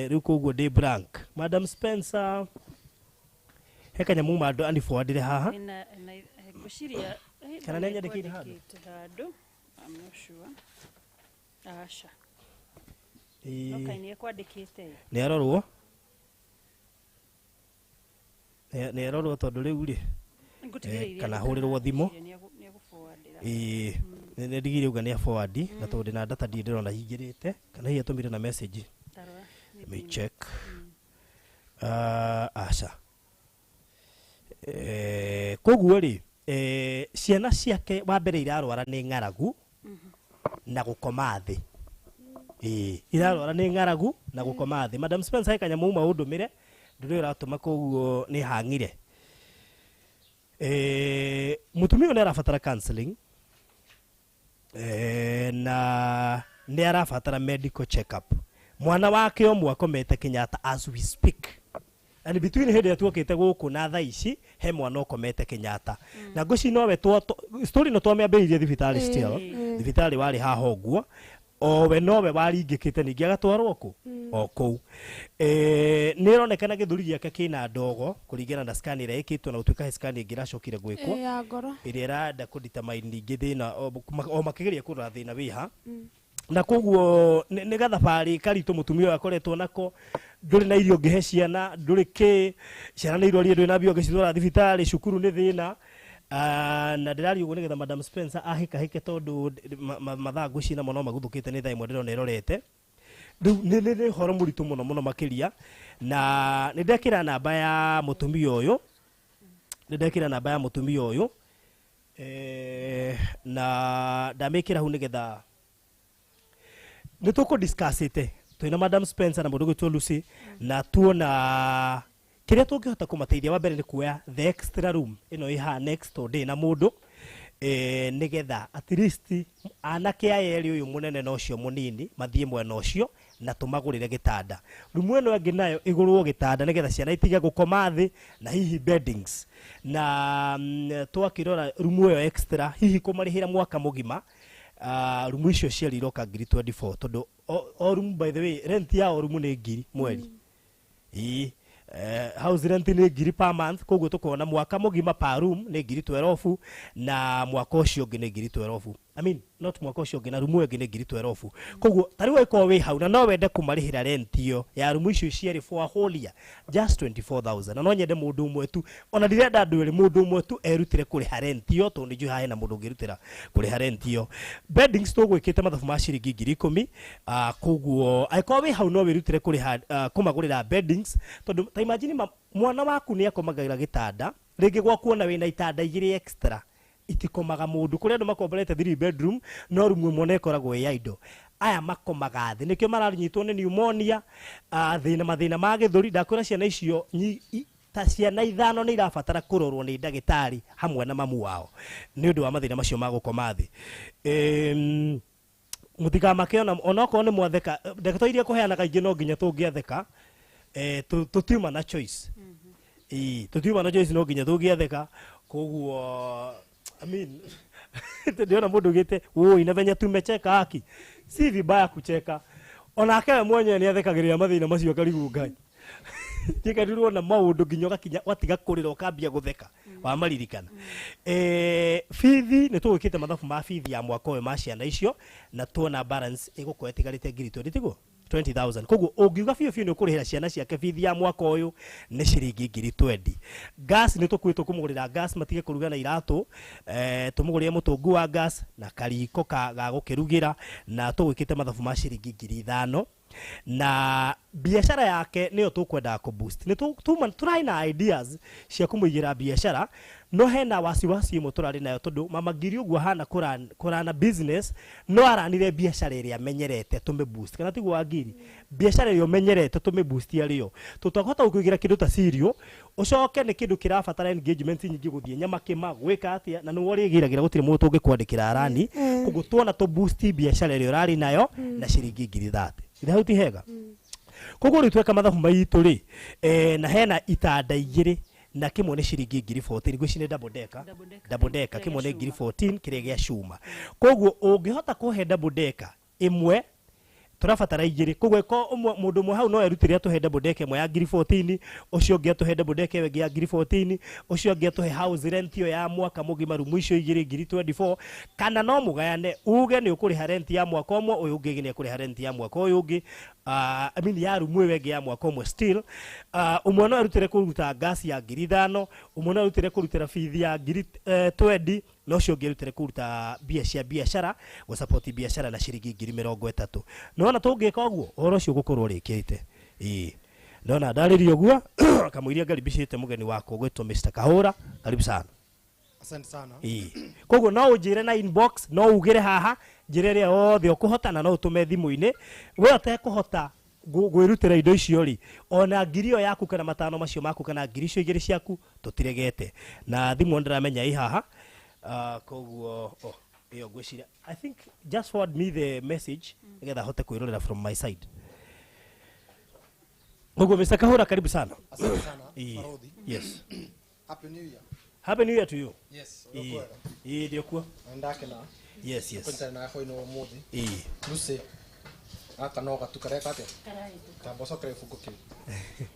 riu koguo ndi blank. Madam Spencer he kanyamu mando ani forwardire haha na ngũciria kana nĩ nyandĩkĩte handũ? handũ I'm not sure. Aca Ĩĩ, no kaĩ nĩ ekwandĩkĩte nĩ arorwo nĩ arorwo tondũ rĩu rĩ kana hũrĩrwo thimũ. Ĩĩ, nĩ ndigire uga nĩ forward na tondũ na data ndĩrona hingĩrĩte kana hihi atũmire na message. Let me check. Aca koguo rĩ ciana ciake wa mbere irarwara nĩ ng'aragu na gũkoma thĩ. Irarwara nĩ ng'aragu na gũkoma thĩ. Madam Spencer he kanyamu maũndũmĩre ndũrĩ ũratũma koguo nĩ hang'ire. Mũtumia ũyũ nĩ arabatara counseling na nĩ arabatara medical check up. Mwana wake ũmwe akomete Kenyatta as we speak. And between hĩndĩ ĩrĩa tuokĩte gũkũ na thaa ici he mwana ũkomete Kenyatta. Na ngũci nowe story no twamĩambĩrĩirie thibitarĩ still. Thibitarĩ warĩ haha ũguo. Owe nowe waringĩkĩte ningĩ agatwarwo kũ o kũu. Nĩ ĩronekana gĩthũri gĩake kĩna ndogo kũringana na scan ĩrĩa ĩkĩtwo na gũtuĩka scan ĩngĩ ĩracokire gwĩkwo ya ngoro ĩrĩa ĩrenda kũdetermine ningĩ thĩna o makĩgeria kũrora thĩna wĩha. Na koguo nĩ gathabarĩ karitũ mũtumia ũyũ akoretwo nako. Ndũrĩ na irio ngĩhe ciana, ndũrĩ kĩ, ciana nĩ irwarie, ndũrĩ na mbia ũngĩcitwara thibitarĩ, cukuru nĩ thĩna. Na ndĩrari ũguo nĩgetha Madam Spencer ahĩkahĩke tondũ mathaa ngũcina mũno maguthũkĩte nĩ thaa ĩmwe ndĩrona ĩrorete. Rĩu nĩ horo mũritũ mũno mũno makĩria. Na nĩ ndekĩra namba ya mũtumia ũyũ, na ndamĩkĩra hau nĩgetha nĩ tũkũdiscussĩte twĩna Madam Spencer na mũndũ gwĩtwo Lucy na tuona kĩrĩa tũngĩhota kũmateithia. Wa mbere nĩ kuoya the extra room ĩno ĩ haha next door ndĩ na mũndũ nĩgetha at least anake aya erĩ ũyũ mũnene na ũcio mũnini mathiĩ mwena ũcio na tũmagũrĩre gĩtanda. Rumu ĩno ĩngĩ nayo ĩgũrwo gĩtanda nĩgetha ciana itige gũkoma thĩ na hihi beddings. Na twakĩrora rumu ĩyo extra hihi kũmarĩhĩra mwaka mũgima. Rumu icio ciarirwo ka ngiri 24 tondũ o room by the way rent ya o rumu nĩ ngiri mweri. House rent nĩ ngiri per month, koguo tũkona mwaka mũgima per room nĩ ngiri 12 na mwaka ũcio ũngĩ nĩ ngiri 12. I mean not mwaka ũcio ũngĩ na rumu ĩngĩ nĩ ngiri 12. Koguo tarĩ wĩko wĩ hau na no wende kũmarĩhĩra rent ĩyo ya rumu icio ciarĩ for a whole year just 24,000. Na no nyende mũndũ ũmwe tu, ona ndirenda andũ erĩ, mũndũ ũmwe tu erutire kũrĩha rent ĩyo tondũ nĩnjũĩ haha hena mũndũ ũngĩrutĩra kũrĩha rent ĩyo. Beddings tũgwĩkĩte mathabu ma ciringi ngiri 10. Koguo angĩkorwo wĩ hau no wĩrutire kũrĩha kũmagũrĩra beddings tondũ ta imagine mwana waku nĩ akomagĩra gĩtanda rĩngĩ gwakuona wĩna itanda igĩrĩ extra itikomaga mũndũ kũrĩa andũ makomborete 3 bedroom no rumu ĩmwe nĩ ĩkoragwo ĩ idle. Aya makomaga thĩ nĩkĩo maranyitwo nĩ pneumonia, mathĩna ma gĩthũri. Ndakwĩra ciana icio ta ciana 5 nĩ irabatara kũrorwo nĩ ndagĩtarĩ hamwe na mamu wao nĩ ũndũ wa mathĩna macio ma gũkoma thĩ. Mũtikamake onokorwo nĩ mwatheka, ndeto iria kũheanaga ingĩ no nginya tũngĩatheka. Tũtiuma na choice. Tũtiuma na choice no nginya tũngĩatheka. Koguo I mean ndiona mũndũ gĩte woi na venye tumecheka haki si vibaya kucheka. Onake we mwenyewe nĩ athekagĩrĩra mathĩna macio karigu Ngai. Tikarirwo na maũndũ nginya gakinya watiga kũrĩra ũkambia gũtheka wa maririkana. Fithi nĩ tũgwĩkĩte mathabu ma fithi ya mwaka ũyũ ma ciana icio na tuona balance ĩgũkorwo ĩtigarĩte ngiri 20,000. Koguo ũngiuga biũ nĩ ũkũrĩhĩra ciana ciake fithi ya mwaka ũyũ nĩ ciringi ngiri 20. Gas nĩ tũkwĩtwo kũmũgũrĩra gas matige kũruga na iratũ, tũmũgũrĩre mũtũngu wa gas na kariko ga gũkĩrugĩra na tũgwĩkĩte mathabu ma ciringi ngiri 5. Na biashara yake nĩyo tũkwenda ku boost. Nĩ tũrĩ na ideas cia kũmũigĩra biashara no hena wasiwasi ĩmwe tũrarĩ nayo tondũ mama ngiri ũguo hana kũrana business no aranire biashara ĩrĩa amenyerete tũme boost kana tiguo Wangiri. Biashara ĩrĩa ũmenyerete tũme boost arĩyo tũtahota gũkũigĩra kĩndũ ta cereal ũcoke nĩ kĩndũ kĩrabatara engagement nyingĩ gũthiĩ nyama kĩma gwĩka atĩa na nĩ worĩgĩragĩra gũtirĩ mũndũ ũngĩkwandĩkĩra arani. Koguo tuona tũ boost biashara ĩrĩa ũrarĩ nayo na ciringi ngiri 30. Ithahuti hega. Koguo rĩ tweka mathabu maitũ rĩ na hena itanda igĩrĩ na kĩmwe nĩ ciringi ngiri 14. Ngwĩci nĩ double decker kĩmwe nĩ ngiri 14 kĩrĩa gĩa cuma. Koguo ũngĩhota kũhe double decker ĩmwe turabatara igiri kugwe ko mundu mwe hau no erutire atuhe double deck mwe ya ngiri 14 ucio ungi atuhe double deck wengi ya ngiri 14 ucio ungi atuhe house rent yo ya mwaka mugima rumu icio igiri ngiri 24 kana no mugayane uge ni ukuriha rent ya mwaka omwe uyu ungi ni ukuriha rent ya mwaka uyu ungi I mean ya rumu wengi ya mwaka omwe still umwe no erutire kuruta gas ya ngiri 5 umwe no erutire kurutira fithi ya ngiri 20 no ucio ungi erutire kuruta biashara go support biashara na shiringi ngiri 30 nona tungika uguo horo ucio gukorwo rikite nona ndaririo guo kamuiria ngaribicite mugeni wako gwitwo Mr. Kahura karibu sana. Asante sana. Koguo no unjire na inbox no ugire haha njire ria othe ukuhota na no utume thimu-ini we atekuhota gwirutira indo icio ri ona ngiri yo yaku kana matano macio maku kana ngiri icio igiri ciaku tutiregete na thimu ndiramenya i haha koguo iyo gwiciria I think just forward me the message nigetha hote kwirorera from my side. Koguo Mr. Kahura karibu sana. Asante sana. Farodhi. Yes. Happy New Year. Happy New Year to you. Yes. Ndio kwa. Ndake na. Yes. Kwenda na ho ino muthi. Lucy. Aka no gatukare kate. Kamboso kare fukuki.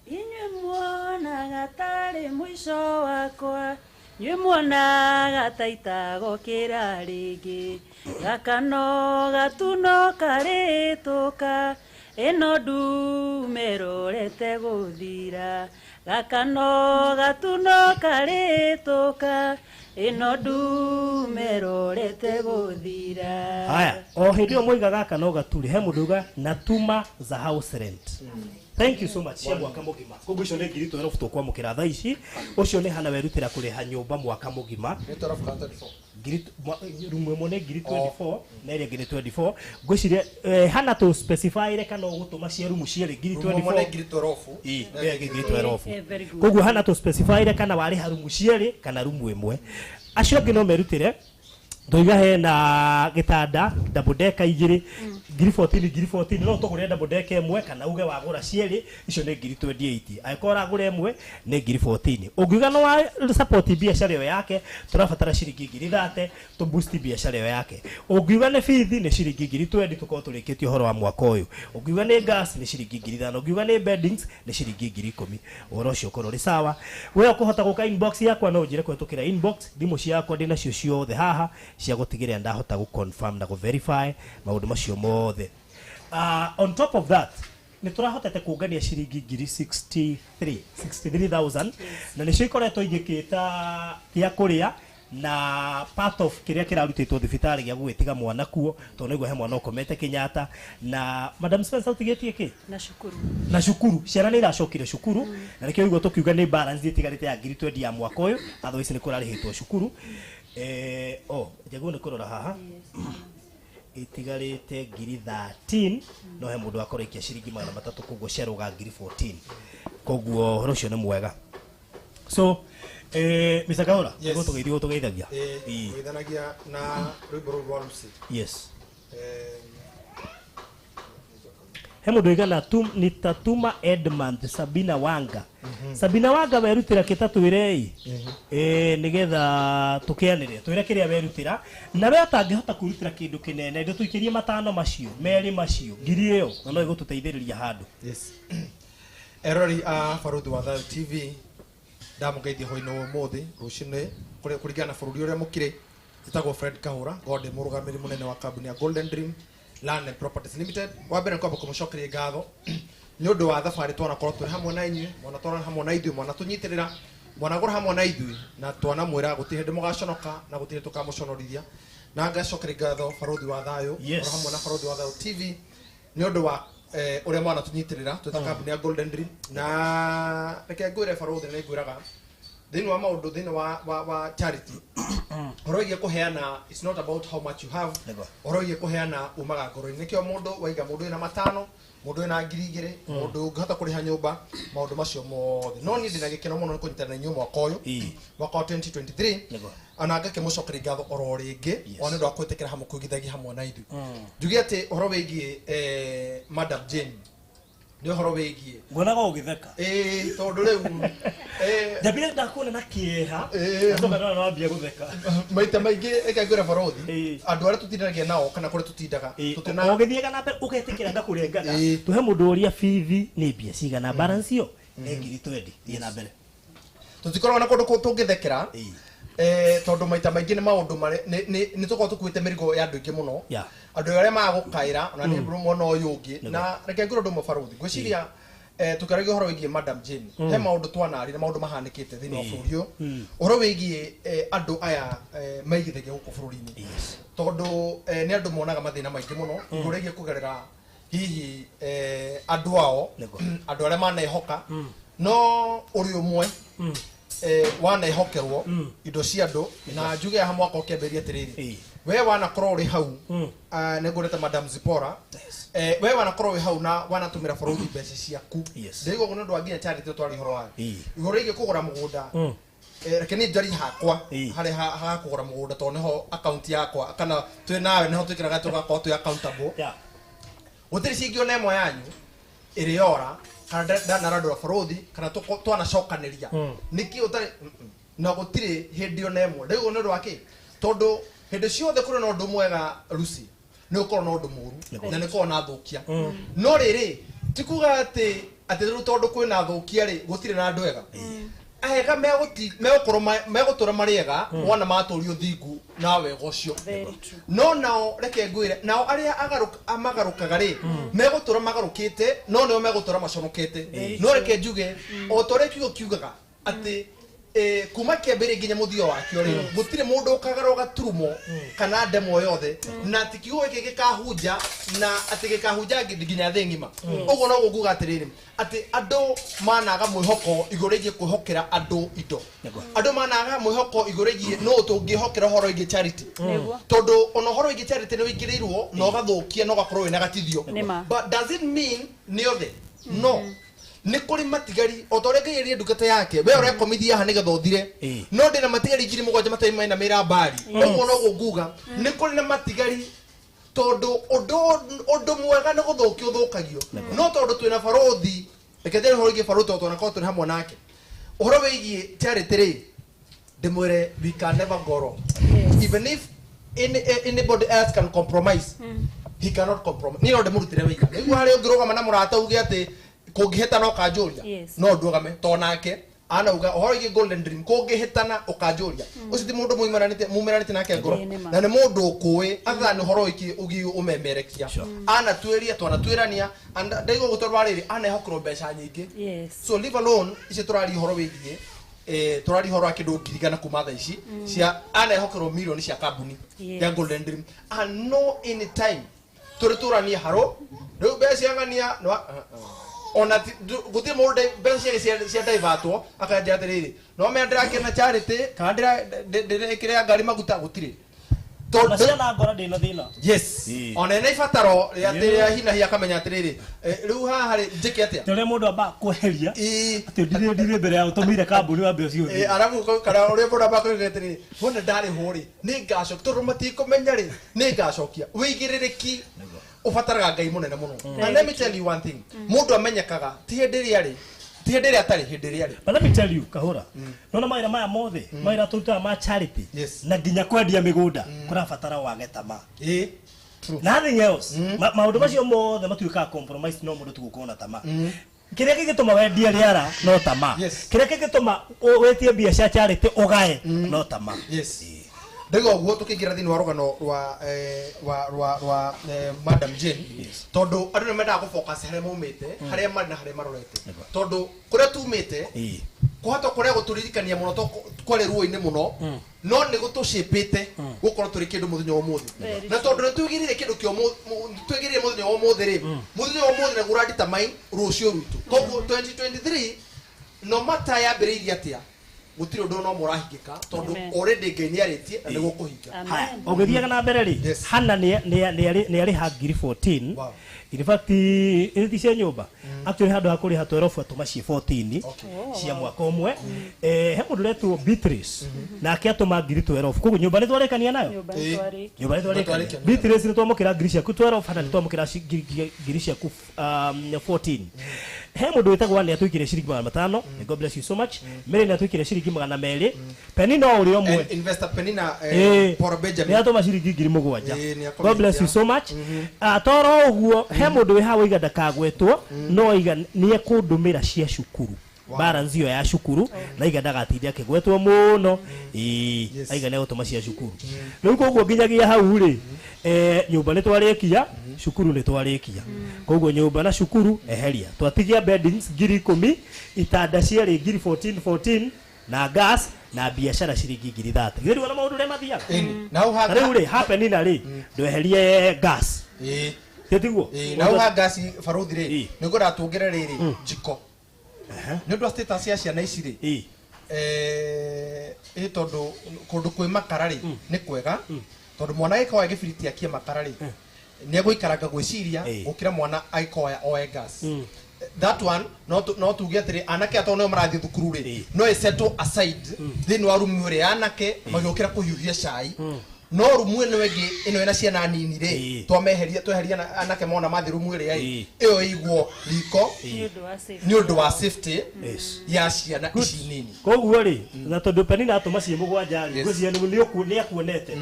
Inye mwana gatari mwisho wakwa. Nywe mwana gataita gokira ringi. Gakano gatuno karituka. Eno ndumerorete guthira. Gakano gatuno karituka. Eno ndumerorete guthira. Haya, o hindi o muiga gaka no gaturi he munduga natuma za house rent. Thank you so much. Cia mwaka mugima. Koguo icio nĩ ngiri 12 tukwamũkĩra thaa ici. Ucio nĩ hana werutĩra kũrĩha nyũmba mwaka mugima. Nĩ 12 ngiri rumwe mo nĩ ngiri 24 na ĩrĩa ngiri 24. Ngwĩciria hana tu specify kana ũgũtũma cia rumu ciarĩ ngiri 24. Rumwe mo nĩ ngiri 12. Ngiri 12. Koguo hana tu specify kana warĩha rumu ciarĩ kana rumu ĩmwe. Acio angĩ no merutĩre ndoiga he na gitanda double decker igiri ngiri 14 no tugure double decker emwe kana uge wagura cieri icio ni ngiri 28 aikora agure emwe ni ngiri 14 ungiuga no wa support biashara yo yake turabatara shiringi ngiri 30 to boost biashara yo yake ungiuga ni fithi ni shiringi ngiri 20 tuko turikitio horo wa mwaka uyu ungiuga ni gas ni shiringi ngiri 5 ungiuga ni beddings ni shiringi ngiri 10 oro ucio koro ri sawa we ukuhota guka inbox yakwa no njire kwetukira inbox thimu ciakwa ndina cio ciothe haha cia gutigiria ndahota gu confirm na gu verify maundu macio mothe. On top of that ni turahotete kungania shiringi ngiri 63,000 na nicio ikoretwo igikita kia kuria na part of kiria kirarutitwo thibitari gia gwitiga mwana kuo to niguo he mwana ukomete Kenyatta na Madam Spencer utigetie ki na shukuru ciana ni iracokire shukuru na nikio igwo tukiuga ni balance itigarite ya ngiri 20 ya mwaka uyu otherwise ni kurarihitwo shukuru jagu ni kurora haha itigarite ngiri 13 no he mundu akorekia shiringi 300 koguo ciaruga ngiri 14 koguo horo cio ni mwega so Mr. Kahura ngo tugeithio tugeithagia tugeithanagia na rwimbo rwa Lucy yes he mundu igana nitatuma Edmund Sabina Wanga Sabina Wanga werutira kitatwirei nigetha tukianire twire kiria werutira na we atangihota kurutira kindu kinene ndio tuikirie matano macio meri macio ngiri iyo na no igututeithiriria handu yes erori Farodhi wa Thayo TV ndamugeithia hoino muthi rucine kurigana bururi uria mukire itagwo Fred Kahura gode murugamiri munene wa kambuni ya Golden Dream Land and Properties Limited wa mbere kwamba kumucokeria ngatho ni undu wa thabari twana korwo turi hamwe na inyu mwana twana hamwe na ithuĩ mwana tunyitirira mwana gura hamwe na ithuĩ na twana mwira gutire ndi mugaconoka na gutire tukamuconorithia na ngacokeria ngatho Farodhi wa Thayo hamwe na Farodhi wa Thayo TV ni undu wa uria mwana tunyitirira twita kambuni ya Golden Dream na reke ngwire Farodhi na ngwiraga thini wa maundu thini wa charity oroiye kuheana it's not about how much you have oroiye kuheana umaga ngoro-ini nikio mundu waiga mundu ina matano mundu ina ngiri igiri mundu ngahota kuriha nyumba maundu macio mothe no ni ndina gikeno muno kunyitana nyumba mwaka uyu mwaka 2023 ana ngake mucokeria ngatho oro ringi one ndo akwitikira hamwe kwigithagia hamwe na ithu njugi ati horo wigie Madam Jane nä å horo wä giä ngonaga ũgĩtheka tondå rä u ndambire ndakuona na kĩeha na wambia gũtheka maita maingä ĩkangwä ra barothi andå arä a tå tindanagia nao kana kå rä tå tindaga ũgĩthiĩga na mbere ũgetĩkĩra ndakũrengaga tũhe mũndũ ũrĩa bithi nĩ mbia cigana balance ĩyo nĩ 20,000 thiĩ na mbere tå tikoragwo na kå ndå tå ngä thekera tondå maita maingä nä maå ndå nä tå korwo tå kuä te mä rigo ya andå aingä må no andå arä a magå kaä ra ona nä mwena å yå å ngä na reke ngå ra ndå mwe barothi ngwä ciria tå kä aragia å horo wä giä Madam Jane he maå ndå twanari na maå ndå mahanä kä te thä inä wa bå rå ri å å horo wä giä andå aya maigithagia gå kå bå rå ri-inä tondå nä andå monaga mathä na maingä må no igå rä giä kå gerera hihi andå ao andå arä a manehoka no å rä å mwe wanehokerwo indo cia andå na njuge ha mwaka å kä ambä ria atä rä rä we wanakorwo rä hau nä ngå rete Madam Zipora we wanakorwo wä hau na wanatå mä ra bå rå ri mbeca ciaku ndäigwo gå nä å ndå wa nginya charity å twarä horo wayo igå rä igie kå gå ra må gå nda reke nä njari hakwa harä hagakå gå ra må gå nda tondå nä ho account yakwa kana twä nawe nä ho twä kä raga tå gakorwo twä accountable gå tirä cingä ona ĩmwe yanyu ĩrĩ yora kana ndanarandå barothi kana twanacokanä ria nä kä å tarä na gå tirä hä ndä ona ĩmwe ndäigwo nä å ndå wa kä tondå hä ndä ciothe kå rä na å ndå mwega Lucy nä å korwo na å ndå må ru na nä korwo na thå kia no rä rä ti kuga atä rä u tondå kwä na thå kia rä gå tirä na andå ega ahega megå tå ra marä ega wona matå rio thingu na wega å cio no nao reke ngwä re nao arä a magarå kaga rä megå tå ra magarå kä te no nä o megå tå ra maconokä te no reke njuge o ta å rä a kiugo kiugaga atä kuma kä ambä rä nginya må thio wakio rä gå tirä må ndå å kagarwo gaturumo kana ndemo yothe na atä kiugo gä kä gä kahunja na atä gä kahunja nginya thä ng'ima å guo noguo nguga atä rä rä atä andå managa mwä hoko igå rä giä kwä hokera andå indo andå managa mwä hoko igå rä giä no tå ngä hokera horo ingä charity tondå ona horo ingä charity nä wä ingä rä irwo na å gathå kia na å gakorwo wä na gatithio but does it mean nä othe no nä kå rä matigari o ta å rä a ngai ä ndungata yake we å rekomithia haha nä getha å thire no ndä na matigari ngiri 7 matarä maina mä ra mbari åguo noguo nguga nä kå rä na matigari tondå å ndå mwega nä gå thå kia å thå kagio no tondå twä na barothi reke thä horo ingä barothi tondå nakorwo twä na hamwe nake å horo wä giä charity rä ndä mwä re we can never go wrong even if anybody else can compromise he cannot compromise nä no ndä må rutire wä iga nä guo harä å ngä rå gama na må rata uge atä kå ngä hä tana å kanjå ria no ndågame to nake anauga horo igä golden dream kå ngä hä tana å kanjå ria å cio ti må ndå mumä ranä nake ngoro na nä må ndå å kå ä atha nä horo å gi å memerekia anatuä ria twanatuä rania ndaigå gå twarwo rä rä anehokerwo mbeca nyingä so live alone ici tå rari horo wä giä tå rari horo akä ndå ngirigana kuma tha ici cia anehokerwo milioni cia kambuni ya golden dream and no any time tå rä tå rania harå rä u mbeca ciangania ona guti må ndä mbeca cia ndaivatwo akanjä atä rä rä no me ndä rakena charity kana ndä kä rä a ngari maguta gå tirä ciana ngora ndä na thä na ona ena ibataro atä hina hi akamenya atä rä rä rä u haha rä njä ke atä a rä a må ndå amba kweheria atä ndirä mbere ya å tå mä ire kambuni wa mbeo ciothe arabu kana å rä a må ndå amba kweheria atä rä rä wona ndarä hå rä nä ngacokia tondå matikå menya rä nä ngacokia wä igä rä rä ki ubataraga ngai munene muno and let me tell you one thing mundu amenyekaga ti hindi ria ri ti hindi ria atari hindi ria ri but let me tell you kahura nona maira maya mothe maira tuta ma charity na nginya kwendia migunda kurabatara wage tama nothing else maundu macio mothe matuikaga compromise no mundu tugukona tama kiria gigituma wendia riara no tama kiria gigituma wetie biacara charity ugae no tama ndego guo tukigira thini wa rugano rwa Madam Jane tondu andu ni mendaga gå focus harä maumite harä mari na harä marorete tondu kuria tumite kuhota kuria guturirikania muno to kwari ruo-ini muno no nä gå tå cäpä gå korwo tå rä kä ndå må thenya wa må thä na tondå nä twä gä rä kä ndå twä gä rä må thenya wa må thä rä må thenya wa må thä nä gå randita mai rå cio rwitå koguo 2023 no mata yambä rä irie atä a gutire undu no murahingika tondu Amen. already Ngai niaritie na niguo kuhinga. Amen. Ũgĩthiaga na mbere rĩ Yes. Hana nĩ arĩha ngiri 14 Wow. in fact ĩrĩti cia nyũmba actually handũ ha kũrĩha 12 atũma ciĩ 14 cia mwaka ũmwe he mũndũ ũretwo Beatrice nake atũma ngiri 12 koguo nyũmba nĩ twarĩkania nayo Nyũmba nĩ twarĩ. nyũmba nĩ twarĩkania Twarĩkania. Beatrice nĩ twamũkĩra ngiri ciaku 12 Hana nĩ twamũkĩra ngiri ciaku 14 he mũndũ wĩtagwo Anne atwĩkire ciringi 500 God bless you so much Mary nĩ atwĩkire ciringi 200 Penny no ũrĩ omwe Investor Penina Eh, Paul nĩ Benjamin. atũma ciringi ngiri 7 Eh, nĩ akomithia. God bless you so much toro ũguo he mũndũ wĩ haha iga ndakagwetwo no iga nĩ ekũndũmĩra cia cukuru balance iyo ya cukuru na iga ndagatinde akĩgwetwo mũno aiga nĩ gũtũma cia cukuru rĩu koguo nginyagia hau rĩ nyũmba nĩ twarĩkia cukuru nĩ twarĩkia koguo nyũmba na cukuru eheria twatigia beddings ngiri 10 itanda ciarĩ ngiri 14 na gas na biashara ciringi ngiri 30 githĩ wana maũndũ rĩa mathiaga Na uhaga. rĩu rĩ happen na rĩ ndweherie gas tiguo Na uhaga si baruthi rĩ Eh. nĩ ngũra tũngere rĩrĩ jiko. Nĩ ũndũ wa status ya ciana ici rĩ. Tondũ kũndũ kwĩ makara rĩ nĩ kwega tondũ mwana agĩkoya gĩbiriti akie makara rĩ nĩ egũikaranga gwĩciria gũkĩra mwana agĩkoya oe gas. That one no tuge atĩrĩ anake atao nĩo marathiĩ thukuru rĩ no settle aside thĩinĩ wa rumu ĩrĩa anake magĩũkĩra kũhiũhia cai no rumu ĩno ĩngĩ ĩno ĩna ciana nini rĩ tweheria anake mona mathiĩ rumu ĩrĩa ĩyo ĩigwo riko nĩ ũndũ wa safety ya ciana ici nini. koguo rĩ na tondũ Penina atũma ciĩ 7 rĩ ngwĩciria nĩ akuonete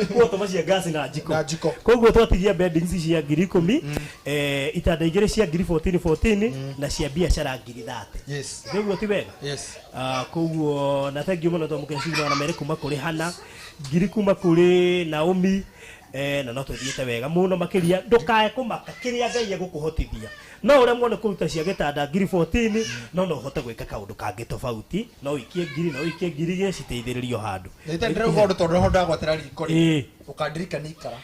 koguo atũma cia gas na jiko koguo twatigia beddings cia ngiri 10 itanda igĩrĩ cia ngiri 14 na cia biashara ngiri 30 nĩguo ti wega koguo na thank you mũno twamũkĩra ciringi na merĩ kuma kũrĩ Hana ngiri kuma kũrĩ Naomi na no tũthiĩte wega mũno makĩria ndũkae kũmaka kĩrĩa Ngai egũkũhotithia no ũrĩa muone kũruta cia gĩtanda ngiri 14 no ũhote gwĩka kaũndũ kangĩ tofauti no ikie ngiri igĩrĩ citeithĩrĩrio handũ nĩ tendere ũhoro tondũ ho ndagwatĩra riko rĩ ũkandirikana ikara.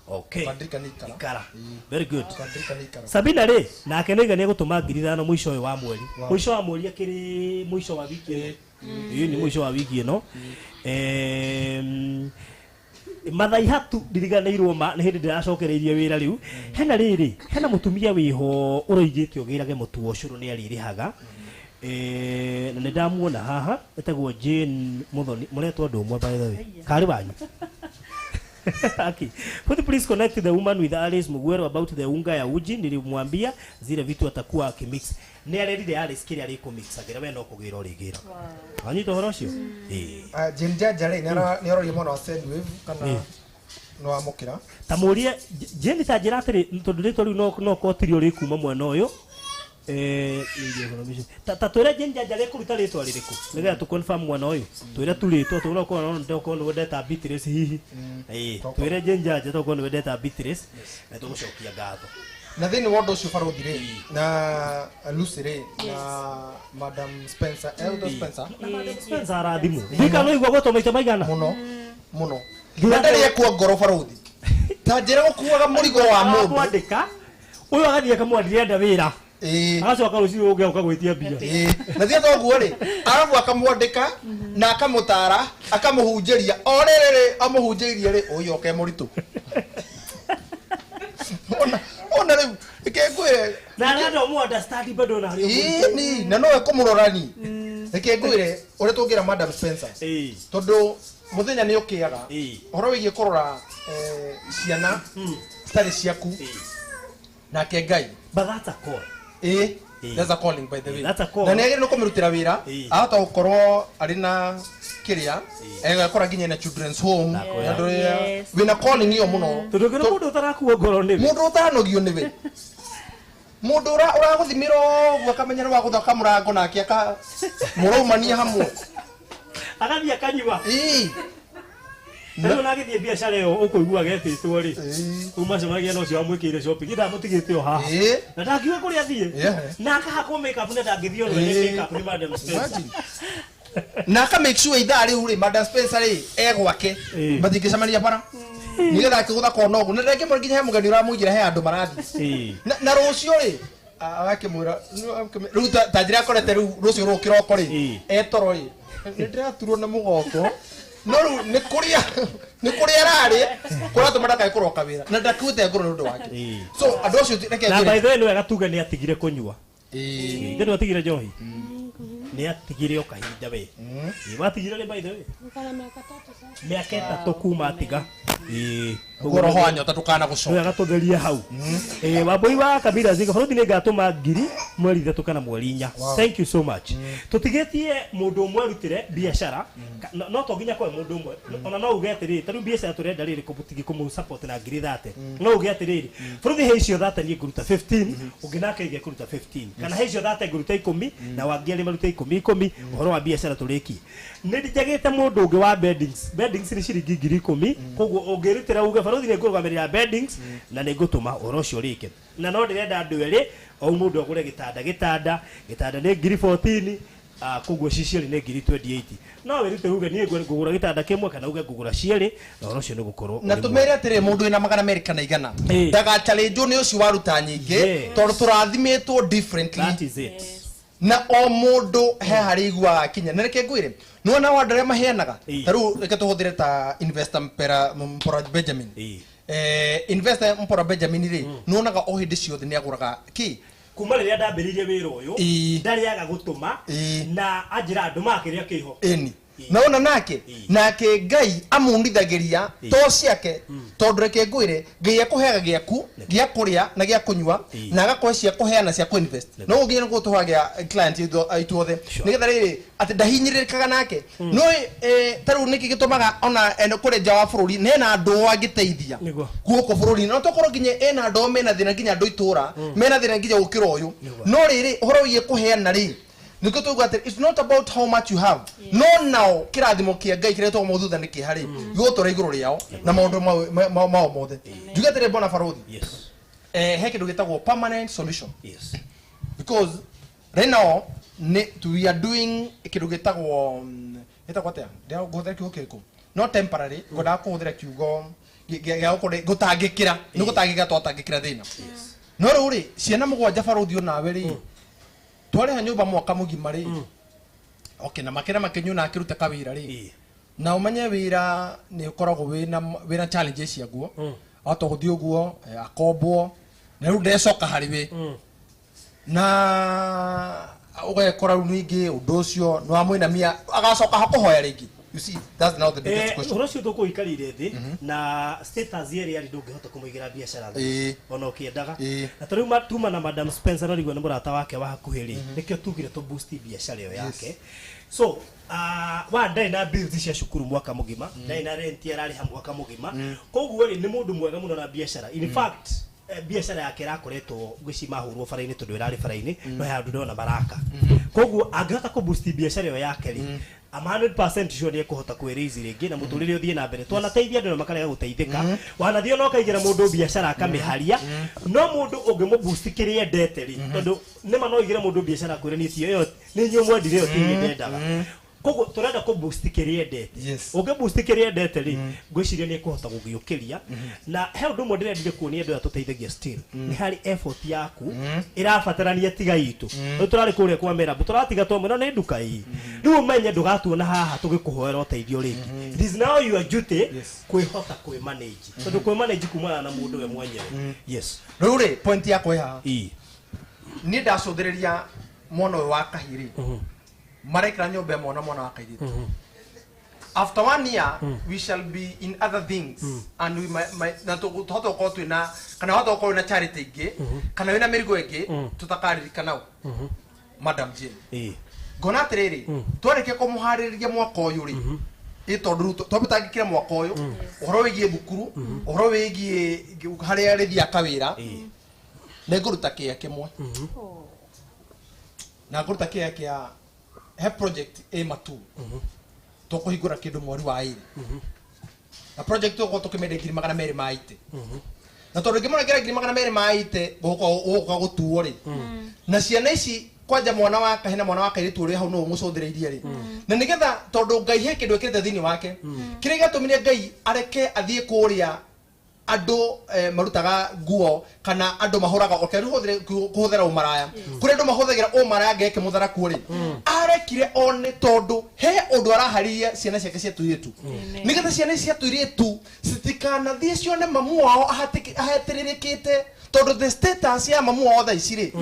Okay. Ukandirikana ikara. Ikara. Very good. Ukandirikana ikara. Sabina rĩ nake nĩ igania gũtũma ngiri 5 mũico ũyũ wa mweri mũico wa mweri akĩrĩ mũico wa wiki ĩyo nĩ mũico wa wiki ĩno Mathai hatu ndiriganĩirwo ma nĩ hĩndĩ ndĩracokereirie wĩra rĩu hena mũtumia wĩho ũroigĩte ũgĩrage mũtu wa ũcũrũ nĩ arĩrĩhaga na nĩ ndamuona haha etagwo Jane Muthoni mũretwo andũ ũmwe by the way karĩ wanyu. Okay. Please connect the woman with Alice Mugwero about the unga ya uji nilimwambia zile vitu atakuwa akimix. Ni arerire Alice kile alikomix agira we no kugira origira. Anyito horocio? Jinja jare ni arori mwana wa Sendwave kana no amukira. Tamuria Jeni tajira atiri tondu rito riu no kotiri ori kuma mwana uyu. Tatwira Jinja jare kuruta rito ririku. Niga tu confirm mwana uyu. Twira turito tuna ko no ndoko no ndeta Beatrice hihi. Twira Jinja jare to ko no ndeta Beatrice. Na tugucokia ngatho. Na thini wondo ucio baruthi ri na Lucy ri na Madam Spencer Spencer Spencer arathimu ndika no igwa gotoma ite maigana muno ndari ekwo ngoro baruthi ta njira gukuaga murigo wa mundu kwandika uyu agathie akamwandire enda wira agacoka rucio unge ukagwitia mbia na thia toguo ri arabu akamwandika na akamutara akamuhunjiria orere amuhunjirie ri uyu oke muritu ona rĩu ikengwire na ndo mu understand bado na ni na no ekumurorani ikengwire ore tungira Madam Spencer tondu muthenya ni ukiaga horo wigie kurora ciana stari ciaku na ke Ngai but that's a call that's a calling by the way That's a call. na nĩagĩrĩirwo kũmĩrutĩra wĩra ahota gũkorwo arĩ na kĩrĩa egakora nginya na children's home andũ wĩna calling iyo mũno tondu ngĩra mũndũ ũtarakuo ngoro nĩ mũndũ ũtanogio nĩwe mũndũ ũragũthimĩrwo ũguo akamenya nĩ wa gũthaka mũrango nake aka mũraumania hamwe agathie akanyua Ndio nagithie biashara yo ukuigua getitwo ri. Kuma cemagia no cio amwikire shopping nda mutigite o haha. Na ndakiwa kuri athie. Na akahakwo makeup na ndangithio no makeup ni Madam Spencer. Na aka make sure ithaa riu ri Madam Spencer ri egwake. Mathingicamania bara. Nigetha akigutha kono ugu na ndenge mwe nginya he mugeni uramuigira he andu marathi. Na rucio ri akimwira riu tanjira korete riu rucio rukiroko ri etoro ri ndiraturwo na mugongo no riu ni kuria rari kura tumara kai kuroka wira na ndakuite ngoro nundu wake so andu acio reke na by the way no agatuga ni atigire kunyua ndio atigire njohi ni atigire o kahinda we watigire ni by the way miaka 3 kuma atiga ngoro hwanyo tatukana gucoka agatutheria hau waboi wa kabira zinga bũrũri nĩ ngatũma ngiri mweri 3 kana mweri 4 thank you so much tutigetie mũndũ ũmwe rutire biashara no to nginya kwa mũndũ ũmwe ona no uge atĩrĩrĩ tarĩu biashara tũrenda rĩrĩ kũbutigi kũmũ support na ngiri 30 no uge atĩrĩrĩ bũrũri he icio 30 niĩ ngũruta 15 ũngĩ nake ige kũruta 15 kana he icio 30 ngũruta 10 na wangĩarĩ maruta 10 ũhoro wa biashara tũrĩki nĩ njagĩte mũndũ ũngĩ wa beddings nĩ ciringi ngiri 10 koguo ũngĩrutĩra uge bũrũri nĩ ngũrũgamĩrĩra beddings na nĩ ngũtũma ũhoro ũcio rĩke na no ndĩrenda andũ erĩ o mũndũ agũre gĩtanda nĩ ngiri 14 koguo ciciarĩ nĩ ngiri 28 no wĩrute uge niĩ ngũgũra gĩtanda kĩmwe kana uge ngũgũra cierĩ na ũhoro ũcio nĩ gũkorwo na tũmere atĩrĩ mũndũ wĩna magana merĩ kana igana ndagachallenge nĩ ũcio waruta nyingĩ tondũ tũrathimĩtwo differently that is it na o mũndũ he harĩ iguaga kinya na reke ngwĩre nĩwona wa andũ arĩa maheanaga ta rĩu reke tũhũthĩre ta investor Mpora Benjamin investor Mpora Benjamin rĩ nĩwonaga o hĩndĩ ciothe nĩ agũraga ki kuma rĩrĩa ndambĩrĩirie wĩra ũyũ ndarĩaga gũtũma na anjĩra andũ makĩrĩa kĩho ĩni naona nake Ngai amundithagĩria to ciake tondũ reke ngwĩre Ngai akũheaga gĩaku gĩa kũrĩa na gĩa kũnyua na agakũhe cia kũheana cia kũinvest no ũngĩ nĩ gũtũhagia client aitu othe nĩgetha rĩrĩ atĩ ndahinyĩrĩrĩkaga nake no tarĩu nĩkĩ gĩtũmaga ona kũrĩ nja wa bũrũri nena andũ angĩteithia guoko bũrũri no tokorwo nginya ena andũ mena thĩna nginya andũ itũra mena thĩna nginya gũkĩra ũyũ no rĩrĩ ũhoro wĩgiĩ kũheana rĩ niko tuga atĩ it's not about how much you have no now kirathimo kia Ngai kiretwo mũthutha nĩ kĩharĩ gũtũra igũrũ rĩao na maũndũ mao mothe njuga atĩrĩ bona barothi he kĩndũ gĩtagwo permanent solution because right now we are doing kĩndũ gĩtagwo atĩa ndio gũthera kiugo kĩrĩkũ no temporary ngoda kũhũthĩra kiugo gĩa gũtangĩkĩra nĩ gũtangĩka twatangĩkĩra thĩna no rĩu rĩ ciana mũgwanja barothi onawe rĩ tware nyumba mwaka mugima ri okay na makira makenyu na akiruta kawira ri na umanye wira ni ukoragwo wina challenges ciaguo ato guthi uguo akombwo na ru ndecoka hariwe na ugekora ru ningi undu ucio no amwinamia agacoka hakuhoya ringi you see that's now the biggest question urocio tuko ikarire thi na status yeri yari ndungihota kumuigira biashara ona ukiendaga na tariu matuma na Madam Spencer no rigwo ni murata wake wa hakuhiri nikio tugire to boost biashara yo yake so wa ndai na bills cia cukuru mwaka mugima ndai na rent yarari ha mwaka mugima koguo ni mundu mwega muno na biashara in fact biashara yake rakoretwo gwicima hurwo faraini tondu irari faraini no handu ndona baraka koguo angihota ku boost biashara yo yake ri 100% sure ni kuhota kwirizi ringi na muturire uthie na mbere twanateithia andu makarega guteithika wanathio no kaigira mundu biashara akamiharia no mundu ungimu boost kirie ndete ri tondu nima no igira mundu biashara kwire ni tio yo ni nyu mwendire yo tingi ndendaga koguo turenda ku boost kirie ndete ungi boost kirie ndete ri gwiciria ni kuhota gugiukiria na he undu mwe ndirendire kuonia andu atuteithagia still ni hari effort yaku irabatarania tiga itu no turari kuria kwa mera turatiga to no ni nduka hii riu umenye ndugatuona haha tugikuhoera uteithio ringi it is now your duty kwihota kwi manage tondu kwi manage kumana na mundu we mwenyewe yes riu ri point yako ya ni ndacothereria mwana wa kahiri marekra nyobe mwana wa kahiri after 1 year we shall be in other things and we might na to ko twina kana hoto ko na charity ingi kana wina mirigo ingi tutakaririkana Madam Jane gona atiriri twareke kumuhaririria mwaka uyu ri itondu twabutangikira mwaka uyu uhoro wigie thukuru uhoro wigie haria rithia kawira na nguruta kia kimwe na nguruta kia he project matu tukuhingura kindu mweri wa iri na project to tukimende ngiri magana meri maite na tondu ngimona ngira ngiri magana meri maite guka gutuo ri na ciana ici kwanja mwana wa kahina mwana wa kairitu uri hau no mucuthireirie ri na nigetha tondu Ngai he kindu ekirite thini wake kire gatumire Ngai areke athie kuria andu marutaga nguo kana andu mahuraga okeru kuhuthira umaraya kuri andu mahuthagira umaraya ngeke muthara kuri arekire one tondu he undu araharirie ciana ciake cia tuiritu nigetha ciana cia tuiritu citikana thie cione mamu wao ahetererekete tondu the status ya mamu wao tha iciri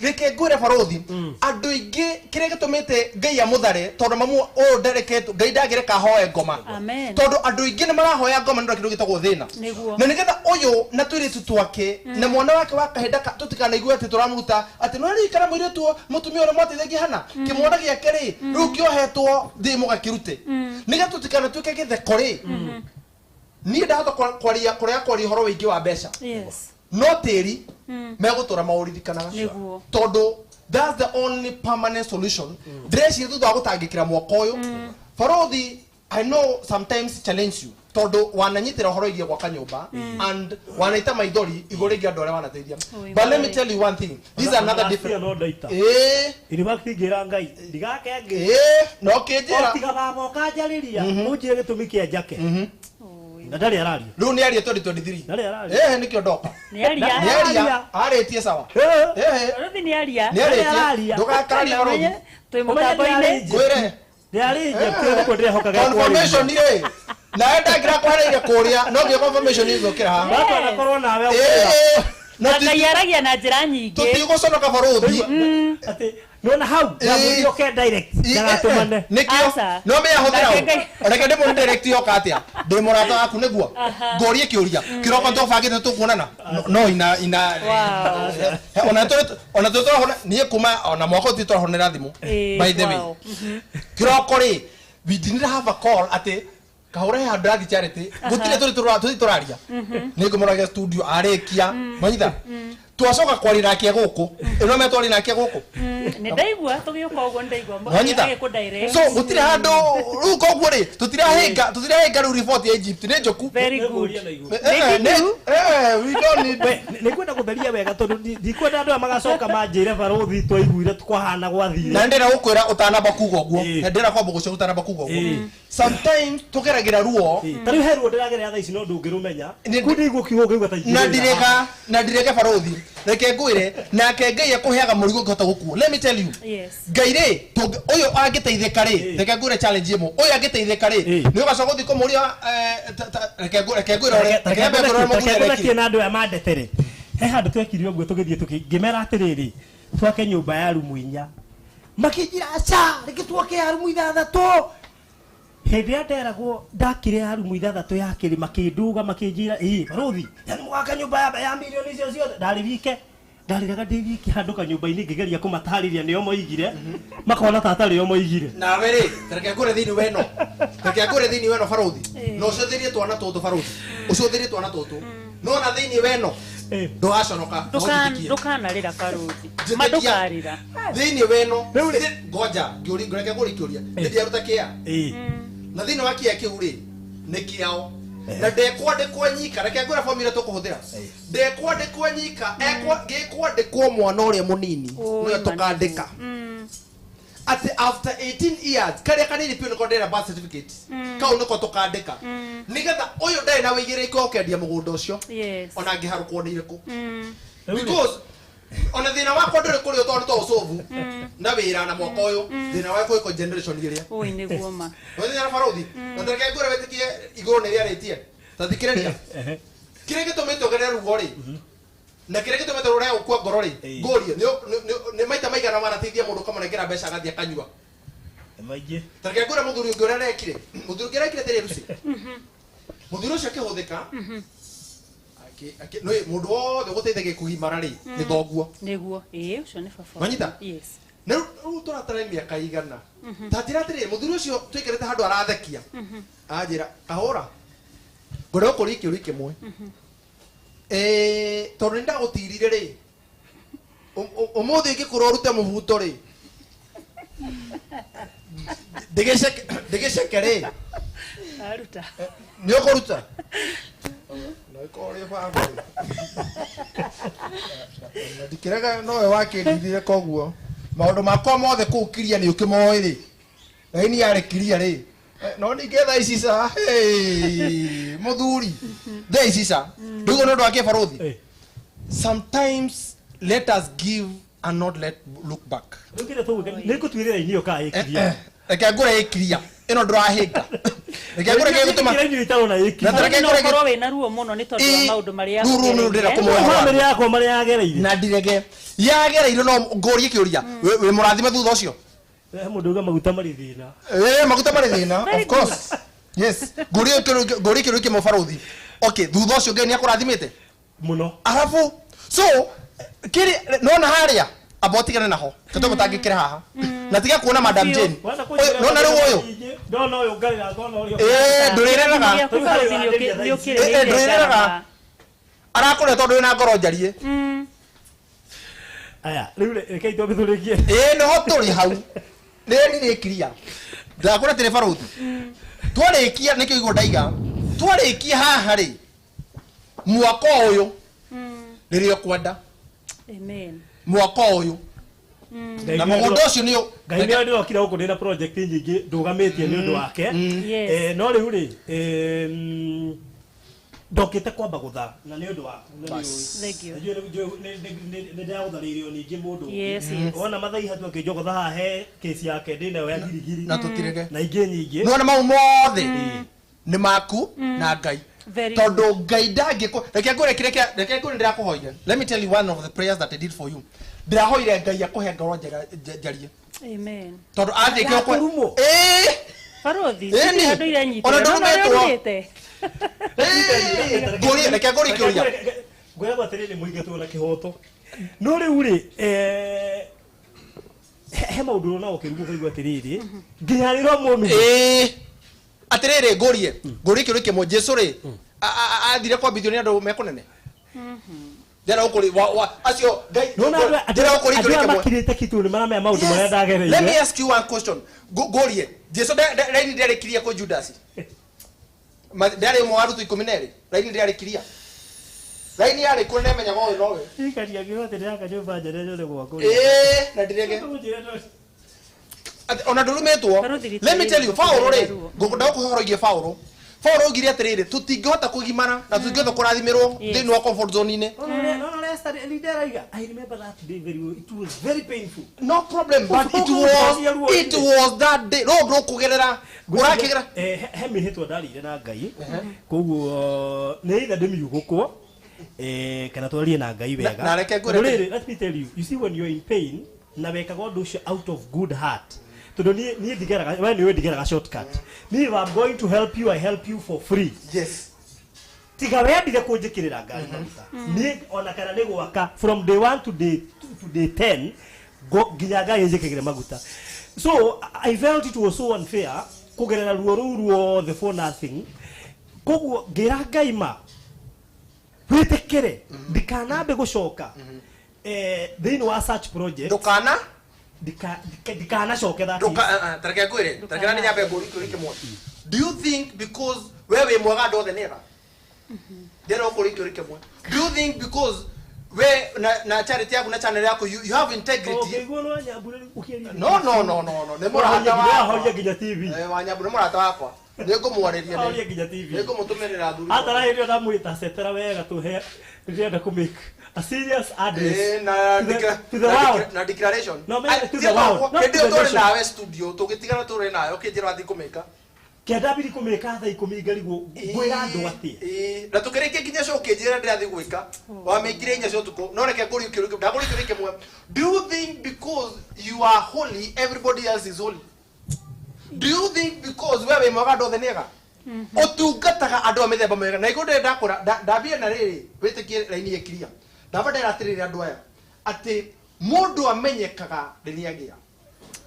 reke ngwire barothi andu ingi kire gitumite ngai amuthare tondu mamu o ndereketu ngai ndagire kahoe ngoma tondu andu ingi ni marahoya ngoma ndio kindu gitagwo thina na nigetha uyu na tuiritu twake na mwana wake wa kahinda tutikana igwe ati turamuruta ati no ri kana mwire tu mutumia ora mwatithagia hana kimwana giake ri riu kiohetwo thi mugakirute nigetha tutikana tuke githekori ni ndahota kwaria horo wingi wa mbeca no tiri megutura maurithikanaga tondu that's the only permanent solution dress thutha wa gutangikira mwako uyu barothi I know sometimes challenge you tondu wananyitira horo igie gwaka nyumba and wanaita maithori igore gia ndore wanateithia but let me tell you one thing this is another different university gira ngai ndigakenge no kinjira tiga babo kanjariria unjire gitumi kia njake na ndari arario riu ni aria 2023 ndari arario nikio ndoka ni aria aretie sawa ruthi ni aria ndugakaria horo twi mutambo-ini gwire ni aria kiko ndirehokaga confirmation ire na enda ngira kwareire kuria no ngi confirmation izokira ha watu anakorwo nawe na ndayaragia na njira nyingi tutiguconoka barothi ati nona hau na okay direct ndatumane nikio no me ahuthira reke ndimo direct yoka atia ndi murata waku niguo ngorie kiuria kiroko ntobangite tukuonana no ina ona to nie kuma ona mwako titohonera thimu by the way kiroko ri we didn't have a call ati kahore ha drug charity gutire turaria ningumuraga studio arekia manyitha twacoka kwarira kia guku ino me twari na kia guku ni ndaigua tugioka uguo ndaigua ku direct so gutire handu ru koguo ri tutirahinga ru report ya Egypt ni njoku very good we don't need ni kwenda kutheria wega tondu ndikwenda andu magacoka manjire barothi twaiguire twahana gwathire na ndira gukwira utanamba kuga uguo na ndira kwamba gucio utanamba kuga uguo sometimes tugeragira ruo tari heruo ndiragerea tha ici no ndungirumenya kundi gukiugo ngigwa ta na ndireke barothi reke ngwire nake ngai akuheaga murigo ngota gukuo let me tell you ngai ri uyu angiteithika ri reke ngwire challenge imo uyu angiteithika ri ni ugacoka guthi kumuria reke ngwire reke mbere na andu aya mandetere he handu twekire uguo tugithie tukingimera atiriri twake nyumba ya rumu inya makinjira aca reke twake ya rumu ithathatu hindi ya nderagwo ndakire ya rumu ithathatu ya kiri makinduga makinjira barothi yani mwaka nyumba ya milioni icio ciothe ndari wike ndariraga ndi wiki handu kanyumba-ini ngigeria kumatariria nio moigire makona tata rio moigire na weri reke ngure thini weno barothi no cuthirie twana tutu barothi ucuthirie twana tutu no na thini weno ndugaconoka ndukanarira barothi mandukarira thini weno ngoja reke ngure kiuria ndiaruta kia na thini wa kia kiu ri ni kiao na ndekwandikwo nyika reke ngwira formula tukuhuthira ndekwandikwo nyika ngekwandikwo mwana uria munini niyo tukandika ati after 18 years karia kanini pio niko ndera birth certificate kau niko tukandika nigetha uyu ndai na wigire iko kendia mugunda ucio ona ngiharukwo ni iriku because ona thina wakwa nduri kuri utondu to ucovu na wira na mwaka uyu thina wakwa iko generation iria oi niguo ma wethi na barothi na reke ngwira wetikie iguru ni riaritie tathikiriria kire gitumite ugerera rugo ri na kire gitumite rurea ukua ngoro ri ngorie ni maita maigana marateithia mundu kama nekera mbeca gathia kanyua maige reke ngwira muthuri ungi uria rekire muthuri ungi rekire tiri ruci muthuri ucio akihuthika no mundu wothe guteithagia kugimara ri ni thoguo niguo ucio ni baba manyita na ru turatara miaka igana tatira atiri muthuri ucio twikirite handu arathekia anjira kahora ngore ukuri kiuri kimwe tondu ndagutirire ri umuthi ngikura urute mubuto ri ndigiceke ri aruta ni ukuruta na ikore baba na dikiraga nowe wakindithire koguo maundu makwa mothe kukiria ni ukimoe ri ngai ni yarekiria ri no ni getha ici sa muthuri thaa ici sa ndugo no ndwake baruthi sometimes let us give and not look back niko twirira inio ka ikiria reke ngure ikiria ino ndurahinga reke ngure ke gutuma na korwo wina ruo muno ni tondu wa maundu maria ruru ndira family yako mari yagereire na ndirege yagereire no ngorie kiuria we murathime thutha ucio mundu uga maguta mari thina maguta mari thina of course yes ngorie kiuria ke mubaruthi okay thutha ucio ngai ni akurathimite muno arafu so kiri nona haria abotigana naho kato mutangikira haha na tiga kuona madam Jane nona riu uyu ndona uyu ngarira ndona uyu nduriraga nduriraga arakure tondu wina ngoro njarie aya riu reke itobithurikie no turi hau ni rikiria ndakura tele baruthi twarikia nikio igo ndaiga twarikia haha ri mwaka uyu nirio kwenda amen mwaka uyu na mugondo ucio ni ngai ni ndio kira guko ndina project nyingi ndugamitie ni undu wake no riu ri ndokite kwamba gutha na ni undu waku thank you ni ndagutharirio ningi mundu ona mathai hatu akijogotha hahe kesi yake ndina ya girigiri na tutirege na ingi nyingi no na mau mothe ni maku na ngai tondu ngai ndangiko reke ngure ndirakuhoire let me tell you one of the prayers that I did for you ndirahoire ngai akuhe ngoro njarie amen tondu athike kwa baruthi ni andu ire nyite ona ndumetwo ngorie reke ngorie kiuria ngoya baterere muigetu na kihoto no riu ri he maundu na okirugo kaigwa atiriri nginyariro munu atiriri ngorie kiuria kimwe Jesu ri athire kwa bithio ni andu mekunene ndera ukuri acio ndera ukuri kiuria kimwe makirite kitu ni mara me maundu maria ndagereire let me ask you one question ngorie Jesu raini ndarikiria kwa Judas ndari mwarutu 12 raini ndarikiria raini yari kune menya goyo nowe ikaria gihote ndaka nyumba njere nyone gwako na ndirege ona ndurumetwo let me tell you Paulo ri ngukunda kuhorogie Paulo ngiri atiriri tutingihota kugimana na tutingihota kurathimirwo thini wa comfort zone ine no Lester leader I remember that day it was very painful no problem but it was that day no bro kugerera urakigera he mihitwo ndarire na ngai koguo ni itha ndimiugukwo kana twarie na ngai wega na reke ngure let me tell you you see when you are in pain na weka god ucio out of good heart tondu ni ndigeraga when you ndigeraga shortcut me if I'm going to help you I help you for free yes tiga wendire kunjikirira ngari ni ona kana ni gwaka from day 1 to day 10 nginya ngai njikigire maguta so I felt it was so unfair kugerera ruo ruothe for nothing koguo ngira ngai ma witikire ndikanambe gucoka thini wa search project ndukana dikana coke that tareke ngwire tareke nani nyambe nguri kimwe do you think because wewe mwaga ndothe nera ndero nguri kimwe do you think because we na charity yako na channel yako you have integrity no ne murata wa horia nginya TV wanyabu ne murata wakwa ningumworeria horia nginya TV ningumutumirira thuri hata na hiyo ndamwita setera wega tuhe ndienda kumake a serious address to the world na declaration no man to the world ndio tore nawe studio tugitigana tore nayo kinjira athi kumeka kenda biri kumeka tha ikumi ngarigo gwira andu ati na tukireke kinya coke njira ndirathi gwika wa mekire nya cotuko no reke nguri kiruki ndaguri kirike mwe do you think because you are holy everybody else is holy do you think because wewe mwaga ndothe nega otungataga andu a mithemba mega na igode ndakura ndambia na riri witikie raini yekiria ndabadera atiriri andu aya ati mundu amenyekaga riria agia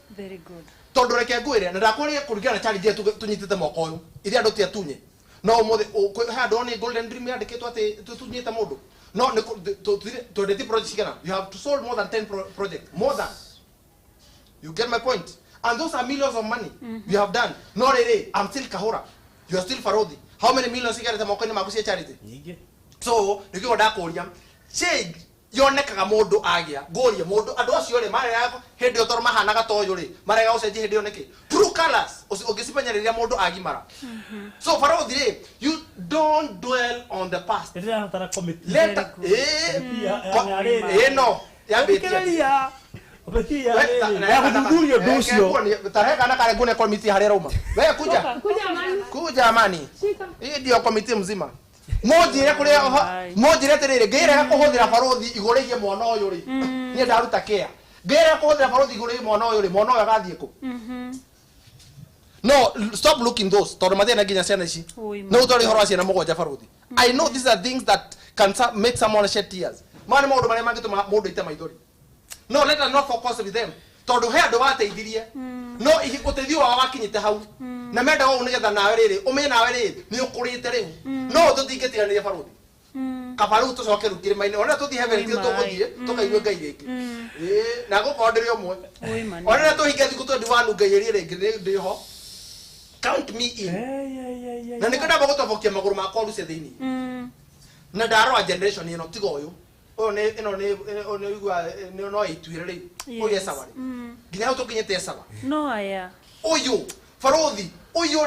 very good tondu reke ngwire na ndakuria kurigana challenge tunyitite moko uyu iria andu tia tunye no muthe handu ni golden dream yandikitwo ati tunyite mundu no to the project kana you have to solve more than 10 project more than you get my point and those are millions of money you have done no rere I'm still kahora you are still Farodhi how many millions igarete moko ni makusia charity nyingi so nikiwa ndakuria change yonekaga mundu agia ngoria mundu andu acio ri marega hindi otor mahanaga toyo ri marega ucenji hindi oneki true colors ugicipenyeriria mundu agimara so Farothi ri you don't dwell on the past Ndira tara commit. later no Yabikiria. Obetia. Ya kudugurio docio. Taheka na kale gune committee harera uma. Wewe kuja. Kuja amani. Shika. Hii ndio committee mzima. Mojire kuri mojire tirire ngira kuhuthira Farothi igurigie mwana uyu ri. Ni ndaruta care. Ngira kuhuthira Farothi igurigie mwana uyu ri mwana uyu agathie ku. No, stop looking those. Tondu mathina nginya ciana ici. No utori horo ciana mugwanja Farothi. I know these are things that can make someone shed tears. Mane maundu maria mangituma mundu ite maithori. No, let us not focus with them. Tondu he andu bateithirie. No igikuteithio wa wakinyite hau. Na menda wo nigetha nawe riri umenye nawe riri ni ukurite riu. No tutingitirania Farothi. Kabaru tucoke rukire maine ona tuthi heaven ti tuguthie tukaigue ngai ringi. Na gukondire omwe. Ona tuhinge thiku 21 ngai ri ringi ndiho. Count me in. Na nikenda bagutobokia maguru makwa ruce thiini. Na ndaro generation ino tigo uyu. One igua no ituire ri uye sawari nginya tukinyete sawa no aya uyu Farothi uyu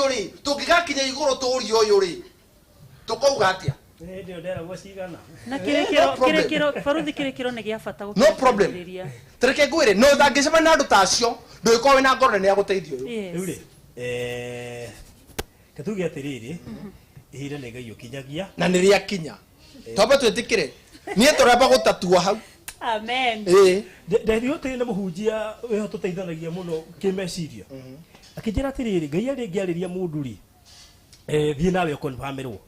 ri tungigakinya iguru turi uyu ri tukauga atia Ndio ndera gwacigana. na kirekiro Farothi kirekiro ne gya bata no problem tereke gwire no thangicema na andu tacio nduiko wina ngoro ne aguteithio uyu Uri katuge atiriri ihire ne gayo kinyagia na ni ria kinya toba twetikire nie turamba gutatua hau amen nderio tene muhunjia weho tuteithanagia muno kimeciria akijira atiriri ngai ari ngiariria mundu ri thie nawe confirmerwo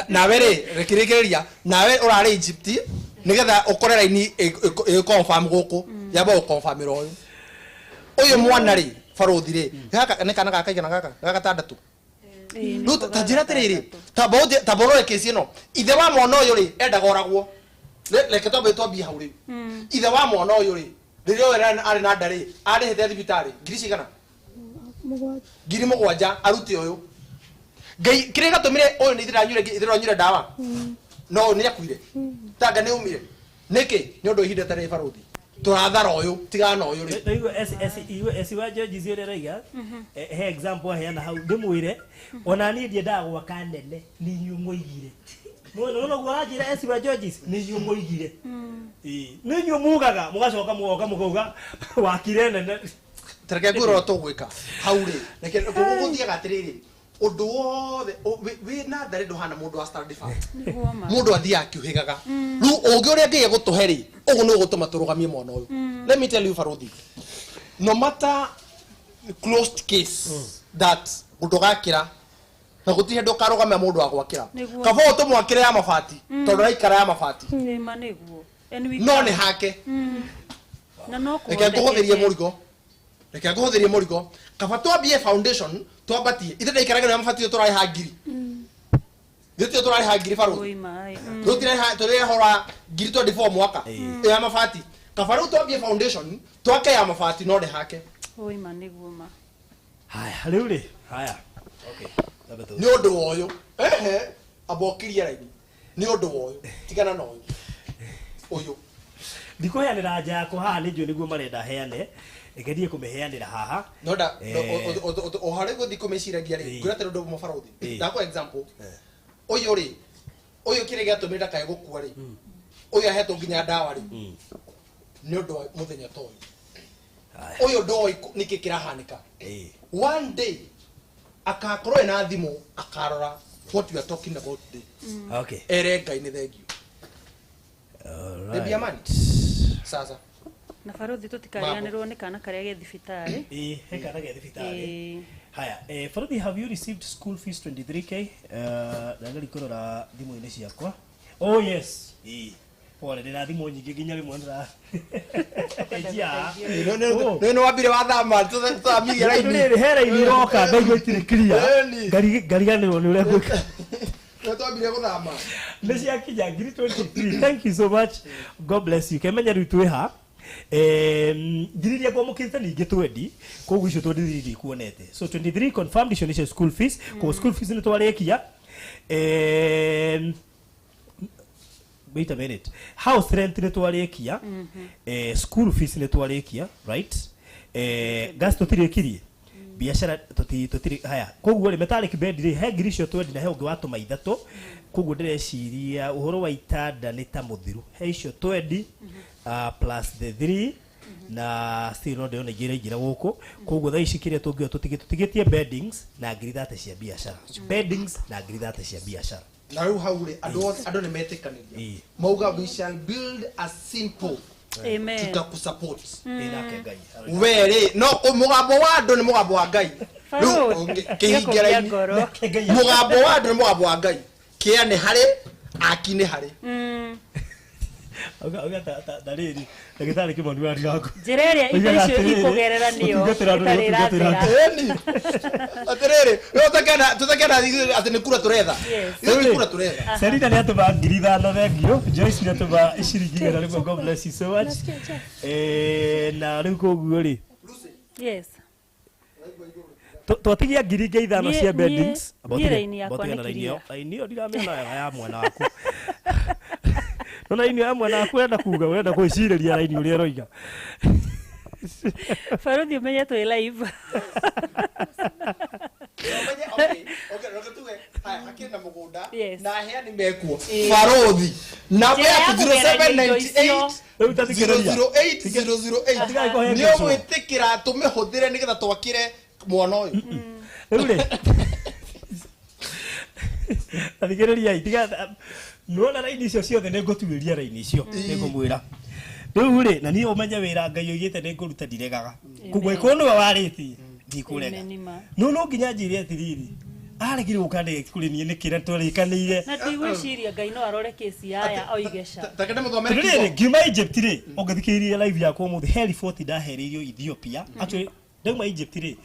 nawe ri rekirikiria nawe urari Egypt nigetha ukore raini confirm guku yaba ukonfirmira uyu mwana ri Farothi ri gaka ne kana gaka igana gaka tandatu no tajira tiriri taboro kesi no ithe wa mwana uyu ri endaga oragwo leke tobe tobi hauri ithe wa mwana uyu ri ririo ari na ndari ari hete thibitari ngiri cigana ngiri mugwanja aruti uyu ngai kire gatumire uyu ni ithiranyure dawa no ni akuire tanga ni umire niki ni undu ihinda tare Farothi turathara uyu tigana uyu ri Ndio esi wa George zire raiga he example he na hau ndimwire ona ni ndie ndagwa kanene ni nyumuigire no gwajira esi wa George ni nyumuigire ni nyumugaga mugacoka mugoka mukauga wakire nene tereke gwiro tugwika hauri neke guguthia gatiriri undu wothe we na ndare nduhana mundu wa start defense mundu athia akiuhigaga ru ungi uria ngiye gutuheri ugu no gutuma turugamie mwana uyu let me tell you Farothi no matter closed case that gutugakira na gutihe ndukarugamia mundu wa gwakira kabo tumwakire ya mabati tondu raikara ya mabati ni maniguo no ni hake na no ko reke nguhuthirie murigo kaba twambie foundation twambatie ithe ndaikaraga na mabati turai hangiri Thitio turai hangiri Farothi tutire hora ngiri 24 mwaka ya mabati kabaru twambie foundation twake ya mabati no ni hake oi maniguo ma haya riu ri haya okay ni undu woyo abokirie raini ni undu woyo tigana no uyu ndikuheanira nja yakwa haha ni njui niguo marenda heane ngerie kumiheanira haha noda o hare guthi kumiciragia ri ngura tere ndu mo Farothi ndako example uyu ri uyu kire giatumira kae gukua ri uyu ahetwo nginya ndawa ri ni undu muthenya to uyu ndoi niki kirahanika one day akakorwo na thimu akarora what you are talking about today okay ere ngai ni thank you alright amani sasa na Farothi tutikarianirwo ni kana karia ge thibitari he kana ge thibitari haya Farothi have you received school fees 23k ndagari kurora thimu-ini ciakwa oh yes pole ndina thimu nyingi nginya rimwe ndira no wabire wathama tutamiria raini ndiri hera ini roka ndaigua itire clear ngariganirwo ni uria gwika twambire guthama nĩ ciakinya ngiri 23 thank you so much god bless you kemenya rĩu twĩ ha ngiri iria kwamũkĩte ningĩ 20 koguo icio 23 kuonete so 23 confirmed icio nĩcio school fees koguo school fees nĩ twarĩkia wait a minute. House rent nĩ twarĩkia, school fees nĩ twarĩkia, right? Gas tũtirĩkirie. Biashara tũtirĩ haya. Koguo rĩ metallic bed rĩ he ngiri icio twendi na he ũngĩ watũma ithatũ. Koguo ndĩreciria ũhoro wa itanda nĩ ta mũthiru. He icio twendi plus the 3 na still no ndĩrona ingĩra gũkũ. Koguo thaa ici kĩrĩa tũngĩoya tũtigĩtie beddings na ngiri 30 cia biashara. Beddings na ngiri 30 cia biashara. Na rĩu hau rĩ andũ nĩ metĩkanĩria. Mauga we shall build a simple. Amen. Tukakusupport. Nake Ngai. Were no mugambo wa andũ nĩ mugambo wa Ngai. Kĩhingĩra mugambo wa andũ nĩ mugambo wa Ngai. Kĩa nĩ harĩ aki nĩ harĩ. Oga darĩrĩ ndagĩtarĩ Kĩmani wa Ndirango. Njĩra ĩrĩa indo icio ikũgerera nĩyo ĩtarĩ ĩrathera. Atĩrĩrĩ tũtakena atĩ nĩ kura tũretha. Nĩ kura tũretha. Selina nĩ atũma 5,000 thengio. Joyce nĩ atũma ciringi 100. God bless you so much. Na rĩu koguo rĩ. Yes. Twatigia ngiri 5,000 cia beddings. Raini yakwa nĩ kiria. Raini ĩyo ndiramĩona ya mwana waku. No raini ya mwana waku urenda kuga urenda gwĩcirĩria raini ũrĩa roiga. Faruthi umenye twĩ live. Okay, tuwe hakiri na mũgũnda Yes. na heani mekuo. Faruthi. Namba ya 0798 008 nĩ ũgwĩtĩkĩra tũmĩhũthĩre nĩgetha twakĩre mwana ũyũ. Rĩu rĩ. Athigĩrĩria itiga nona raini icio ciothe nĩ ngũtuĩria raini icio nĩ ngũmwĩra. Rĩu rĩ na niĩ ũmenye wĩra Ngai oigĩte nĩ ngũruta ndiregaga. Kũguo ĩkorwo nĩwe warĩtie ndikũrega. No nginya njĩre atĩrĩrĩ. Aregire gũkandĩka kũrĩ niĩ nĩkĩra tũrĩkanĩire. Na tigwĩciria Ngai no arore kesi aya oige ca. Takende mũthomere kibo. Rĩrĩ ngiuma Egypt rĩ ũngĩthikĩrĩria live yakwa ũmũthĩ he report ndahereirio Ethiopia. Actually ndauma Egypt rĩ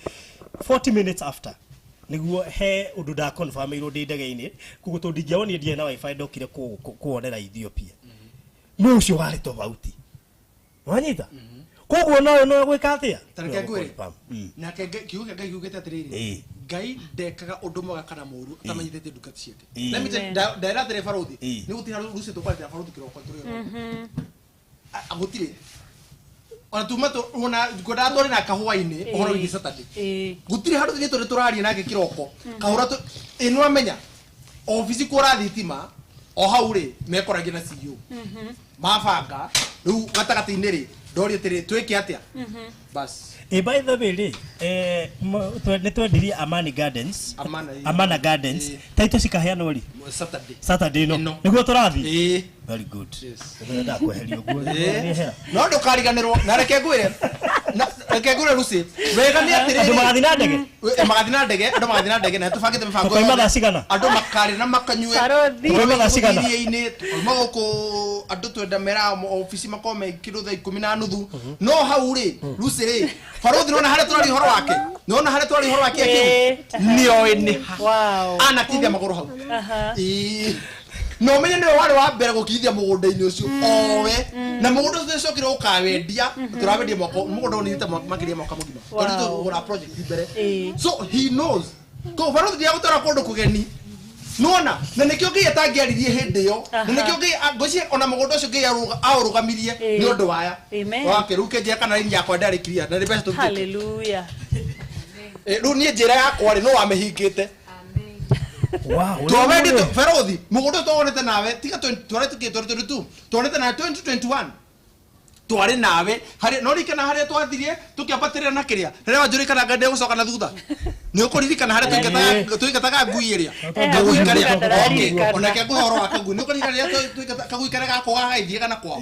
40 minutes after niguo he undu da confirm iro ndi ndege-inĩ kugo to ndingĩonio ndie na wifi ndokire kuonera Ethiopia no ucio wari tofauti wanyita koguo no gwĩka atĩa tareke ngwĩre nake kiuge Ngai yugĩte atĩrĩrĩ Ngai ndekaga ũndũ mwega kana mũru atamenyithĩtie nduka ciake let me tell ndaira atĩrĩ Faruthi nĩ gũtira rucio tũkwatĩra Faruthi kĩroko tũrĩ agũtire ona tumato ona ngoda ndore na kahũa-inĩ ũhoro wĩgiĩ Saturday gũtire handũ thĩ tũraria nake kĩroko kahũra ĩno amenya ofici kũra thitima o hau rĩ mekoragia na CEO mabanga rĩu gatagatĩ-inĩ rĩ ndoria atĩrĩ twĩke atĩa bas by the way rĩ nĩ twendirie Amana Gardens taito cikaheanwo rĩ Saturday no nĩguo tũrathiĩ very good nda kweheria ũguo no ndũkariganĩrwo na reke ngwĩre Lucy wega nĩ atĩrĩrĩ andũ magathi na ndege na tũbangĩte mĩbango andũ makari na makanyue iria-inĩ magũkũ andũ twenda mera ofici makome kilo thaa 10:30 no hau rĩ Lucy rĩ Faruthi nona harĩa tũrari ũhoro wake nona harĩa tũrari ũhoro wake nĩoĩ nĩ anakithia magũrũ hau no menye nĩ wale wa mbere gũkithia mũgũnda-inĩ ũcio owe na mũgũnda ũcio ũcokire ũkawendia tũrawendia mũgũnda ũnĩte makĩria mwaka mũgima tondũ tũgũra project mbere so he knows ko Faruthi ndiagũtwara kũndũ kũgeni nona na nĩkĩo Ngai atangĩaririe hĩndĩ ĩyo na nĩkĩo Ngai ngwĩciria ona mũgũnda ũcio Ngai aũrũgamirie nĩ ũndũ waya wake rĩu kĩnjĩra kana raini yakwa ndarĩkiria na nĩ mbeca tũngĩte haleluya rĩu niĩ njĩra yakwa rĩ no wamĩhingĩte twawendete Faruthi mũgũnda twonete nawe tiga twonete nawe 2021 twari nawe harĩ no rikana harĩa twathirie tũkĩambatĩrĩra na kĩrĩa rĩrĩa wanjũrĩkana Ngai ndegũcoka na thutha nĩ ũkũririkana harĩa tũingataga ngui ĩrĩa kagui karĩa onake ngũhoro wa kagui nĩ ũkũririkana rĩrĩa kagui karĩa gakũ gagaithie kana kwao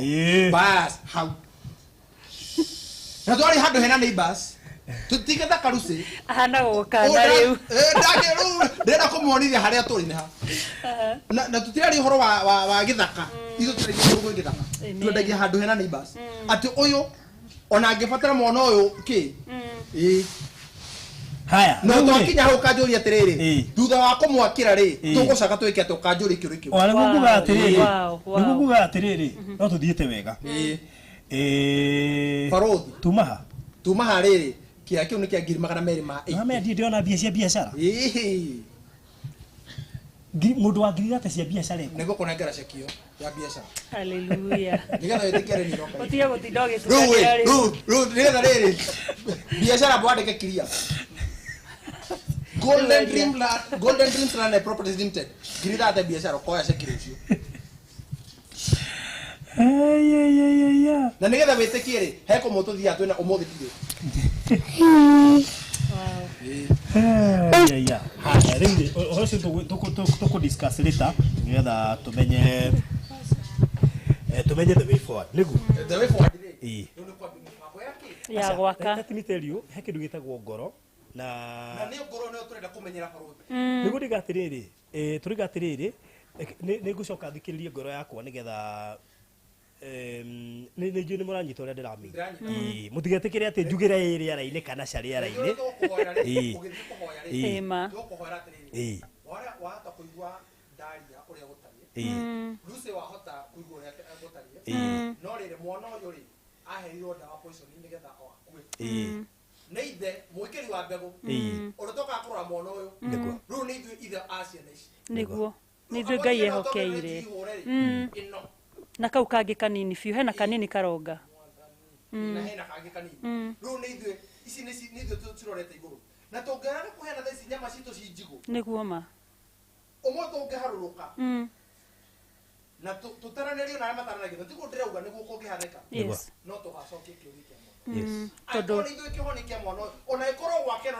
bas hau na twari handũ hena neighbors tutigatha Lucy ahana gũkana rĩu ndĩrenda kũmuonithia harĩa tũrĩ nĩ ha na tutirari ũhoro wa gĩthaka ithuĩ tũrendagia ũguo gĩthaka twendagia handũ hena neighbors atĩ ũyũ ona angĩbatara mwana ũyũ kĩ haya no twakinya hau kanjũria atĩrĩrĩ thutha wa kũmwakĩra rĩ tũgũcoka twĩke atĩ ũkanjũria kĩũria kĩu nĩguo nguga atĩrĩrĩ no tũthiĩte wega Faruthi tuma ha rĩrĩ kia kiu ni kia 200,000 mama ndiye ndiona mbia cia biashara mundu wa ngiri ate cia biacara eko nego kunengera cekio ya biacara Hallelujah. nigetha witikere ni roka Utige gutinda ugitukanira ri. ru nigetha riri biacara bwandike kiria Golden Dreams Land Properties Limited ngiri ate biacara koya cekio ucio na nigetha witikie ri heko mututhia twina umuthi thire rĩu ũcio tũkũ-discuss later nĩgetha tũmenye the way forward nĩguo the way forward ĩ Ya gwaka. let me tell you he kĩndũ gĩtagwo ngoro na nĩ ngoro nĩ turenda kumenyera baruthi nĩguo ndigatirĩrĩ tũriga atĩrĩrĩ nĩ ngũcoka thikĩrĩrie ngoro yakwa nĩgetha nĩ njũĩ nĩ mũranyita ũrĩa ndĩramĩigua mũtigetĩkĩre atĩ njugĩre ĩ rĩera-inĩ kana ca rĩera-inĩ Ĩma. wahota kuigua ndaria ũrĩa gũtariĩ Lucy wahota kuigua ũrĩa gũtariĩ no rĩrĩ mwana ũyũ rĩ aheirwo ndawa poison nĩgetha o akue nĩ ithe mwĩkĩri wa mbegũ ũrĩa tokaga kũrora mwana ũyũ rĩu nĩ ithuĩ ithe a ciana ici Niguo. Nĩ ithuĩ Ngai ehokeire. Na kau kangĩ kanini biũ hena kanini karonga. na hena kangĩ kanini rĩu nĩ ithuĩ ici nĩ ithuĩ cirorete igũrũ na tũngĩaga kũheana thaa ici nyama citũ ci njigũ Niguo ma. ũmwe tũngĩharũrũka na tũtaranĩrio na arĩa mataranagio tiguo ndĩrauga nĩguo kũngĩhanĩka Yes. no tũgacokia kĩũria kĩa mwana yes tondũ nĩ ithuĩ kĩhoni kĩa mwana ũyũ ona ĩkorwo gwake no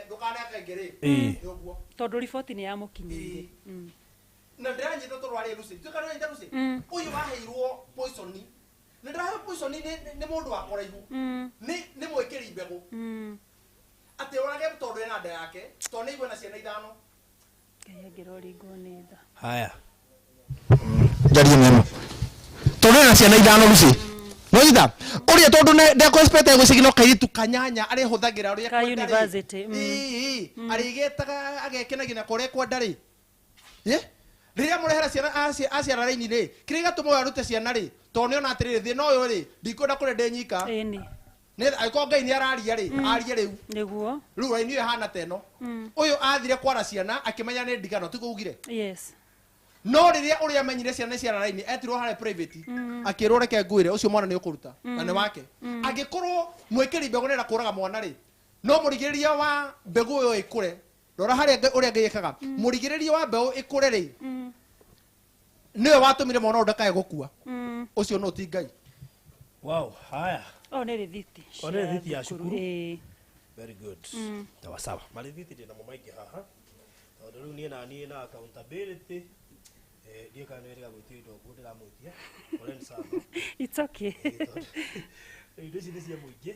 ndũkaneke ngĩrĩ nĩ ũguo Tondũ riboti nĩ yamũkinyĩire. na ndĩranyita tũrwarie Lucy tũkananyita Lucy ũyũ waheirwo poison nĩ ndĩraheo poison nĩ mũndũ wa kũraihu nĩ mwĩkĩri mbegũ atĩ ũrage tondũ ena nda yake tondũ nĩ igwe na ciana ithano Ngai angĩroringwo nĩ tha. haya jarie memo tondũ ena ciana ithano Lucy no itha ũrĩa tondũ ndekũexpect gwĩcigino kairitu kanyanya arĩ hũthagĩra ũrĩa Ka university. arĩgetaga agekena gina kũrĩa kwenda rĩ rĩrĩa mũrehera ciana aciara raini-rĩ kĩrĩa gĩgatũma ũyũ arute ciana rĩ tondũ nĩona atĩrĩrĩ thĩna ũyũ rĩ ndikwenda kũrĩa ndĩ nyika Ĩni. angĩkorwo Ngai nĩ araria rĩ arie rĩu Niguo. rĩu raini ĩyo ĩhana ta ĩno ũyũ athire kwara ciana akĩmenya nĩ ndigano tiguo ugire Yes. no rĩrĩa ũrĩa amenyire ciana nĩ ciara raini etirwo harĩa private akĩrwo reke ngwĩre ũcio mwana nĩ ũkũruta na nĩ wake angĩkorwo mwĩkĩri mbegũ nĩenda kũraga mwana rĩ no mũrigĩrĩria wa mbegũ ĩyo ĩkũre rora harĩa ũrĩa Ngai ekaga mũrigĩrĩria wa mbegũ ĩkũre rĩ nĩwe watũmire mwana ũyũ ndakae gũkua ũcio no ti Ngai wow haya O nĩ rĩthiti. O nĩ rĩthiti ya cukuru? Ĩĩ. very good sawa sawa marĩthiti ndĩ namo maingĩ haha tondũ rĩu niĩ naniĩ na accountability ndiĩ kana nĩ wĩrĩga gwĩtio indo nguo ndĩramwĩtia Olen sana It's okay. indo ici nĩ cia mũingĩ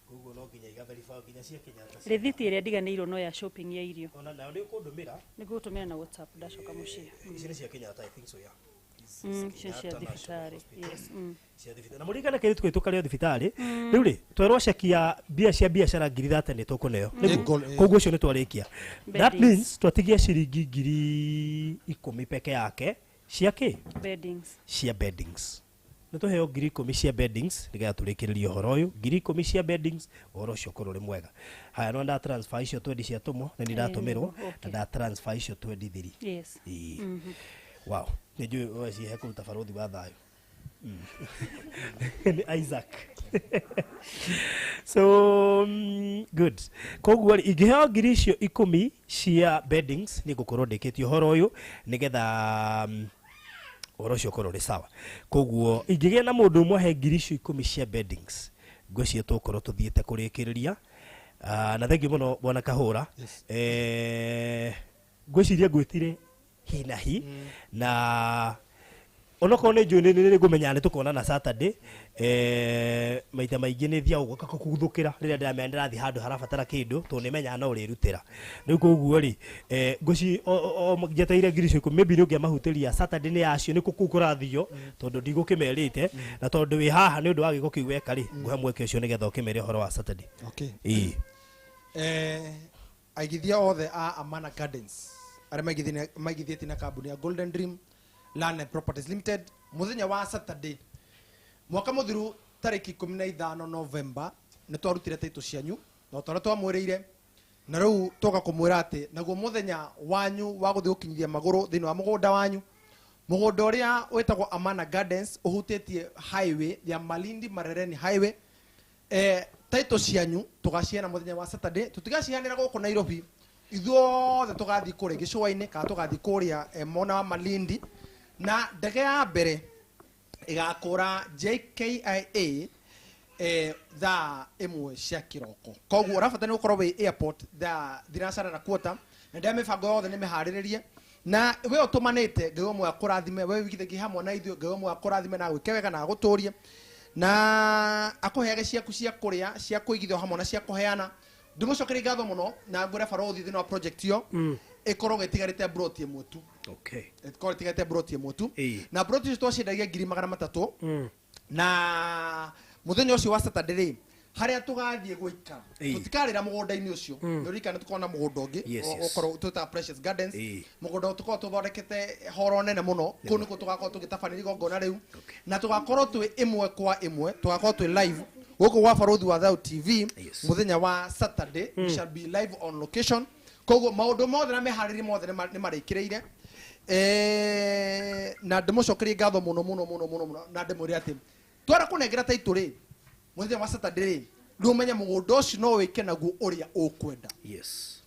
koguo no nginya igatheriba nginya cia Kenyatta Rĩthiti ĩrĩa ndiganĩirwo no ya shopping ya irio. ona nayo nĩ ũkũndũmĩra Nĩngũtũmĩra na WhatsApp ndacoka mũciĩ. ici nĩ cia Kenyatta I think so yeah Icio cia thibitarĩ. Yes. cia thibitarĩ na mũringane kĩrĩ twĩtũkarĩo thibitarĩ rĩu rĩ twerwo ceki ya mbia cia biacara ngiri 30 nĩ tũkũneo koguo ũcio nĩ twarĩkia that means twatigia ciringi ngiri 10 peke yake cia kĩ Beddings. cia beddings nĩ tũheo ngiri 10 cia beddings nĩgetha tũrĩkĩrĩrie ũhoro ũyũ ngiri 10 cia beddings ũhoro ũcio ũkorwo ũrĩ mwega haya no nda transfer icio 20 cia tũmwo na nĩ ndatũmĩrwo na nda transfer icio 23 Yes. wow nĩ njũĩ ũcihe kũruta barothi wa thayũ nĩ Isaac so good koguo ingĩheo ngiri icio 10 cia beddings nĩ ngũkorwo ndĩkĩtie ũhoro ũyũ nĩgetha ũhoro ũcio ũkorwo ũrĩ sawa koguo ingĩgĩa na mũndũ ũmwe he ngiri icio 10 cia beddings ngwĩciria tũkorwo tũthiĩte kũrĩkĩrĩria na thengiũ mũno bwana Kahũra ngwĩciria ngwĩtire hi na hi na onokorwo nĩ njũĩ nĩ ngũmenya nĩ tũkonana Saturday maita maingĩ nĩ thiaga ũgoka kũguthũkĩra rĩrĩa ndĩramenya ndĩrathiĩ handũ harabatara kĩndũ tondũ nĩmenyaga no ũrĩrutĩra rĩu koguo rĩ ngũci njeteire ngiri icio 10 maybe nĩ ũngĩamahutĩria Saturday nĩ yacio nĩ kũu kũrathio tondũ ndigũkĩmerĩte na tondũ wĩ haha nĩ ũndũ wa gĩko kĩu weka rĩ ngũhe mweke ũcio nĩgetha ũkĩmere ũhoro wa Saturday aigithia othe a Amana Gardens arĩa maigithĩtie na kambuni ya Golden Dream Land and Properties Limited muthenya wa Saturday mwaka muthiru tariki 15 November nĩ twarutire taito cianyu na twarĩ twamwĩrĩire na riu toka kumwira ati naguo muthenya wanyu wa guthii ukinyithia maguru thini wa mugunda wanyu mugunda uria wetagwo Amana Gardens uhutitie highway ya Malindi Marereni highway title cianyu tugaciana muthenya wa Saturday tutigacihanira guku Nairobi ithuothe tugathii kuria gicua-ini kana tugathii kuria mona wa Malindi na ndege ya mbere igakura JKIA thaa imwe cia kiroko koguo urabatara ukorwo wi airport thaa thinacara na quarter na ndia mibango yothe ni mihariririe na we utumanite ngai mwe akurathime we wigithe hamwe na ithuĩ ngai mwe akurathime na gwĩke wega na agũtũrie na akũheage ciaku cia kũrĩa cia kũigithio hamwe na cia kũheana ndĩmũcokerie ngatho mũno na ngwĩre barothi thĩinĩ wa project ĩyo ĩkorwo ĩtigarĩte broti ĩmwe tu ĩkorwo ĩtigarĩte broti ĩmwe tu na broti icio twaciendagia 300,000 na muthenya ucio wa Saturday haria tugathie gwika tutikarira mugunda-ini ucio ndirikana tukona mugunda ungi okorwo tuta Precious Gardens mugunda tukorwo tuthondekete horo nene muno kuu nikuo tugakorwo tugitabanĩria igongona riu na tugakorwo twi imwe kwa imwe tugakorwo twi live guku gwa Barothi wa Thao TV muthenya wa Saturday we shall be live on location koguo maundu mothe na meharĩria mothe ni marĩkĩrĩire na ndĩmũcokerie ngatho mũno na ndĩmwĩre atĩ twara kunengera title ri muthenya wa Saturday ndu menye mugunda ucio no wike naguo uria ukwenda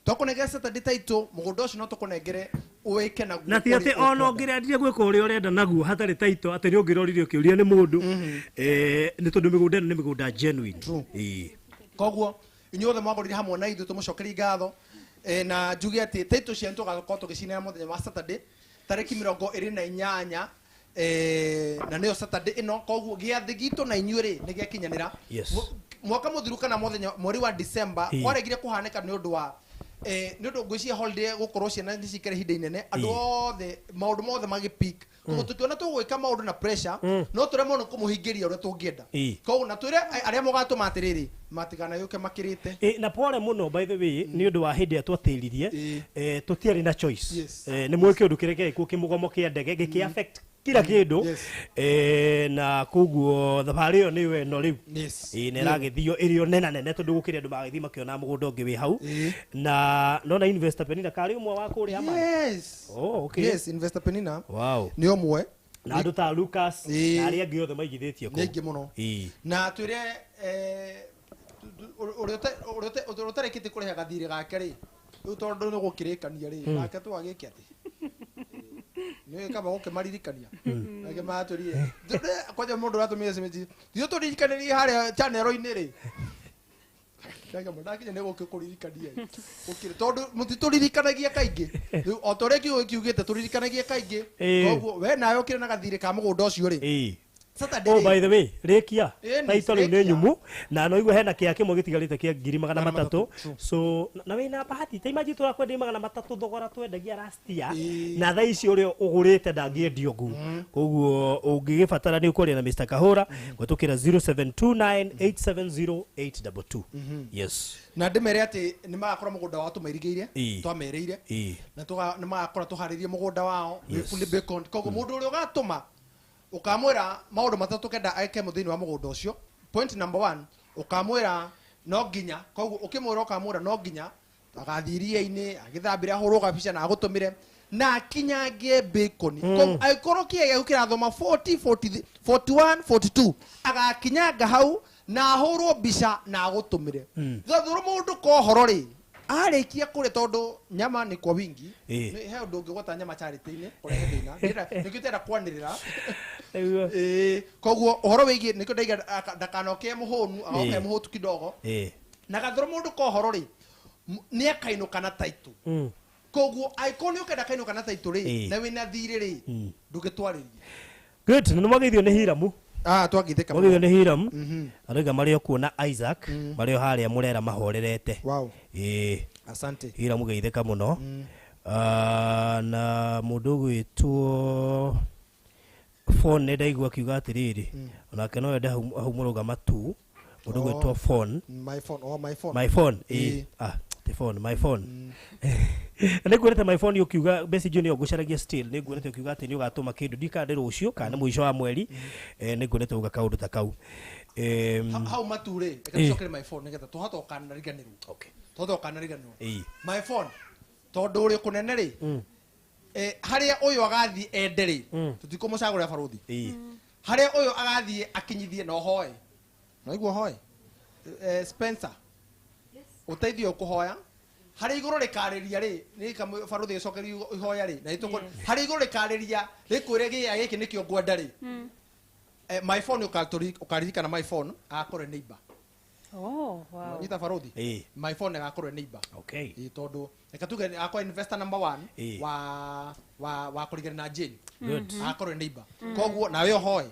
twakunengera Saturday title mugunda ucio no tukunengere wike naguo na ti ati ono ngirendire gwika uria urenda naguo hatari title ati ni ungiroririo kiuria ni mundu ni tondu migunda ni migunda genuine koguo inyuothe mwagorire hamwe na ithu tumucokerie ngatho na njuge ati title cia tugakorwo tugicinera muthenya wa Saturday tariki 28 na nio Saturday ino koguo giathi gitu na inyuĩ ri ni giakinyanira mwaka muthiru kana muthenya mweri wa December kwaregire kuhanika ni undu wa ni undu ngwiciria holiday gukorwo ciana ni cikare hinda inene andu othe maundu mothe magipeak koguo tutiona tugwika maundu na pressure no turemwo no kumuhingiria uria tungienda koguo na twire aria mugatuma atiriri matigana yuke makirite na pole muno by the way ni undu wa hindi atwatiririe tutiari na choice ni mwike undu kireke ku kimugomo kia ndege giki affect kila kindu na koguo thabari iyo ni we no riu ni ragithio irio nena nene tondu gukire andu magithii makiona mugunda ungi wi hau na nona investor Penina kari umwe wa kuri ama investor Penina wow ni omwe na andu ta Lucas na aria angi othe maigithitie ku ningi muno na twire uria tarekite kuriha gathiri gake ri riu tondu ni gukirikania ri nake twagike ati ni kama oke maririkania nake matũrie kwaja mundu ratumire semeti thio turirikanirie haria channel-ini ri nake mundakinya ni gukikuririkania ukire tondu mutituririkanagia kaingi o tore kiugite turirikanagia kaingi koguo we nawe ukire na gathiri ka mugunda ucio ri Saturday. Oh by the way, rekia title ni nyumu na no igwe hena kia kimwe gitigarite kia 300,000 so na wina bahati ta imagine tura kwenda 300 thogora twendagia last year na tha ici uri ugurite ndangĩendio gu koguo ungigibatara ni ukuria na Mr Kahura gwetukira 0729870822 yes na ndimere ati ni magakora mugunda wao tumairigiire twamereire na ni magakora tuharirie mugunda wao fully bacon koguo mundu uri ugatuma ukamwira maundu matatu kenda aike muthini wa mugunda ucio point number 1 ukamwira no nginya koguo ukimwira ukamwira no nginya agathiria-ini agithambire ahurwo gabica na agutumire na kinyange bacon koguo aikorwo kiege ukirathoma 40 41 42 agakinyanga hau na ahurwo bica na agutumire thutha mundu kohoro ri arikia kure tondu nyama ni kwa wingi he undu ungigota nyama charity-ini kurehe thina nikitera kwanirira koguo uhoro wigie nikio ndaiga ndakanoke muhonu agoke muhutu kidogo na gathoro mundu kohoro ri ni akainuka na title koguo aikoni ukenda kainuka na title ri na wina thiri ri ndugitwaririe good no magithio ni hiramu twagithika magithio ni hiramu ariga mario kuona Isaac mario haria murera mahorerete wow asante hiramu geithika muno na mundu gwitwo phone ne ndaigua kiuga atiriri onake no enda hau murugama tu mundu gwitwo phone my phone my phone ne gwirete my phone yokiuga message ni ogucaragia still ne gwirete ukiuga ati ni ugatuma kindu ndikande rucio kana mwisho wa mweri ne gwirete uga kaundu ta kau how mature ekacokere my phone nigetha tuhatoka na riganiru todo kanariganwo Ĩĩ. my phone tondu uri kunene ri haria uyu agathi ende ri tutikumusagurira baruthi Ĩĩ. haria uyu agathi akinyithie no hoye no iguo hoye Spencer uteithio kuhoya haria iguru rikariria ri ni baruthi gicokeri ihoya ri na ituko haria iguru rikariria rikwire gia giki nikio ngwenda ri my phone ukaririkana my phone akore neighbor Oh, wow. nyita baruthi Ĩĩ. my phone agakore neighbor Okay. tondu reka tuge akwa investor number 1 Ĩĩ. wa kurigana na Jane Good. akore neighbor koguo nawe hoye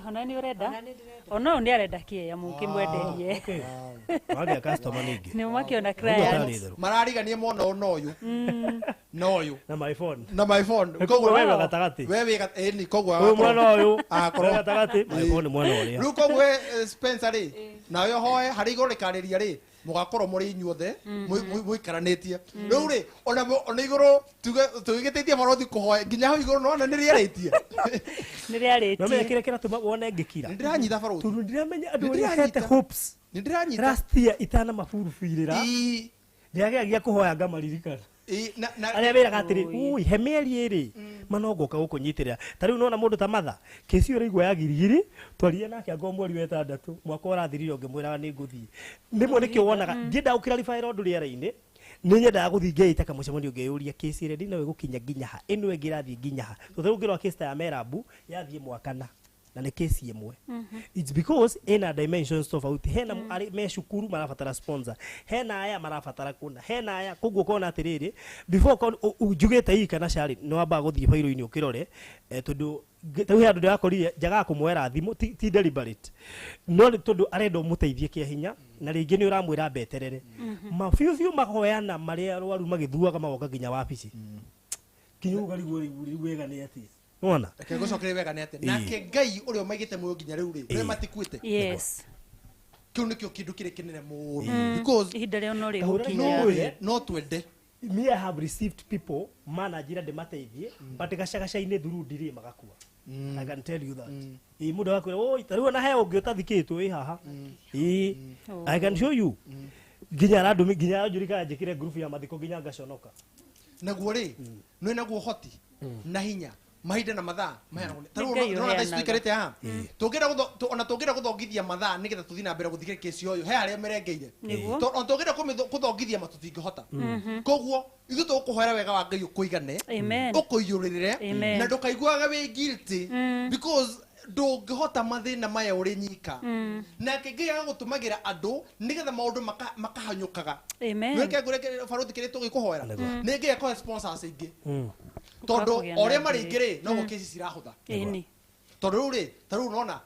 Hana ni urenda? Ono ni arenda kia mukimwenderie. Okay. Wagĩa customer ningĩ. Ni makiona Ũguo tarĩ client. therũ. marariganie mono noyu noyu Na my phone. na my phone Koguo wewe gatagatĩ. wewe ni koguo Ũyũ mwena ũyũ. akorwo Wewe gatagatĩ. My phone mwena ũrĩa. riu koguo Spencer ri nawe hoye hari iguru rikariria ri mugakorwo muri inyuothe muikaranitie riu ri ona iguru tugigiteithia barothi kuhoya nginya hau iguru nona niriaritie Ni riarĩtie. Mamenya kĩrĩa kĩratũma wone ngĩkira. ndiranyitha barothi Tondũ ndiramenya andũ Nĩndĩranyita. ũrĩa hete hopes. ndiranyitha Last year itana maburubirĩra. Ii, Ndiagĩagia kũhoya ngamaririkana. ii, na Arĩa wĩraga atĩrĩ, ui he mĩeri ĩrĩ manogoka gũkũnyitĩrĩra. Ta rĩu nona mũndũ ta Matha, kĩci ũrĩigua ya girigiri, twarire nake angoo mweri wa ĩtandatũ, mwaka ũrathirire ũngĩmwĩraga nĩ ngũthiĩ. Rĩmwe nĩkĩo wonaga ndiendaga gũkĩraribĩra ũndũ rĩera-inĩ, nĩ nyendaga gũthiĩ ngeita kamũcemanio ngeyũria kĩci ĩrĩa ndĩnawe gũkinya nginya ha, ĩno ĩngĩ ĩrathiĩ nginya ha. Tondũ rĩu ngĩrora kĩci ta ya Merabu yathiĩ mwakana na nĩ kĩci ĩmwe. It's because ĩna dimensions tofauti. Hena me cukuru marabatara sponsor, hena aya marabatara kuna, hena aya koguo kona atĩrĩrĩ before njugĩte ii kana cari nĩ wambaga gũthiĩ bairo-inĩ ũkĩrore tondũ tau he andũ ndĩrakorire njagaga kũmwera thimũ ti deliberate no nĩ tondũ arenda ũmũteithie kĩa hinya na rĩngĩ nĩ ũramwĩra mbeterere mabiũ mahoyana marĩa arwaru magĩthuaga magoka nginya wabici kinya ũgariguo rĩu wega nĩ atĩ nĩwona reke ngũcokere wega nĩ atĩ nake Ngai ũrĩa ũmaigĩte muoyo nginya rĩu rĩ ũrĩa matikuĩte Yes. kĩu nĩkĩo kĩndũ kĩrĩ kĩnene mũno because Ihinda rĩo no Kahũra rĩgũkinya. no no twende me I have received people mana njĩra ndĩmateithie but gacagaca-inĩ through ndirĩ magakua. I can tell you that. Mũndũ agakwĩra oi ta rĩu ona he ũngĩ ũtathikĩtwo wĩ haha. I can show you. Nginya arandũmi nginya aranjũrĩkaga njĩkĩre group ya mathiko nginya ngaconoka. naguo rĩ nĩ naguo hoti na hinya mahinda na mathaa tarĩu Ngai nona thaa ici ũheanaga. tũikarĩte haha ona tũngĩenda gũthongithia mathaa nĩgetha tũthiĩ na mbere gũthikĩrĩria kĩci ũyũ he harĩa merengeire Nĩguo. ona tũngĩenda gũthongithia ma tũtingĩhota koguo ithuĩ tũgũkũhoera wega wa Ngai ũkũigane Amen. ũkũiyũrĩrĩre Amen. na ndũkaiguaga wĩ guilty because ndũngĩhota mathĩna maya ũrĩ nyika nake Ngai agagũtũmagĩra andũ nĩgetha maũndũ makahanyũkaga Amen. nĩreke ngũreke barothi kĩrĩa tũgĩkũhoera nĩ Ngai akũhe sponsors aingĩ tondũ Ũkakũgĩa na ũrĩa marĩ mbere. aingĩ rĩ noguo kĩci cirahũtha Ĩni. tondũ rĩu rĩ ta rĩu nona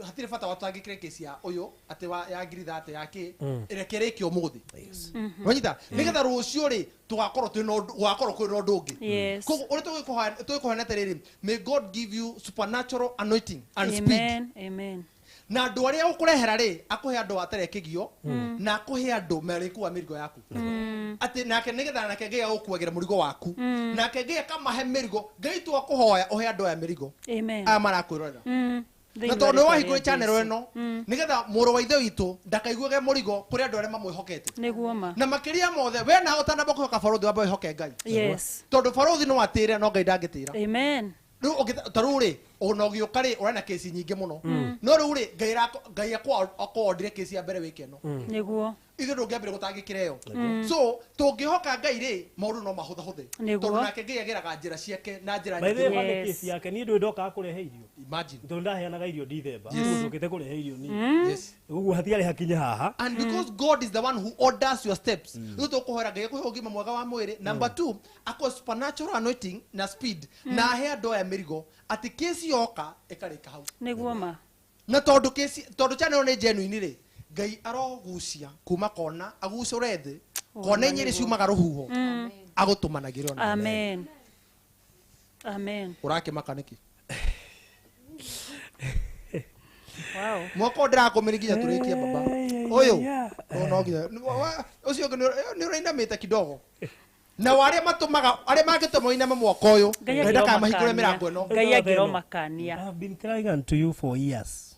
hatirĩ bata wa tũtangĩkĩre kĩci ya ũyũ atĩ ya ngiri thate ya kĩ ĩreke rĩke ũmũthĩ wanyita nĩgetha rũciũ rĩ tũgakorwo kwĩ na ũndũ ũngĩ Yes. koguo ũrĩa tũgĩkũhoya atĩrĩrĩ may God give you supernatural anointing and speed Amen. Amen. na andũ arĩa ũkũrehera rĩ akũhe andũ atarĩ kĩgio na akũhe andũ marĩkuua mĩrigo yaku atĩ nake nĩgetha nake Ngai agũkuagĩra mũrigo waku nake Ngai akamahe mĩrigo Ngai tu akũhoya ũhe andũ aya mĩrigo Amen. aya marakwĩrorera na Thĩinĩ wa tondũ rĩĩtwa wahingũra rĩa channel Jesũ. ĩno nĩgetha mũrũ wa ithe witũ ndakaiguage mũrigo kũrĩ andũ arĩa mamwĩhokete Nĩguo ma. na makĩria mothe we nawe ũtanamba kũhoka barothi wambe wĩhoke Ngai Yes. tondũ barothi no atĩre no Ngai ndangĩtĩra Amen. rĩu ta rĩu rĩ ona ũgĩũka rĩ ũrena kĩci nyingĩ mũno no rĩu rĩ Ngai akwondire kĩci ya mbere wĩke ĩno Nĩguo. ithuĩ ndũngĩambire gũtangĩkĩra ĩyo so tũngĩhoka Ngai rĩ maũndũ no mahũthahũthe Nĩguo. tondũ nake Ngai ageraga njĩra ciake na njĩra By the way, nyingĩ mane Yes. kĩci yake niĩ ndũĩ ndokaga kũrehe irio. imagine Tondũ ndaheanaga irio ndithemba. Ũguo ndũkĩte kũrehe irio niĩ. yes Ũguo hatiarĩ hakinye haha. and because God is the one who orders your steps rĩu tũkũhoera Ngai akũhe ũgima mwega wa mwĩrĩ number 2 akũhe supernatural anointing na speed na ahe andũ aya mĩrigo atĩ kĩci yoka ĩkarĩka hau Nĩguo ma. na tondũ channel ĩno nĩ genuine rĩ Ngai arogucia kuma kona agucũre thĩ kona inyĩrĩ ciumaga rũhuho agũtũmanagĩre ona Amen. Amen. ũrakĩmaka nĩkĩ Wow. mwaka ũyũ ndĩrakũmĩri nginya tũrĩkie baba ũyũ no nginya ũcio ũngĩ nĩ ũrainamĩte kidogo na arĩa matũmaga arĩa mangĩtũma ũiname mwaka ũyũ Ngai ndaka angĩromakania. mahingũre mĩrango ĩno Ngai angĩromakania. I have been crying unto you for years.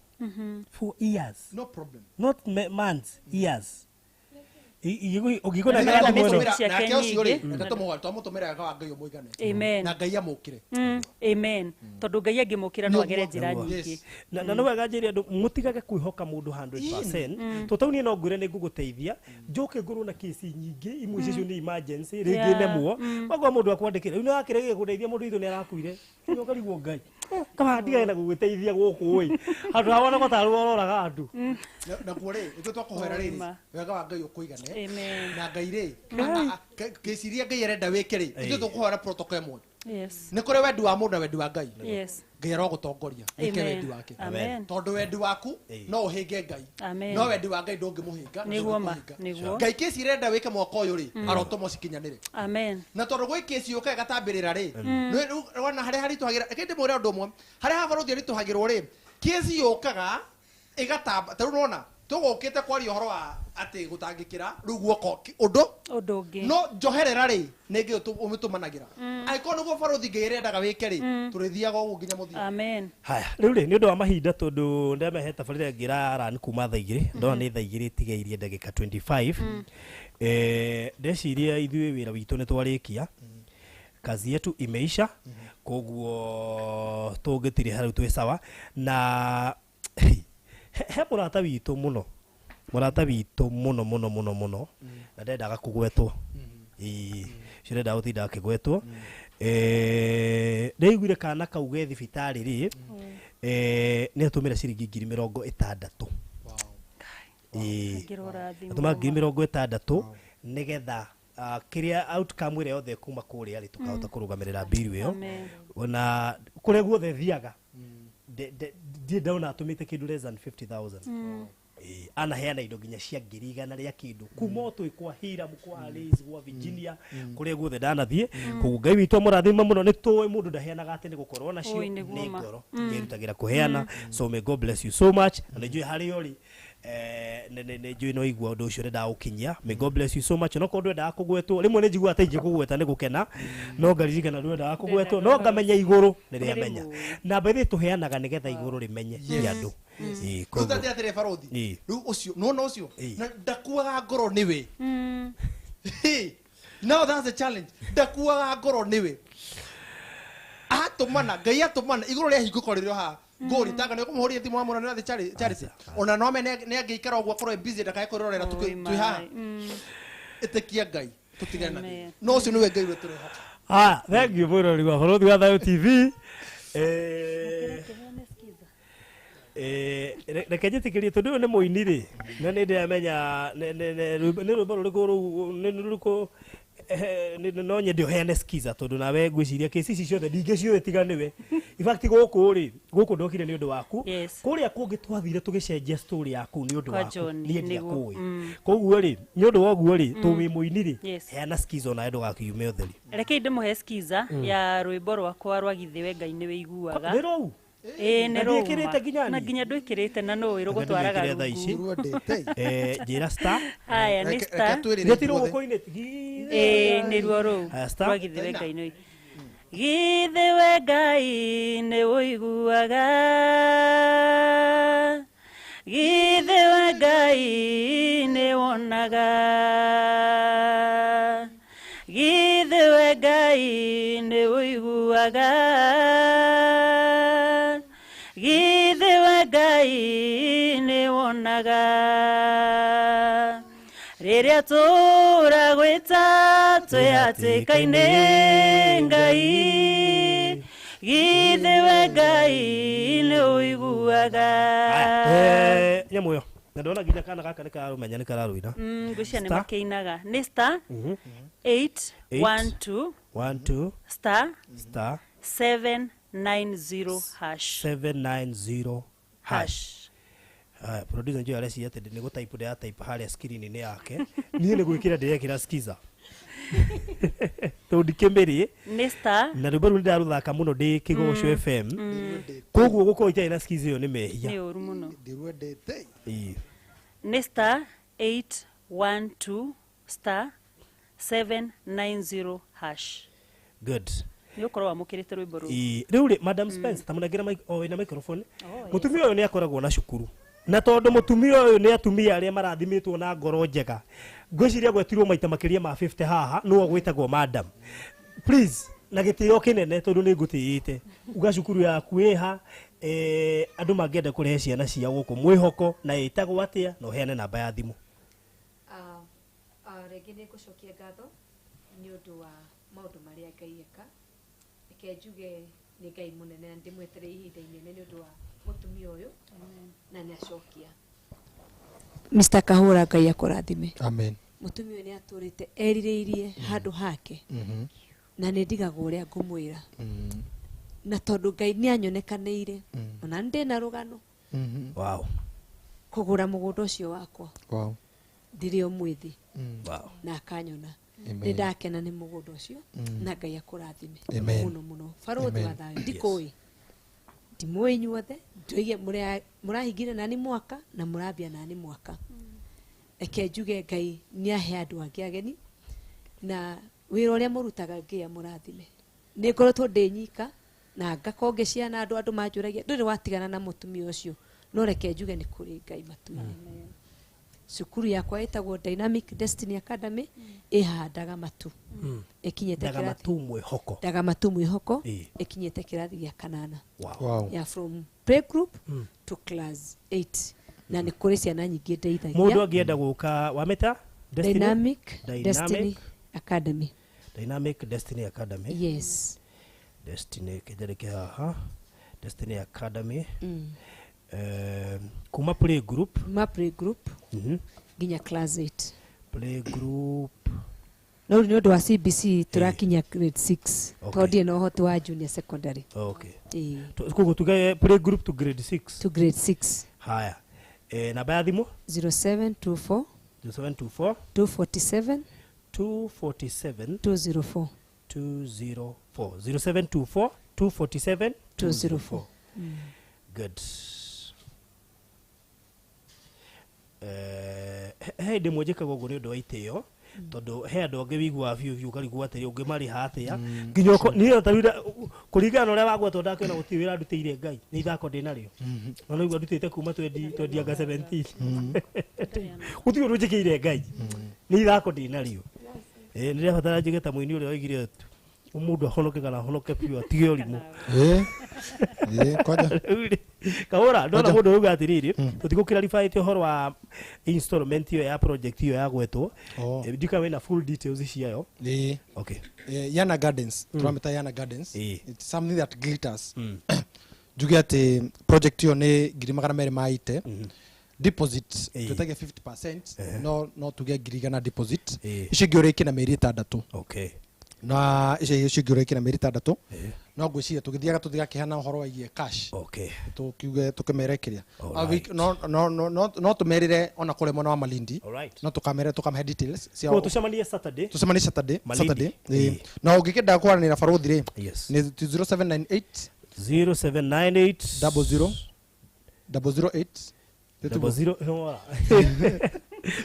For years. no problem Not months, years. Ugikona Na ngara message mwono. cia nake ũcio rĩ Kenyingi. reke tũmũtũmĩre wega wa Ngai ũmũigane Amen. na Ngai amũkĩre Amen. Tondu Ngai angĩmũkĩra no agere njĩra nyingĩ. Na no wega njĩri andũ mutigage kwĩhoka mũndũ 100%. Tũtaunie no ngwĩre nĩ ngũgũteithia. Njoke ngorwo na kesi nyingĩ imwe icio nĩ emergency rĩngĩ nemwo. Wagwa mũndũ akwandĩkĩra. Nĩ wakĩrege gũteithia mũndũ itũ nĩ arakuire. Nĩ ũkarigwo Ngai. Kama ndigage na gũgũteithia gũkũ ĩ. Handũ ha wona gũtarwo ũroraga andũ. na kuo rĩ ithuĩ twakũhoera rĩrĩ wega wa Ngai ũkũigane Amen. na Ngai rĩ kesi iria Ngai arenda wĩke rĩ ithuĩ tũkũhoera protocol ĩmwe Yes. nĩ kũrĩ wendi wa mũndũ na wendi wa Ngai Yes. Ngai arogũtongoria wĩke Amen. wendi wake Amen. tondũ wendi waku no ũhĩnge Ngai Amen. no wendi wa Ngai ndũngĩmũhĩnga Nĩguo ma, nĩguo. Ngai kesi irenda wĩke mwaka ũyũ rĩ arotũmwo cikinyanĩre Amen. na tondũ gwĩ kesi yũka ĩgatambĩrĩra rĩ wona harĩa haritũhagĩra ĩkĩndĩ mwĩre ũndũ ũmwe harĩa habarothi aritũhagĩrwo rĩ kesi yũkaga ĩgatamba tarĩu nona tũgũkĩte kwaria ũhoro wa atĩ gũtangĩkĩra rĩu guoko ũndũ Ũndũ no njoherera rĩ nĩngĩ ũmĩtũmanagĩra angĩkorwo nĩguo barothi Ngai arendaga wĩke rĩ tũrĩthiaga ũguo nginya mũthia Amen. Haya, rĩu rĩ nĩ ũndũ wa mahinda tondũ ndĩramehe tabarĩra ngĩra run kuma thaa igĩrĩ ndona nĩ thaa igĩrĩ tigairie ndagĩka 25 ndeciria ithuĩ wĩra witũ nĩ twarĩkia kazi yetu imeisha koguo tũngĩtirĩ harau twĩ sawa na he mũrata witũ mũno mũno na ndendaga kũgwetwo cirendaga gũtinda akĩgwetwo ndaiguire kana kau ge thibitarĩ rĩ nĩ atũmĩra ciringi 60,000 atũma 60,000 nĩgetha kĩrĩa outcome ĩrĩa yothe kuma kũrĩa rĩ tũkahota kũrũgamĩrĩra bill ĩyo ona kũrĩa guothe thiaga ndiĩ ndaona atũmĩte kĩndũ less than 50,000 anaheana indo nginya cia 100 rĩa kĩndũ kuma twĩ kwa Hiram kwa Liz kwa Virginia kũrĩa guothe ndanathiĩ koguo Ngai witũ mũrathima mũno nĩ tũĩ mũndũ ndaheanaga atĩ nĩ gũkorwo nacio nĩ ngoro ngerutagĩra kũheana so may God bless you so much na nĩnjũĩ harĩa ũrĩ nĩnjũĩ no igua ũndũ ũcio nĩndaga gũkinyia may God bless you so much no korwo ndwendaga kũgwetwo rĩmwe nĩ njiguaga atĩ ingĩkũgweta nĩ gũkena no ngaririkana ndwendaga kũgwetwo no ngamenya igũrũ nĩrĩamenya na mbere tũheanaga nĩgetha igũrũ rĩmenye andũ kũruta atĩrĩ barothi rĩu ũcio nona ũcio na ndakuaga ngoro nĩwe now that's the challenge ndakuaga ngoro nĩwe atũmana Ngai atũmana igũrũ rĩa hingũko rĩrĩ haha ngori tanga nĩ kũmũhoria thimũ wa mũnene thĩ Charity ona no amenye nĩ angĩikara ũguo akorwo busy ndakae kũrorera twĩ haha ĩtĩkia Ngai tũtigane na no ũcio nĩwe Ngai witũ tũrehoka thank you mũrori wa Barothi wa Thayũ TV reke njĩtĩkĩrie tondũ ũyũ nĩ mũini rĩ na nĩ ndĩramenya nĩ rwĩmbo rũrĩkũ rũu nĩ rũrĩkũ no nyende ũheane skiza tondũ nawe ngwĩciria kesi ici ciothe ndingĩciũĩ tiga nĩwe in fact gũkũ rĩ gũkũ ndokire nĩ ũndũ waku kũrĩa kũngĩ twathire tũgĩcenjia story yaku nĩ ũndũ waku niĩ ndiakũĩ koguo rĩ nĩ ũndũ wa ũguo rĩ tũwĩ mũini rĩ heana skiza onawe ndũgakiume ũtheri reke ndĩmũhe skiza ya rwĩmbo rwakwa rwa githĩwe Ngai nĩ wĩiguaga nĩ rũu nĩ rũma na nginya ndwĩkĩrĩte na no wĩrwo gũtwaraga rungu njĩra star haya nĩ star nĩtirwo gũkũ-inĩ nĩ ruo rũu rwa githĩwe Ngai nĩ githĩwe Ngai nĩ wĩiguaga githĩwe Ngai nĩ wonaga githĩwe Ngai nĩ wĩiguaga githĩwe Ngai nĩ wonaga rĩrĩa tũragwĩta twĩhatĩka-inĩ Ngai githĩwe Ngai nĩ ũiguaga nyamũ ĩyo na ndona nginya kana gaka nĩ kararũmenya nĩ kararũina ngwĩciria nĩ makĩinaga nĩ star 812 star 790 hash 790 hash producer njoo areci ati nĩ gũtype ya type harĩa screen-inĩ yake niĩ nĩ gwĩkĩra ndĩrekĩra skiza tondikĩmĩrĩ nĩ star na rwĩmbo rũu nĩndarũthaka mũno ndĩ Kĩgoco FM koguo gũkorwo itarĩ na skiza ĩyo nĩ mehia nĩ ũru mũno ndĩrwendete nĩ star 812 star 790 hash good nĩ ũkorwo wamũkĩrĩte rwĩmbo rũu rĩu rĩ Madam Spence ta mũnengera na microphone mũtumia ũyũ nĩ akoragwo na cukuru na tondu mutumia uyu ni atumia aria marathimitwo na ngoro njega ngwiciria gwetirwo maita makiria ma 50 haha no gwitagwo madam please na gitio kinene tondu ni ngutiite uga cukuru yaku iha andu mangienda kurehe ciana ciao guku mwihoko na itagwo atia no heane namba ya thimu. Rĩngĩ nĩ ngũcokia ngatho nĩ ũndũ wa maũndũ marĩa Ngai eka. Reke njuge nĩ Ngai mũnene na ndĩmwetereire ihinda inene nĩ ũndũ wa mũtumia ũyũ na nĩ acokia. Mr. Kahũra, Ngai akũrathime. Amen. Mũtumia ũyũ nĩ atũrĩte erirĩirie handũ hake na nĩ ndigagwo ũrĩa ngũmwĩra na tondũ Ngai nĩ anyonekanĩire ona ndĩ na rũgano Wow. kũgũra mũgũnda ũcio wakwa. Wow. Ndirĩ o mwĩthĩ na akanyona nĩ ndakena nĩ mũgũnda ũcio na Ngai akũrathime mũno mũno. Barũthi wa thayũ ndikũĩ ndimũĩ inyuothe ndoige mũrahingire nani mwaka na mũrambia nani mwaka. Reke njuge Ngai nĩ ahe andũ angĩ ageni na wĩra ũrĩa mũrutaga Ngai amũrathime. Nĩ ngoretwo ndĩ nyika na ngakorwo ngĩciana andũ manjũragia ndũrĩ watigana na mũtumia ũcio no reke njuge nĩ kũrĩ Ngai matu. Cukuru yakwa ĩtagwo Dynamic Destiny Academy ĩhandaga matu ĩkinyĩte Dagamatu mwĩhoko ĩkinyĩte kĩrathi gĩa 8. Wow. Ya from playgroup to class 8 na nĩ kũrĩ ciana nyingĩ ndeithagia. Mũndũ angĩenda gũka wameta Dynamic Destiny Academy. Dynamic Destiny Academy. Yes. Destiny kijereke haha Destiny Academy. Kuma playgroup nginya class 8 playgroup no nĩ ũndũ wa CBC tũrakinya grade 6 tondũ no ũhoti wa junior secondary. Okay. Kugo tugae playgroup to grade 6 haya namba ya thimũ 0724 247 204 0724 247 204. Good. He ndĩ mwonjekaga ũguo nĩ ũndũ wa itĩo tondũ he andũ angĩ wiguaga biũ ũkarigwo atĩrĩ ũngĩmarĩha atĩa nginya niĩ tarĩra kũringana na ũrĩa wagwetwo ndakĩona gũtirĩ wĩra ndutĩire Ngai nĩ ithako ndĩ narĩo na nĩguo ndutĩte kuma 2017 gũtirĩ ũndũ njĩkĩire Ngai nĩ ithako ndĩ narĩo nĩ ndĩrabatara njĩke ta mũini ũrĩa oigire mũndũ ahonoke kana ahonoke biũ atige ũrimũ kwaja Kahũra ndona mũndũ ũyũ atĩrĩrĩ tũtigũkĩraribaĩte ũhoro wa installment iyo ya project iyo yagwetwo ndika wĩna full details ciayo. Okay. Yana Gardens turameta Yana Gardens it's something that glitters njuge atĩ project iyo nĩ 200 maite deposit tutagia 50% no tuge 100 deposit icio ngĩũrĩkia na mĩeri 6. Okay. Na icio ngĩũrĩkia na mĩeri 6 no ngwĩciria tũgĩthiaga tũtigakĩhana ũhoro wa cash. Okay. Tukiuge tukimerekeria no tumerire ona kũrĩ mwena wa Malindi no tukamahe details ciao tucemanie Saturday no ũngĩkĩenda kwaranĩra barũthi rĩ nĩ 0798 008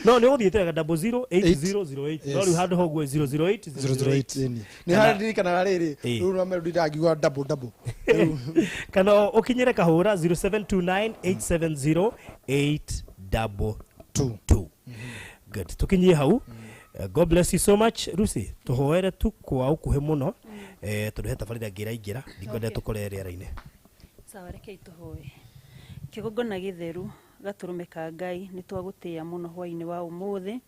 no nĩ ũthiĩte 008008 no rĩu handũ hoguo 008 nĩ harĩrikanaga rĩrĩ rĩu no merudi ndagiwa double kana ũkinyĩre Kahũra 0729870822. Good. Tukinyie hau. God bless you so much Lucy. Tuhoere tu kwa ukuhe muno tũrĩhe tabarĩra ngĩraingĩra ndikwenda tũkore rĩera-inĩ. Sawa reke ituhoe. Kĩgongona gĩtheru gatũrũmĩka Ngai nĩ twagũtĩĩa mũno hwaĩ-inĩ wa ũmũthĩ.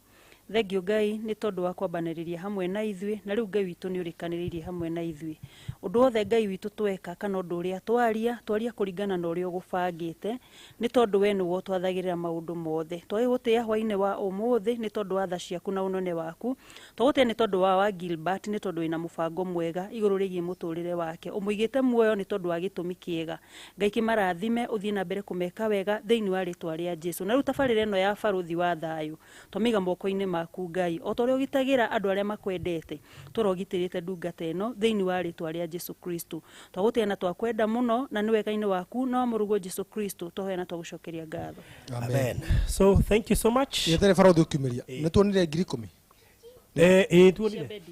Thengio Ngai nĩ tondũ wa kwambanĩrĩria hamwe na ithuĩ na rĩu Ngai witũ nĩ ũrĩkanĩrĩirie hamwe na ithuĩ. Ũndũ wothe Ngai witũ tweka kana ũndũ ũrĩa twaria kũringana na ũrĩa ũgũbangĩte nĩ tondũ we nĩwe ũtwathagĩrĩra maũndũ mothe. Twagũtĩĩa hwaĩ-inĩ wa ũmũthĩ nĩ tondũ wa tha ciaku na ũnene waku. Twagũtĩĩa nĩ tondũ wa Gilbert nĩ tondũ wĩna mũbango mwega igũrũ rĩgiĩ mũtũrĩre wake. Ũmũigĩte muoyo nĩ tondũ wa gĩtũmi kĩega. Ngai kĩmarathime ũthiĩ na mbere kũmeka wega thĩinĩ wa rĩtwa rĩa Jesũ. Na rĩu tabarĩra ĩno ya barũthi wa thayũ twamĩiga moko-inĩ maku Ngai o ta ũrĩa ũgitagĩra andũ arĩa makwendete tũrogitĩrĩte ndungata ĩno thĩinĩ wa rĩtwa rĩa Jesũ Kristo. Twagũtĩĩa na twakwenda mũno na nĩ wega-inĩ waku no mũrugo Jesũ Kristo tũhoya na twagũcokeria ngatho. Amen. So thank you so much. Yetere barũthi ũkiumĩria nĩ tuonire 10,000 tuonire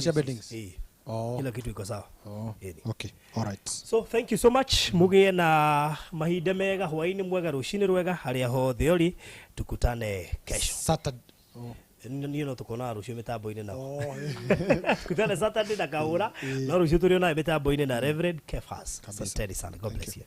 cia beddings kila kitu iko sawa. Eni. Okay, all right. So thank you so much, mugie na mahinda mega, hwaini mwega, rucini rwega, haria hothe uri, tukutane kesho Saturday. niyo no tukona rucio mitambo-ini nao tukutane Saturday na Kahura, no rucio turi naye mitambo-ini na Reverend Kefas. Asanteni sana, God bless you.